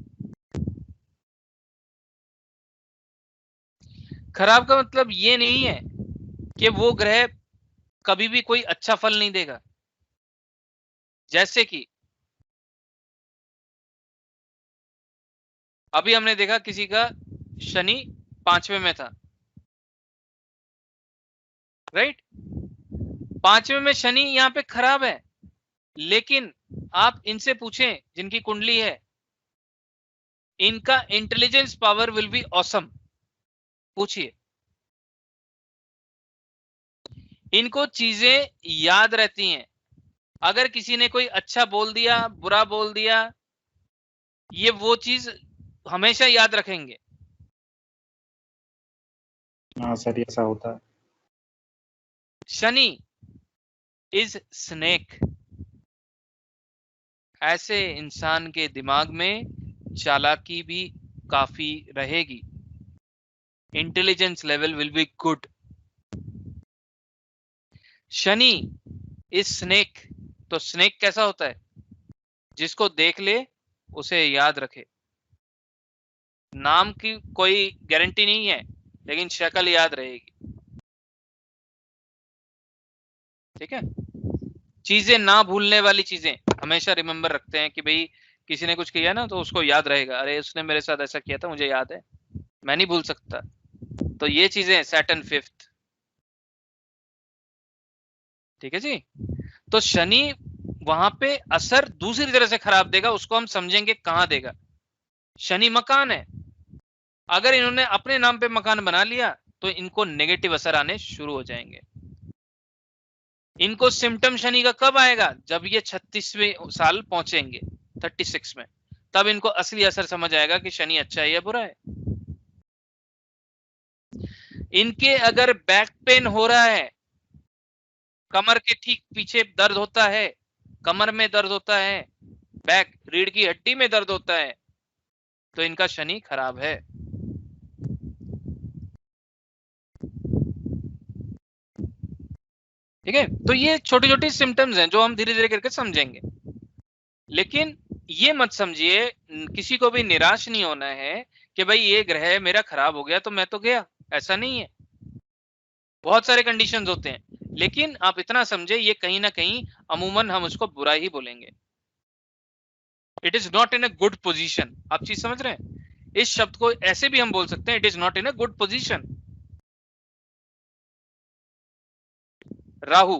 खराब का मतलब ये नहीं है कि वो ग्रह कभी भी कोई अच्छा फल नहीं देगा। जैसे कि अभी हमने देखा किसी का शनि 5वें में था, राइट। 5वें में शनि यहां पे खराब है, लेकिन आप इनसे पूछें जिनकी कुंडली है, इनका intelligence power will be awesome. पूछिए, इनको चीजें याद रहती हैं। अगर किसी ने कोई अच्छा बोल दिया, बुरा बोल दिया, ये वो चीज हमेशा याद रखेंगे। हाँ सर, ऐसा होता है। Shani is snake. ऐसे इंसान के दिमाग में चालाकी भी काफी रहेगी। Intelligence level will be good. Shani is snake, तो स्नेक कैसा होता है? जिसको देख ले उसे याद रखे। नाम की कोई गारंटी नहीं है, लेकिन शक्ल याद रहेगी। ठीक है। चीजें ना भूलने वाली चीजें हमेशा रिमेम्बर रखते हैं कि भाई किसी ने कुछ किया ना तो उसको याद रहेगा, अरे उसने मेरे साथ ऐसा किया था, मुझे याद है, मैं नहीं भूल सकता। तो ये चीजें सैटर्न 5th। ठीक है जी। तो शनि वहां पे असर दूसरी तरह से खराब देगा, उसको हम समझेंगे कहां देगा। शनि मकान है, अगर इन्होंने अपने नाम पे मकान बना लिया तो इनको नेगेटिव असर आने शुरू हो जाएंगे। इनको सिम्टम शनि का कब आएगा? जब ये 36वें साल पहुंचेंगे, 36 में, तब इनको असली असर समझ आएगा कि शनि अच्छा है या बुरा है। इनके अगर बैक पेन हो रहा है, कमर के ठीक पीछे दर्द होता है, कमर में दर्द होता है, बैक रीढ़ की हड्डी में दर्द होता है, तो इनका शनि खराब है। ठीक है। तो ये छोटी छोटी सिम्टम्स हैं जो हम धीरे धीरे करके समझेंगे, लेकिन ये मत समझिए, किसी को भी निराश नहीं होना है कि भाई ये ग्रह मेरा खराब हो गया तो मैं तो गया, ऐसा नहीं है। बहुत सारे कंडीशंस होते हैं, लेकिन आप इतना समझे ये कहीं ना कहीं अमूमन हम उसको बुरा ही बोलेंगे। It is not in a good position. आप चीज समझ रहे हैं? इस शब्द को ऐसे भी हम बोल सकते हैं, it is not in a good position. Rahu,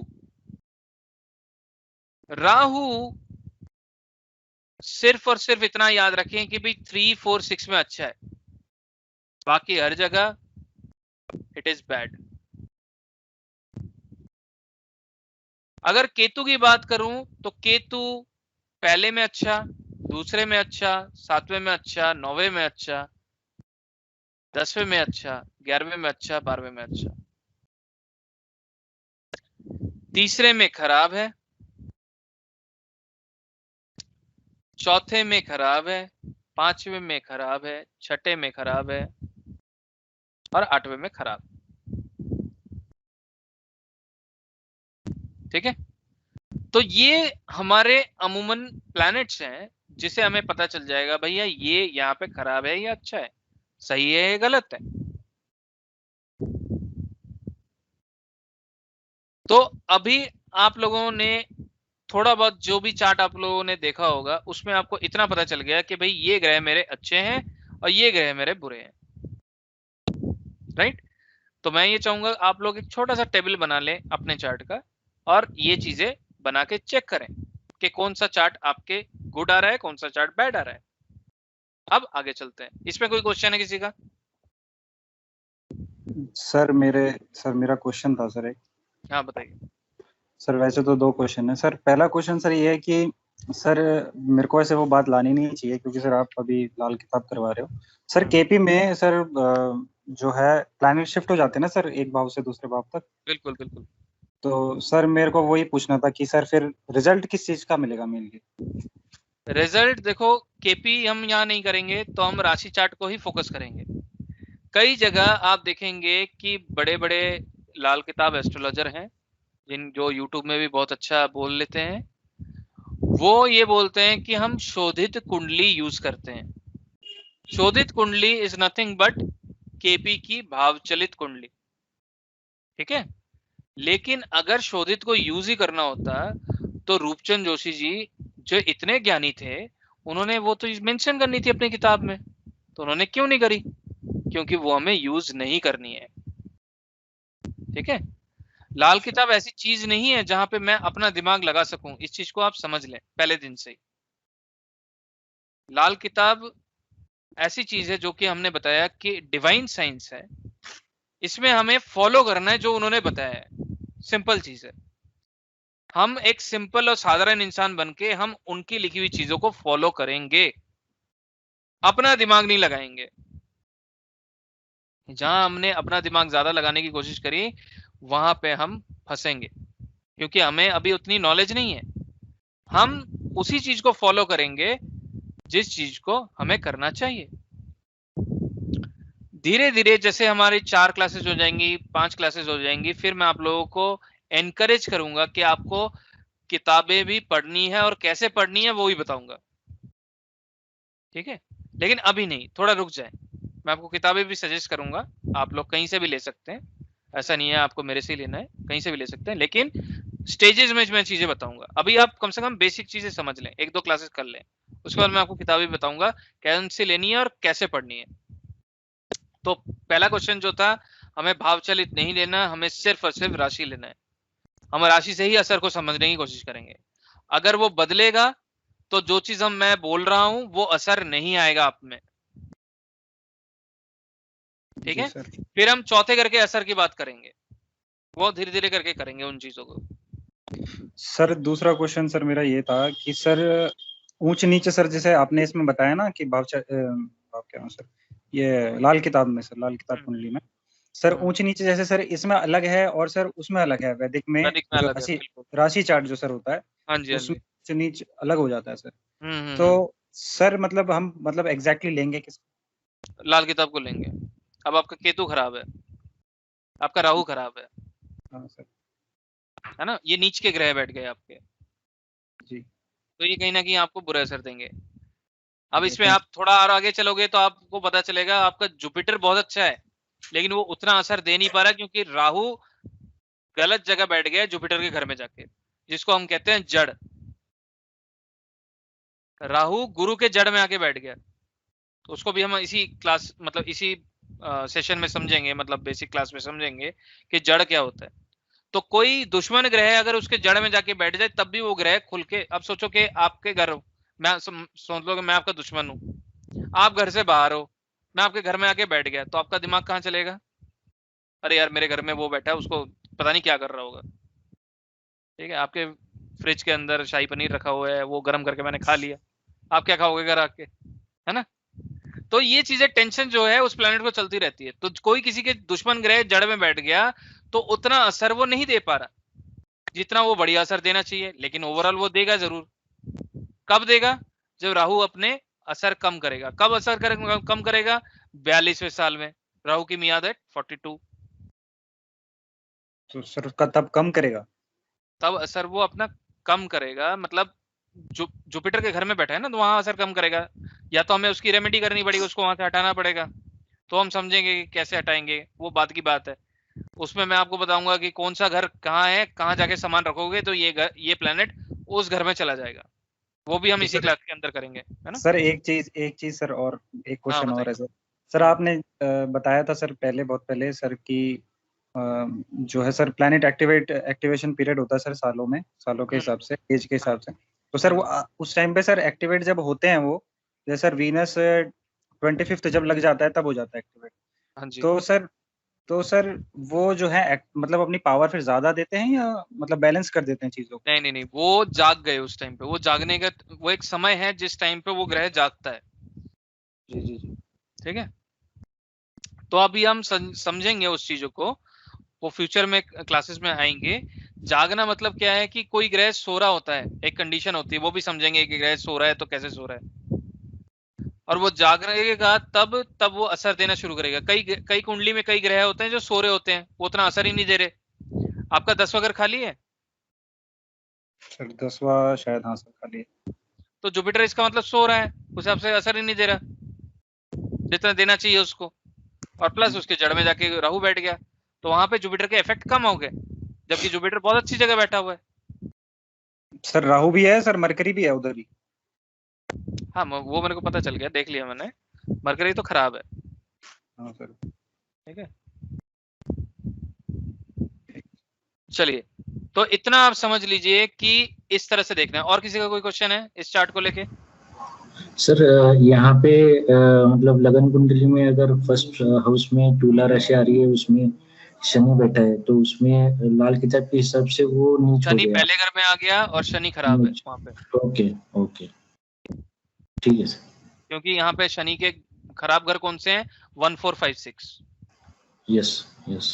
Rahu सिर्फ और सिर्फ इतना याद रखें कि भाई 3, 4, 6 में अच्छा है, बाकी हर जगह इट इज बैड। अगर केतु की बात करूं तो केतु पहले में अच्छा, दूसरे में अच्छा, 7वें में अच्छा, 9वें में अच्छा, 10वें में अच्छा, 11वें में अच्छा, 12वें में अच्छा, तीसरे में खराब है, चौथे में खराब है, पांचवें में खराब है, छठे में खराब है और आठवें में खराब। ठीक है, तो ये हमारे अमूमन प्लैनेट्स हैं जिसे हमें पता चल जाएगा भैया ये यहाँ पे खराब है या अच्छा है, सही है या गलत है। तो अभी आप लोगों ने थोड़ा बहुत जो भी चार्ट आप लोगों ने देखा होगा उसमें आपको इतना पता चल गया कि भाई ये ग्रह मेरे अच्छे हैं और ये ग्रह मेरे बुरे हैं, राइट। तो मैं ये चाहूंगा आप लोग एक छोटा सा टेबल बना लें अपने चार्ट का और ये चीजें बना के चेक करें कि कौन सा चार्ट आपके गुड आ रहा है, कौन सा चार्ट बैड आ रहा है। अब आगे चलते हैं। इसमें कोई क्वेश्चन है किसी का? सर मेरा क्वेश्चन था सर एक। हाँ बताइए। सर वैसे तो 2 क्वेश्चन है सर। पहला क्वेश्चन सर ये है कि सर मेरे को ऐसे वो बात लानी नहीं चाहिए क्योंकि सर आप अभी लाल किताब करवा रहे हो सर। केपी में सर जो है प्लैनेट शिफ्ट हो जाते हैं ना सर, एक भाव से दूसरे भाव तक। बिल्कुल बिल्कुल। तो सर मेरे को वही पूछना था कि सर फिर रिजल्ट किस चीज का मिलेगा मेनली? रिजल्ट देखो, केपी हम यहाँ नहीं करेंगे तो हम राशि चार्ट को ही फोकस करेंगे। कई जगह आप देखेंगे कि बड़े बड़े लाल किताब एस्ट्रोलॉजर हैं जो यूट्यूब में भी बहुत अच्छा बोल लेते हैं, वो ये बोलते हैं कि हम शोधित कुंडली यूज करते हैं। शोधित कुंडली इज नथिंग बट केपी की भावचलित कुंडली, ठीक है। लेकिन अगर शोधित को यूज ही करना होता तो रूपचंद जोशी जी जो इतने ज्ञानी थे उन्होंने वो तो मेंशन करनी थी अपनी किताब में, तो उन्होंने क्यों नहीं करी? क्योंकि वो हमें यूज नहीं करनी है, ठीक है। लाल किताब ऐसी चीज नहीं है जहां पे मैं अपना दिमाग लगा सकूं, इस चीज को आप समझ लें पहले दिन से ही। लाल किताब ऐसी चीज है जो कि हमने बताया कि डिवाइन साइंस है, इसमें हमें फॉलो करना है जो उन्होंने बताया है। सिंपल चीज है, हम एक सिंपल और साधारण इंसान बनके हम उनकी लिखी हुई चीजों को फॉलो करेंगे, अपना दिमाग नहीं लगाएंगे। जहां हमने अपना दिमाग ज्यादा लगाने की कोशिश करी वहां पे हम फंसेंगे, क्योंकि हमें अभी उतनी नॉलेज नहीं है। हम उसी चीज को फॉलो करेंगे जिस चीज को हमें करना चाहिए। धीरे धीरे जैसे हमारी 4 क्लासेस हो जाएंगी, 5 क्लासेस हो जाएंगी, फिर मैं आप लोगों को एनकरेज करूंगा कि आपको किताबें भी पढ़नी है और कैसे पढ़नी है वो भी बताऊंगा, ठीक है। लेकिन अभी नहीं, थोड़ा रुक जाए। मैं आपको किताबें भी सजेस्ट करूंगा, आप लोग कहीं से भी ले सकते हैं, ऐसा नहीं है आपको मेरे से ही लेना है, कहीं से भी ले सकते हैं, लेकिन स्टेजेस में मैं चीजें बताऊंगा। अभी आप कम से कम बेसिक चीजें समझ लें, 1-2 क्लासेस कर लें, उसके बाद मैं आपको किताबें बताऊंगा कैसे लेनी है और कैसे पढ़नी है। तो पहला क्वेश्चन जो था, हमें भावचलित नहीं लेना, हमें सिर्फ और सिर्फ राशि लेना है। हम राशि से ही असर को समझने की कोशिश करेंगे। अगर वो बदलेगा तो जो चीज मैं बोल रहा हूं वो असर नहीं आएगा आप में, ठीक है। फिर हम चौथे करके असर की बात करेंगे, वो धीरे धीरे करके करेंगे उन चीजों को। सर दूसरा क्वेश्चन सर मेरा ये था कि सर ऊंच नीचे सर जैसे आपने इसमें बताया ना कि भाव क्या सर ये लाल किताब में सर, लाल किताब कुंडली में सर ऊंच नीचे जैसे सर इसमें अलग है और सर उसमें अलग है, वैदिक में जो राशि चार्ट जो सर होता है, हाँ जी, उसमें नीचे अलग हो जाता है सर। तो सर मतलब हम मतलब एग्जैक्टली लेंगे किस? लाल किताब को लेंगे। अब आपका केतु खराब है, आपका राहु खराब है, हाँ सर, है ना, ये नीच के ग्रह बैठ गए आपके जी, तो ये कहीं ना कहीं आपको बुरा असर देंगे। अब इसमें आप थोड़ा और आगे चलोगे तो आपको पता चलेगा आपका जुपिटर बहुत अच्छा है, लेकिन वो उतना असर दे नहीं पा रहा क्योंकि राहु गलत जगह बैठ गया जुपिटर के घर में जाके, जिसको हम कहते हैं जड़। राहु गुरु के जड़ में आके बैठ गया, तो उसको भी हम इसी क्लास मतलब इसी सेशन में समझेंगे, मतलब बेसिक क्लास में समझेंगे कि जड़ क्या होता है। तो कोई दुश्मन ग्रह अगर उसके जड़ में जाके बैठ जाए तब भी वो ग्रह खुल के, अब सोचो कि आपके घर हो, मैं सोच लो कि मैं आपका दुश्मन हूं, आप घर से बाहर हो, मैं आपके घर में आके बैठ गया, तो आपका दिमाग कहाँ चलेगा? अरे यार मेरे घर में वो बैठा है, उसको पता नहीं क्या कर रहा होगा, ठीक है। आपके फ्रिज के अंदर शाही पनीर रखा हुआ है, वो गर्म करके मैंने खा लिया, आप क्या खाओगे घर आके, है ना। तो ये चीजें टेंशन जो है उस प्लेनेट को चलती रहती है। तो कोई किसी के दुश्मन ग्रह जड़ में बैठ गया तो उतना असर वो नहीं दे पा रहा जितना वो बढ़िया असर देना चाहिए, लेकिन ओवरऑल वो देगा जरूर। कब देगा? जब राहु अपने असर कम करेगा। कब असर कम करेगा? 42वें साल में। राहु की मियाद है 42। तो सर उसका तब कम करेगा? तब असर वो अपना कम करेगा, मतलब जुपिटर के घर में बैठा है ना, तो वहां असर कम करेगा। या तो हमें उसकी रेमेडी करनी पड़ेगी, उसको वहां से हटाना पड़ेगा, तो हम समझेंगे कि कैसे हटाएंगे, वो बात की बात है। उसमें मैं आपको बताऊंगा कि कौन सा घर कहाँ है, कहाँ जाके सामान रखोगे तो ये प्लेनेट उस घर में चला जाएगा। वो भी हम तो इसी सर, क्लास के अंदर करेंगे, है ना? सर एक चीज सर, और एक हाँ, क्वेश्चन और है बताइए। सर। सर आपने बताया था सर पहले, बहुत पहले सर कि जो है सर प्लैनेट एक्टिवेशन पीरियड होता है सर सालों में, सालों के हिसाब से, एज के हिसाब से। तो सर वो उस टाइम पे सर एक्टिवेट जब होते हैं वो, जैसे सर वीनस 25th जब लग जाता है तब हो जाता है एक्टिवेट। हाँ जी। तो सर वो जो है मतलब अपनी पावर फिर ज्यादा देते हैं या मतलब बैलेंस कर देते हैं चीजों को? नहीं, वो जाग गए उस टाइम पे। वो जागने का वो एक समय है जिस टाइम पे वो ग्रह जागता है। जी जी जी, ठीक है। तो अभी हम समझेंगे उस चीजों को, वो फ्यूचर में क्लासेस में आएंगे। जागना मतलब क्या है कि कोई ग्रह सो रहा होता है, एक कंडीशन होती है, वो भी समझेंगे कि ग्रह सो रहा है तो कैसे सो रहा है, और वो जागेगा तब वो असर देना शुरू करेगा। कई कुंडली में कई ग्रह होते हैं जो सो रहे होते हैं, वो उतना असर ही नहीं दे रहे। आपका 10वां घर खाली है सर 10वां शायद, हाँ सर खाली है। तो जुपिटर इसका मतलब सो रहा है, उस हिसाब से असर ही नहीं दे रहा जितना देना चाहिए उसको। और प्लस उसके जड़ में जाके राहु बैठ गया, तो वहां पे जुपिटर के इफेक्ट कम हो गए, जबकि जुपिटर बहुत अच्छी जगह बैठा हुआ है। सर राहु भी है सर, मरकरी भी है उधर ही। हाँ, वो मेरे को पता चल गया, देख लिया मैंने। मरकरी तो खराब है। हाँ सर। ठीक है, चलिए, तो इतना आप समझ लीजिए कि इस तरह से देखना है। और किसी का कोई क्वेश्चन है इस चार्ट को लेके? सर यहाँ पे मतलब लगन कुंडली में अगर फर्स्ट हाउस में तुला राशि आ रही है, उसमें शनि बैठा है, तो उसमें लाल किताब के हिसाब से वो नीच हो शनि गया। पहले घर में आ गया और शनि खराब है वहां पे। ओके ओके, ठीक है सर। क्योंकि यहाँ पे शनि के खराब घर कौन से हैं? 1 4 5 6। Yes yes.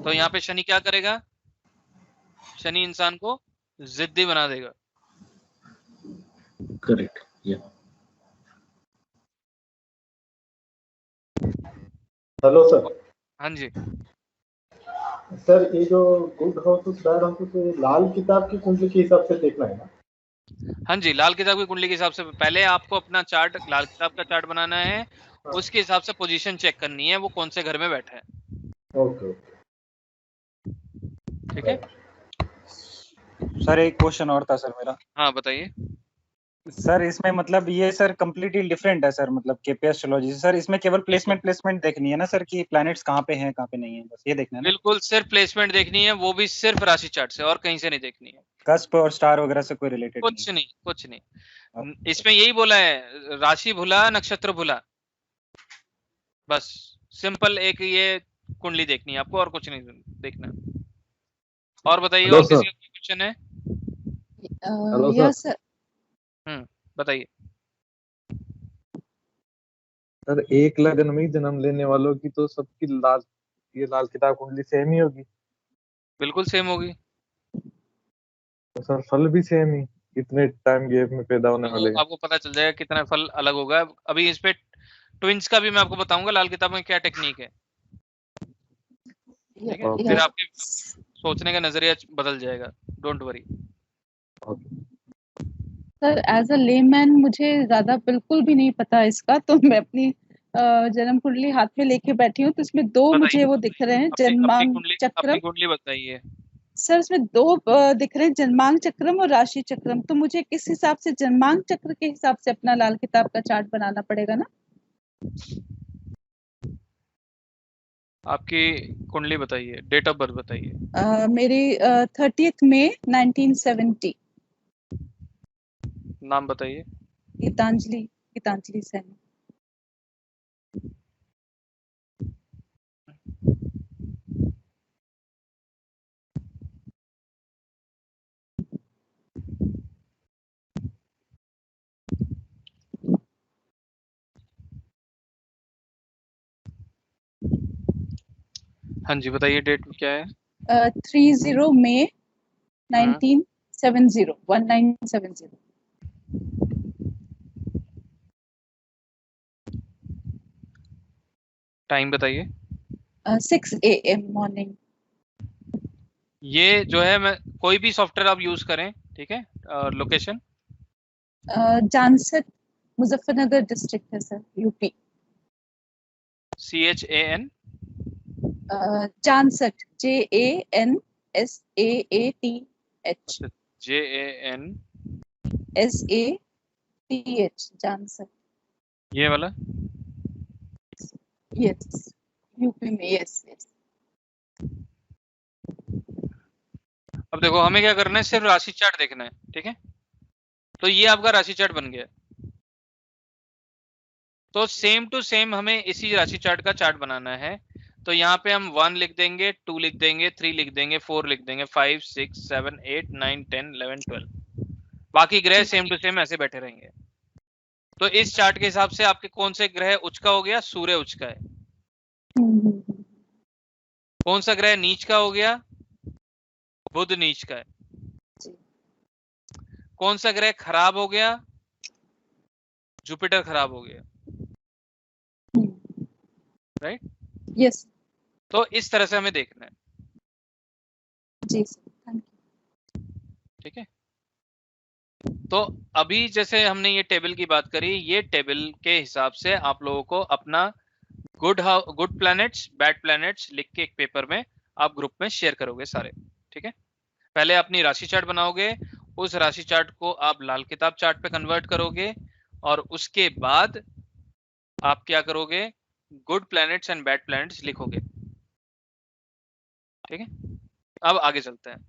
तो यहाँ पे शनि क्या करेगा? शनि इंसान को जिद्दी बना देगा। करेक्ट, या। Hello sir. हाँ जी सर, ये जो गुड हाउस बैड हाउस लाल किताब की कुंडली के हिसाब से देखना है ना? हाँ जी, लाल किताब की कुंडली के हिसाब से पहले आपको अपना चार्ट, लाल किताब का चार्ट बनाना है, उसके हिसाब से पोजीशन चेक करनी है, वो कौन से घर में बैठा है। ओके, ठीक है सर एक क्वेश्चन और था सर मेरा। हाँ बताइए। सर इसमें मतलब ये सर कंप्लीटली डिफरेंट है सर, मतलब केपी एस्ट्रोलॉजी से। सर इसमें केवल प्लेसमेंट देखनी है ना सर, कि प्लैनेट्स कहाँ पे हैं कहाँ पे नहीं है, बस ये देखना है ना? बिल्कुल, सिर्फ प्लेसमेंट देखनी है, वो भी सिर्फ राशि चार्ट से, और कहीं से नहीं देखनी है। कस्प और स्टार वगैरह से कोई रिलेटेड नहीं? कुछ नहीं। इसमें यही बोला है, राशि भुला नक्षत्र भुला, बस सिंपल एक ये कुंडली देखनी है आपको, और कुछ नहीं देखना। और बताइए, और किसी का क्वेश्चन है? Yes sir. बताइए। सर एक लगन में जन्म लेने वालों की तो सबकी ये लाल किताब कुंडली सेम ही होगी? बिल्कुल सेम होगी। तो सर फल भी सेम ही, इतने टाइम गैप में पैदा होने वाले हैं? आपको पता चल जाएगा कितना फल अलग होगा। अभी इस पे ट्विंस का भी मैं आपको बताऊंगा लाल किताब में क्या टेक्निक है। ठीक है, फिर आपके सोचने का नजरिया बदल जाएगा, don't worry. Sir as a layman मुझे ज्यादा बिल्कुल भी नहीं पता इसका, तो मैं अपनी जन्म कुंडली हाथ में लेके बैठी हूँ, तो इसमें दो मुझे वो दिख रहे हैं, जन्मांग चक्रम। अपनी कुंडली बताइए सर इसमें दो दिख रहे हैं, जन्मांग चक्रम और राशि चक्रम। तो मुझे किस हिसाब से जन्मांग चक्र के हिसाब से अपना लाल किताब का चार्ट बनाना पड़ेगा ना? आपकी कुंडली बताइए, डेट ऑफ बर्थ बताइए। मेरी 30th मई 1970। नाम बताइए। गीतांजलि सैनी। हाँ जी बताइए, डेट क्या है? 30 मई 1970, 1970। टाइम बताइए। 6 AM मॉर्निंग। ये जो है मैं कोई भी सॉफ्टवेयर आप यूज करें, ठीक है। लोकेशन जानसठ मुजफ्फरनगर डिस्ट्रिक्ट है sir, UP. CHAN Jansath JANSAATH JAN SATH Jansath. ये वाला यस, यूपी में। Yes yes. अब देखो हमें क्या करना है, सिर्फ राशि चार्ट देखना है, ठीक है। तो ये आपका राशि चार्ट बन गया। तो सेम टू सेम हमें इसी राशि चार्ट का चार्ट बनाना है। तो यहाँ पे हम 1 लिख देंगे, 2 लिख देंगे, 3 लिख देंगे, 4 लिख देंगे, 5 6 7 8 9 10 11 12। बाकी ग्रह सेम टू सेम ऐसे बैठे रहेंगे। तो इस चार्ट के हिसाब से आपके कौन से ग्रह उच्च का हो गया? सूर्य उच्च का है। कौन सा ग्रह नीच का हो गया? बुध नीच का है। कौन सा ग्रह खराब हो गया? जुपिटर खराब हो गया। राइट? यस। तो इस तरह से हमें देखना है। जी सर, थैंक यू। ठीक है। तो अभी जैसे हमने ये टेबल की बात करी, ये टेबल के हिसाब से आप लोगों को अपना गुड प्लैनेट्स, बैड प्लैनेट्स लिख के एक पेपर में आप ग्रुप में शेयर करोगे सारे। ठीक है। पहले अपनी राशि चार्ट बनाओगे, उस राशि चार्ट को आप लाल किताब चार्ट पे कन्वर्ट करोगे, और उसके बाद आप क्या करोगे? Good planets and bad planets लिखोगे। ठीक है। अब आगे चलते हैं।